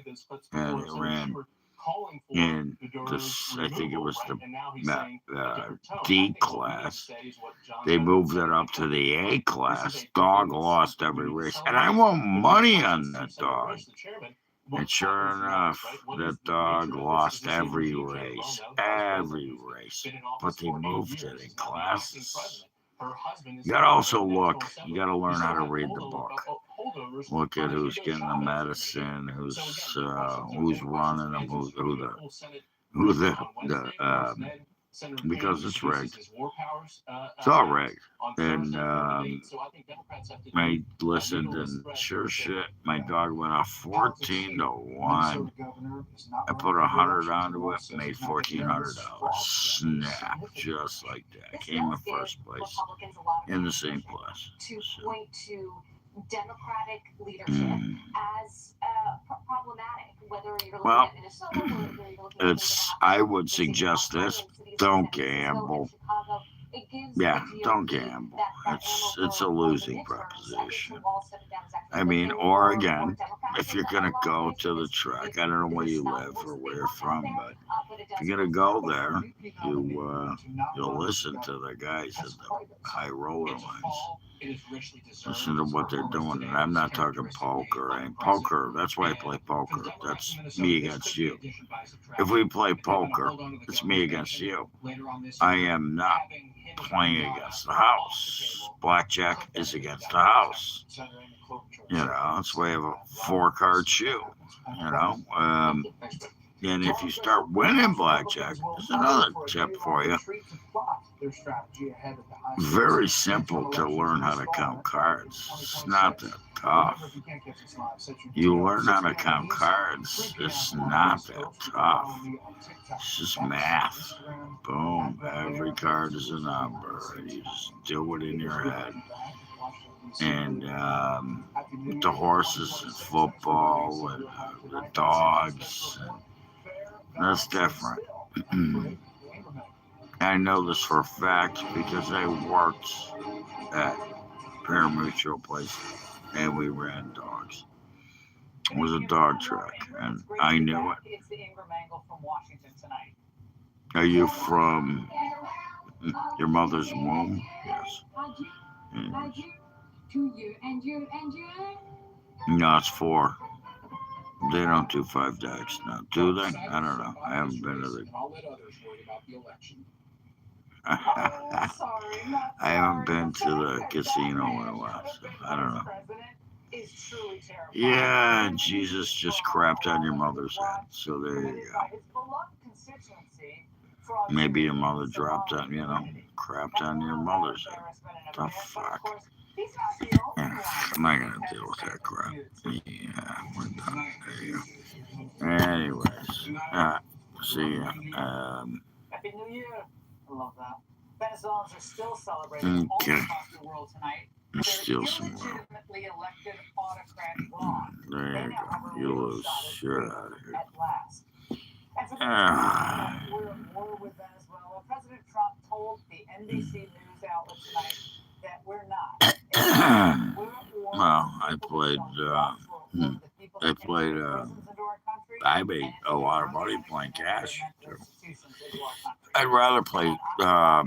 and it ran in this. I think it was the D class. They moved it up to the A class. Dog lost every race, and I won money on that dog. And sure enough, that dog lost every race. But they moved it in classes. You gotta also look, you gotta learn how to read the book. Look at who's getting the medicine, who's running them, because it's rigged. It's all rigged. And I listened, and sure shit, my dog went off 14-1. I put 100 onto it, made $1,400. Snap, just like that. Came in first place in the same class. To point to Democratic leadership as problematic, whether you're looking at Minnesota, whether you're looking at I would suggest this: don't gamble. Yeah, don't gamble. It's a losing proposition. I mean, or again, if you're gonna go to the track, I don't know where you live or where you're from, but if you're gonna go there, you'll listen to the guys at the high roller lines. Listen to what they're doing. And I'm not talking poker. And poker, that's why I play poker. That's me against you. If we play poker, it's me against you. I am not playing against the house. Blackjack is against the house. You know, that's why I have a 4-card shoe. You know, and if you start winning blackjack, there's another tip for you. Very simple to learn how to count cards. It's not that tough. You learn how to count cards. It's not that tough. It's just math. Boom. Every card is a number. And you just do it in your head. And the horses and football and the dogs, that's different. I know this for a fact because I worked at Parimutuel Place and we ran dogs. It was a dog track and I knew it. Are you from your mother's womb? Yes. No, it's 4. They don't do 5 decks now, do they? I don't know. I haven't been to the. I haven't been to the casino in a while, so I don't know. Yeah, Jesus just crapped on your mother's head, so there you go. Maybe your mother dropped on, crapped on your mother's head. The fuck? Yeah, I'm not gonna deal with that crap. Yeah, we're done. There you go. Anyways, see ya. Happy New Year. I love that. Venezuelans are still celebrating all across the world tonight. Let's steal some more. Legitimately elected autocrat There you go. You lose. You're out of here. At last. And for those Ah. who we're at war with Venezuela, President Trump told the NBC news outlet tonight that we're not. We're at war Well, with I people played, that don't want for the people I that can't played, get prisons into our country, I made and a into lot of drug money addicts playing and cash. mental institutions into our country. I'd rather play And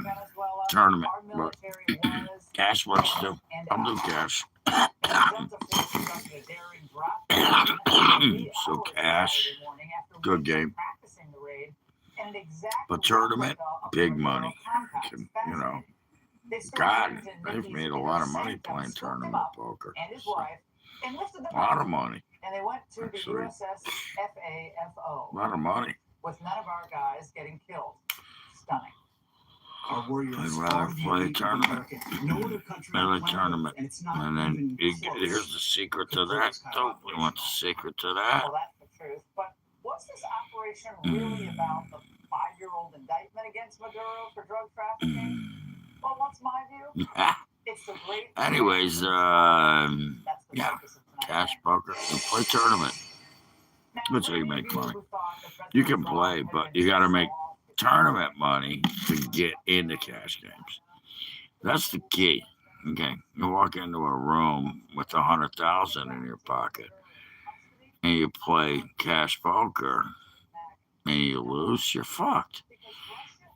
Venezuela, tournament, our but military was cash works too. and I'll do cash. and the Delta Force conducted a daring drop down So cash, morning after good weeks of game. practicing the raid in an exact But tournament, replica of big the money. complex. You know, They searched God, into they've Nikki's made a inner lot of money sanctum, playing scooped him tournament up poker. and his So, wife, and lifted them a lot out, of money. and they went to Actually, the USS FAFO, A lot of money. with none of our guys getting killed. Stunning. Our warriors I'd are rather the play elite of tournament. America. No other country I on like planet Earth, tournament. and it's not And then even close. here's the secret to to pull that. this kind of Don't we operation want the off. secret to that? Well, that's the truth. But was this operation really about the 5-year-old indictment against Maduro for drug trafficking? Well, what's my view? It's the great. Anyways, That's the yeah, focus of tonight's cash game. poker and play tournament. Now, That's how for you any of make money. who thought that You President can Trump play, had but been you got to so make off the tournament money to get into cash games. That's the key. Okay, you walk into a room with 100,000 in your pocket, and you play cash poker, and you lose, you're fucked.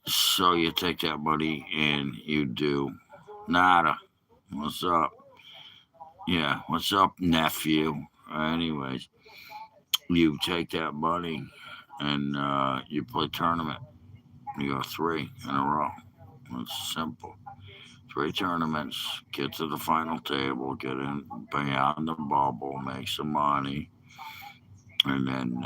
So you take that money and you do nada. What's up? Yeah, what's up, nephew? Anyways, you take that money and you play tournament. You go 3 in a row. It's simple. 3 tournaments, get to the final table, get in beyond the bubble, make some money. And then,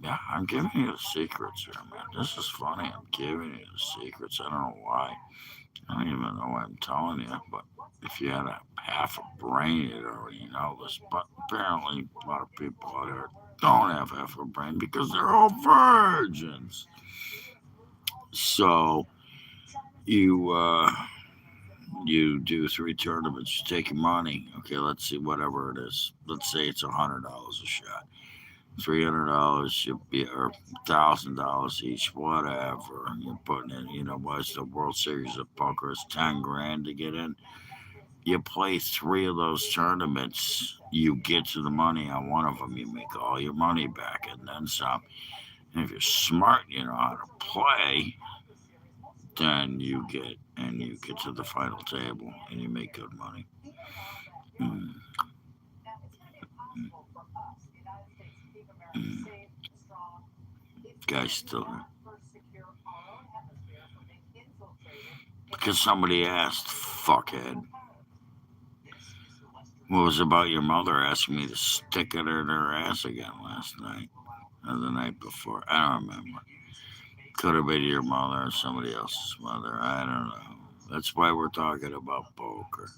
yeah, I'm giving you the secrets here, man. This is funny. I'm giving you the secrets. I don't know why. I don't even know why I'm telling you, but if you had a half a brain, you'd already know this. But apparently, a lot of people out there don't have half a brain because they're all virgins. So you do 3 tournaments, you take your money. Okay, let's see, whatever it is. Let's say it's $100 a shot. $300 or $1,000 each, whatever. You're putting in, what's the World Series of Poker? It's 10 grand to get in. You play 3 of those tournaments, you get to the money on one of them, you make all your money back and then some. And if you're smart, you know how to play, then you get to the final table and you make good money. Mm. Mm. Guy's still there. Because somebody asked, fuckhead. What was about your mother asking me to stick it in her ass again last night or the night before? I don't remember. Could have been your mother or somebody else's mother. I don't know. That's why we're talking about poker.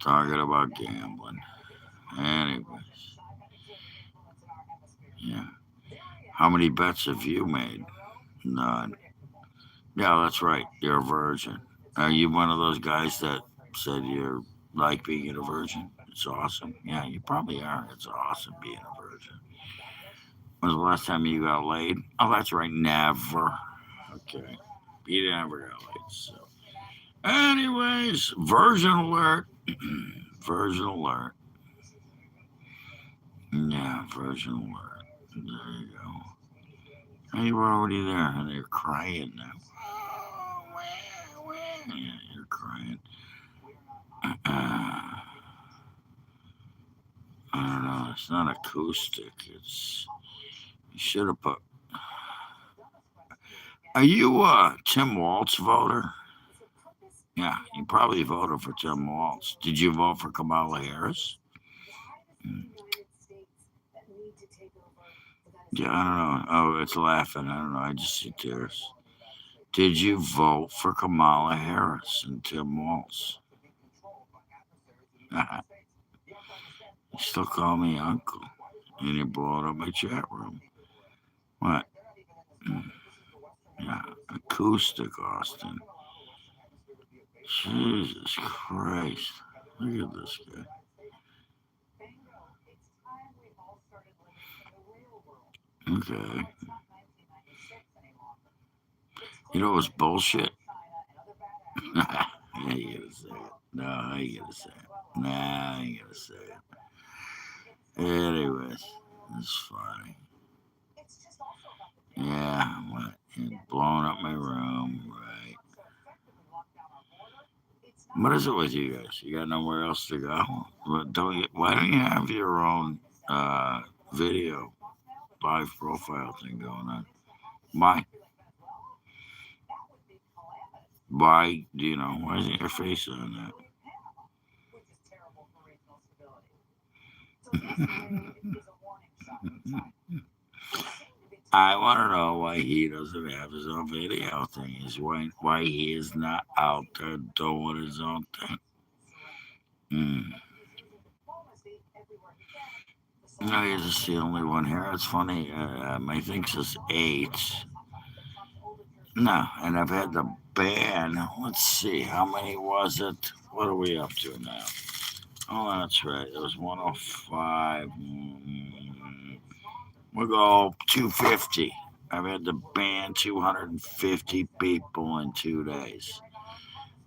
Talking about gambling. Anyways. Yeah. How many bets have you made? None. Yeah, that's right. You're a virgin. Are you one of those guys that said you're like being a virgin? It's awesome. Yeah, you probably are. It's awesome being a virgin. When was the last time you got laid? Oh, that's right. Never. Okay. You never got laid. So, anyways, virgin alert. Virgin alert. Yeah, virgin alert. There you go. Oh, you were already there, and you're crying now. Yeah, you're crying. I don't know. It's not acoustic. It's. You should have put. Are you a Tim Waltz voter? Yeah, you probably voted for Tim Waltz. Did you vote for Kamala Harris? Yeah, I don't know. Oh, it's laughing. I don't know. I just see tears. Did you vote for Kamala Harris and Tim Waltz? You still call me uncle. And you brought up my chat room. What? Yeah, acoustic, Austin. Jesus Christ. Look at this guy. Okay. You know what's bullshit? Yeah, you gotta say it. No, I ain't gonna say it. Nah, I ain't gonna say it. Anyways, it's funny. Yeah, and blowing up my room, right? What is it with you guys? You got nowhere else to go? Why don't you have your own video live profile thing going on? Why? Why do you know? Why isn't your face on that? I want to know why he doesn't have his own video thing. Why he is not out there doing his own thing. No, he's just the only one here. It's funny. My thing says 8. No, and I've had the ban. Let's see, how many was it? What are we up to now? Oh, that's right. It was 105. We'll go 250. I've had to ban 250 people in 2 days.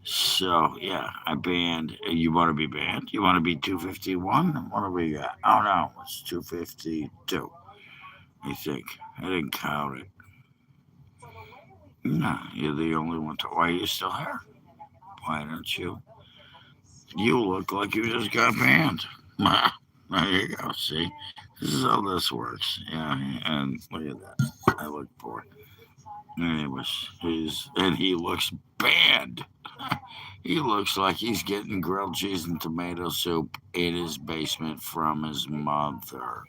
So, yeah, I banned. You want to be banned? You want to be 251? What do we got? Oh, no, it's 252. I think. I didn't count it. No, you're the only one. Why are you still here? Why don't you? You look like you just got banned. There you go. See, this is how this works. Yeah, and look at that. I look bored. Anyways, he looks banned. He looks like he's getting grilled cheese and tomato soup in his basement from his mother.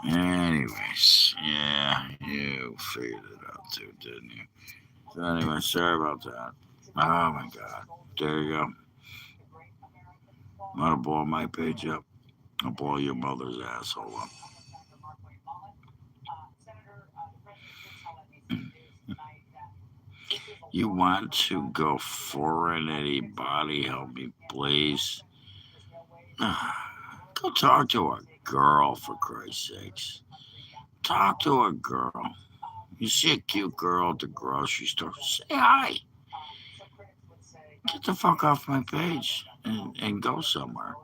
Anyways, yeah, you figured it out too, didn't you? So anyway, sorry about that. Oh my God. There you go. I'm gonna blow my page up. I'll blow your mother's asshole up. You want to go foreign anybody? Help me, please. Go talk to a girl, for Christ's sakes. Talk to a girl. You see a cute girl at the grocery store, say hi. Get the fuck off my page and go somewhere.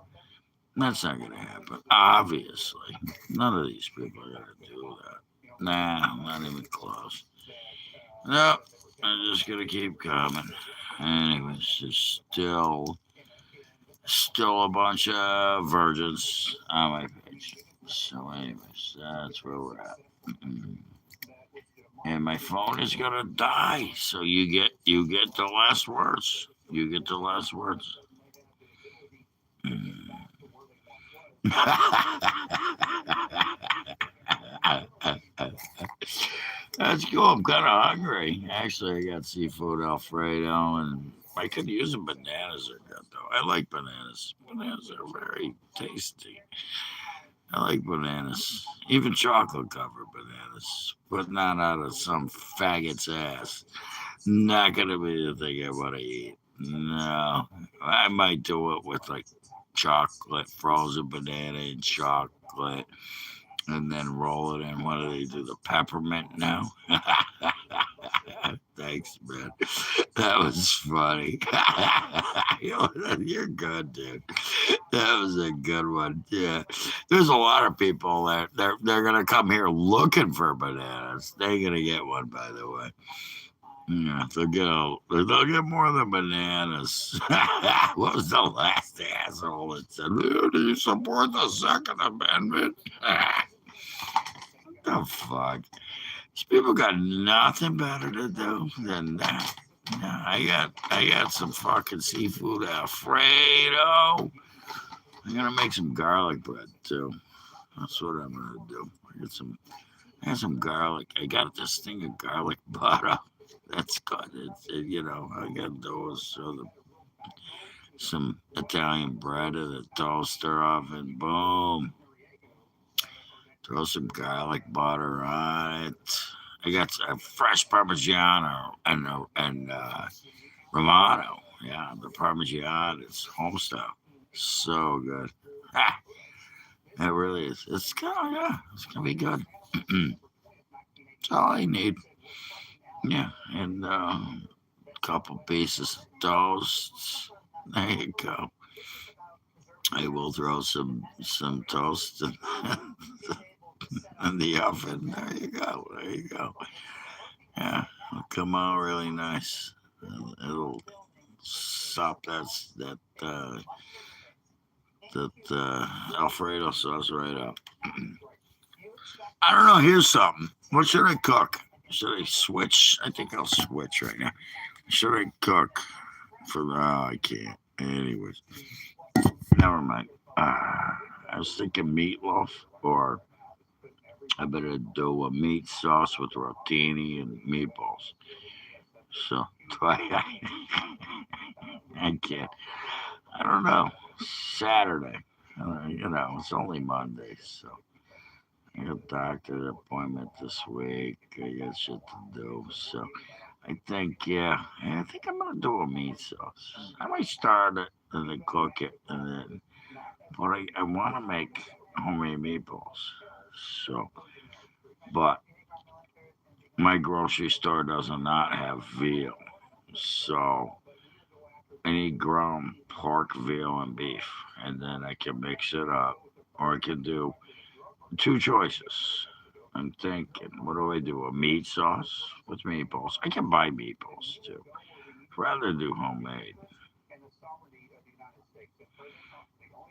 That's not going to happen. Obviously. None of these people are going to do that. Nah, not even close. Nope. I'm just going to keep coming. Anyways, there's still a bunch of virgins on my page. So anyways, that's where we're at. And my phone is gonna die. So you get the last words. You get the last words. That's cool. I'm kind of hungry. Actually, I got seafood Alfredo, and I could use some bananas are good though. I like bananas. Bananas are very tasty. I like bananas, even chocolate covered bananas, but not out of some faggot's ass. Not gonna be the thing I want to eat. No, I might do it with like chocolate, frozen banana and chocolate, and then roll it in. What do they do? The peppermint now? Thanks, man. That was funny. You're good, dude. That was a good one. Yeah. There's a lot of people that they're gonna come here looking for bananas. They're gonna get one, by the way. Yeah, they'll get more than bananas. What was the last asshole that said, "Do you support the Second Amendment?" What the fuck? These people got nothing better to do than that. No, I got some fucking seafood Alfredo. I'm gonna make some garlic bread too. That's what I'm gonna do. I got some garlic. I got this thing of garlic butter. That's good. I got those. So some Italian bread in the toaster oven. Boom. Throw some garlic butter on it. I got some fresh Parmigiano and Romano. Yeah, the Parmigiano is home style. So good. It really is. It's gonna be good. That's all I need. Yeah, and a couple pieces of toast. There you go. I will throw some toast in the oven. There you go. There you go. Yeah, it'll come out really nice. It'll sop that Alfredo sauce right up. I don't know. Here's something. What should I cook? Should I switch? I think I'll switch right now. Should I cook for the? Oh, I can't. Anyways, never mind. I was thinking meatloaf, or I better do a meat sauce with rotini and meatballs. So I can't. I don't know. Saturday. It's only Monday, so I got a doctor appointment this week. I got shit to do, so I think I'm gonna do a meat sauce. I might start it and then cook it, but I want to make homemade meatballs. So, but my grocery store does not have veal, so I need ground pork, veal, and beef, and then I can mix it up, or I can do two choices. I'm thinking, what do I do? A meat sauce with meatballs? I can buy meatballs too. I'd rather do homemade.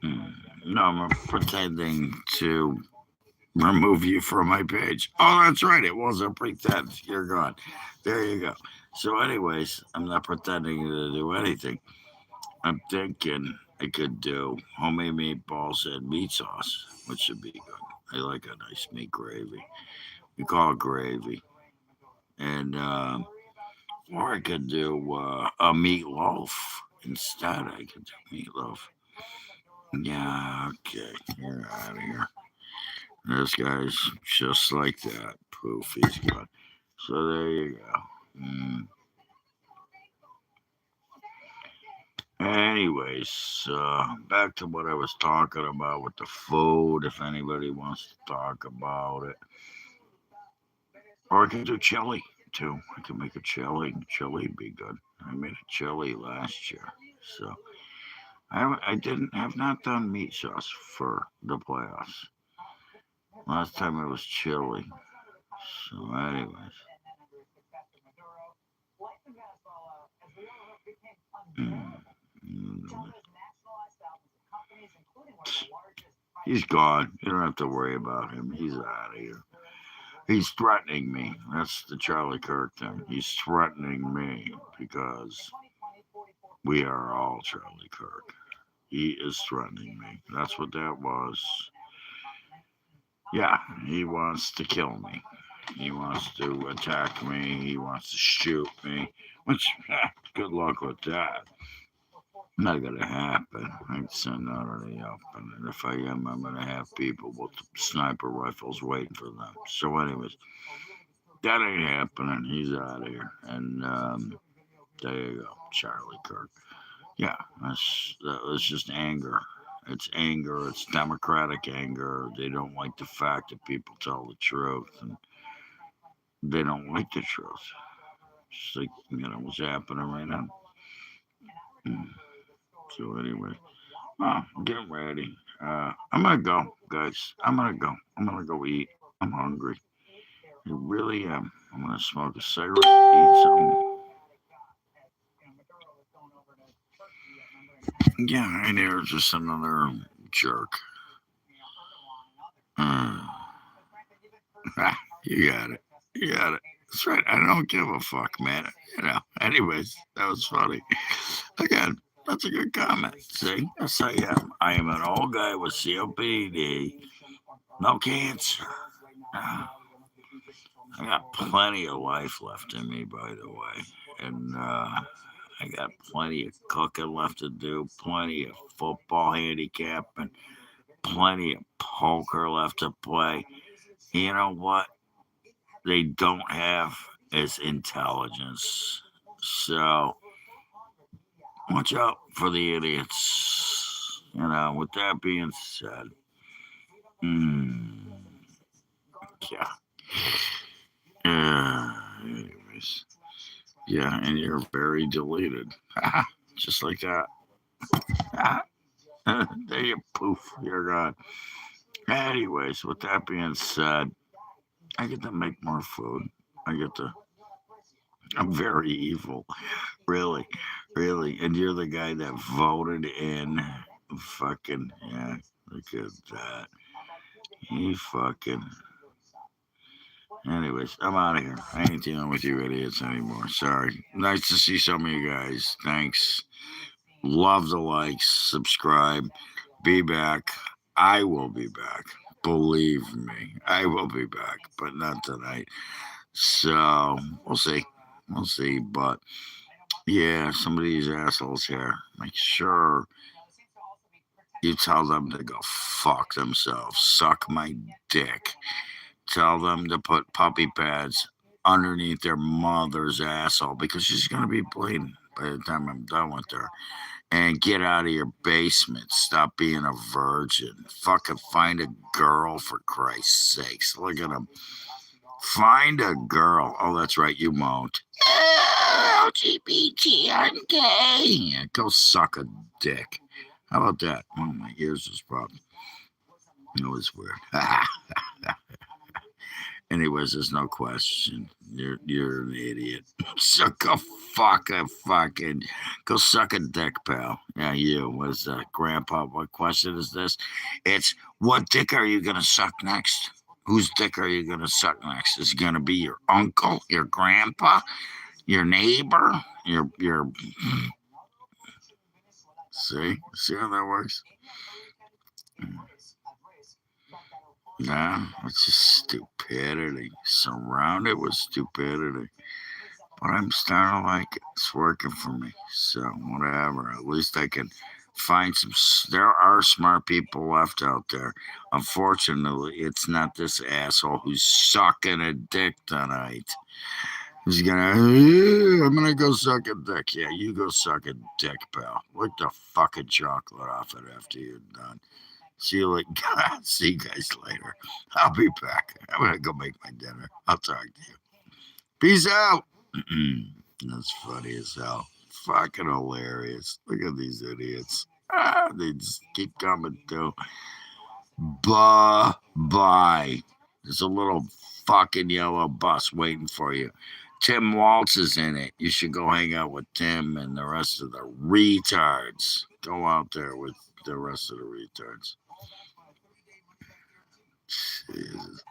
Mm. No, I'm pretending to remove you from my page. Oh, that's right. It wasn't pretend. You're gone. There you go. So, anyways, I'm not pretending to do anything. I'm thinking I could do homemade meatballs and meat sauce, which should be good. I like a nice meat gravy. We call it gravy. And, or I could do a meatloaf instead. I could do meatloaf. Yeah, okay. You're out of here. This guy's just like that. Poof, he's gone. So there you go. Anyways, back to what I was talking about with the food. If anybody wants to talk about it, or I can do chili too. I can make a chili. Chili be good. I made a chili last year, so I didn't have not done meat sauce for the playoffs. Last time it was chili. So, anyways. Mm, mm, He's gone. You don't have to worry about him. He's out of here. He's threatening me. That's the Charlie Kirk thing. He's threatening me because we are all Charlie Kirk. He is threatening me. That's what that was. Yeah, he wants to kill me. He wants to attack me. He wants to shoot me. Which, good luck with that. Not gonna happen. I'd send out of the open, and if I am, I'm gonna have people with sniper rifles waiting for them. So, anyways, that ain't happening. He's out of here, and there you go, Charlie Kirk. Yeah, that was just anger. It's anger. It's democratic anger. They don't like the fact that people tell the truth, and they don't like the truth. Just like what's happening right now. Mm. So, anyway. Oh, I'm getting ready. I'm gonna go, guys. I'm gonna go. I'm gonna go eat. I'm hungry. I really am. I'm gonna smoke a cigarette, eat something. Yeah, I know. Just another jerk. Uh, you got it. You got it. That's right. I don't give a fuck, man. Anyways, that was funny. Again, that's a good comment. See, yes, I am. I am an old guy with COPD, no cancer. I got plenty of life left in me, by the way, and I got plenty of cooking left to do, plenty of football handicapping, plenty of poker left to play. You know what? They don't have is intelligence. So watch out for the idiots. With that being said, mm, yeah. Anyways, yeah, and you're very deleted, just like that. There you poof, you're gone. Anyways, with that being said, I get to make more food. I get to. I'm very evil, really, really. And you're the guy that voted in. Fucking yeah. Look at that. He fucking. Anyways, I'm out of here. I ain't dealing with you idiots anymore. Sorry. Nice to see some of you guys. Thanks. Love the likes. Subscribe. Be back. I will be back. Believe me, I will be back, but not tonight. So we'll see. We'll see. But yeah, some of these assholes here, make sure you tell them to go fuck themselves. Suck my dick. Tell them to put puppy pads underneath their mother's asshole because she's going to be bleeding by the time I'm done with her. And get out of your basement. Stop being a virgin. Fucking find a girl, for Christ's sakes. Look at them. Find a girl. Oh, that's right. You won't. LGBT, I'm gay. Yeah, go suck a dick. How about that? Oh, my ears was problem. It was weird. Anyways, there's no question. You're an idiot. So go go suck a dick, pal. Yeah, you. What is that, Grandpa? What question is this? It's what dick are you gonna suck next? Whose dick are you gonna suck next? Is it gonna be your uncle, your grandpa, your neighbor, your? See how that works? Yeah, it's just stupidity. Surrounded with stupidity. But I'm starting to like it. It's working for me. So, whatever. At least I can find some. There are smart people left out there. Unfortunately, it's not this asshole who's sucking a dick tonight. He's gonna, I'm gonna go suck a dick. Yeah, you go suck a dick, pal. Lick the fucking chocolate off it after you're done. See you later. See you guys later. I'll be back. I'm gonna go make my dinner. I'll talk to you. Peace out. That's funny as hell. Fucking hilarious. Look at these idiots. They just keep coming too. Bye. There's a little fucking yellow bus waiting for you. Tim Waltz is in it. You should go hang out with Tim and the rest of the retards. Go out there with the rest of the retards. Jesus.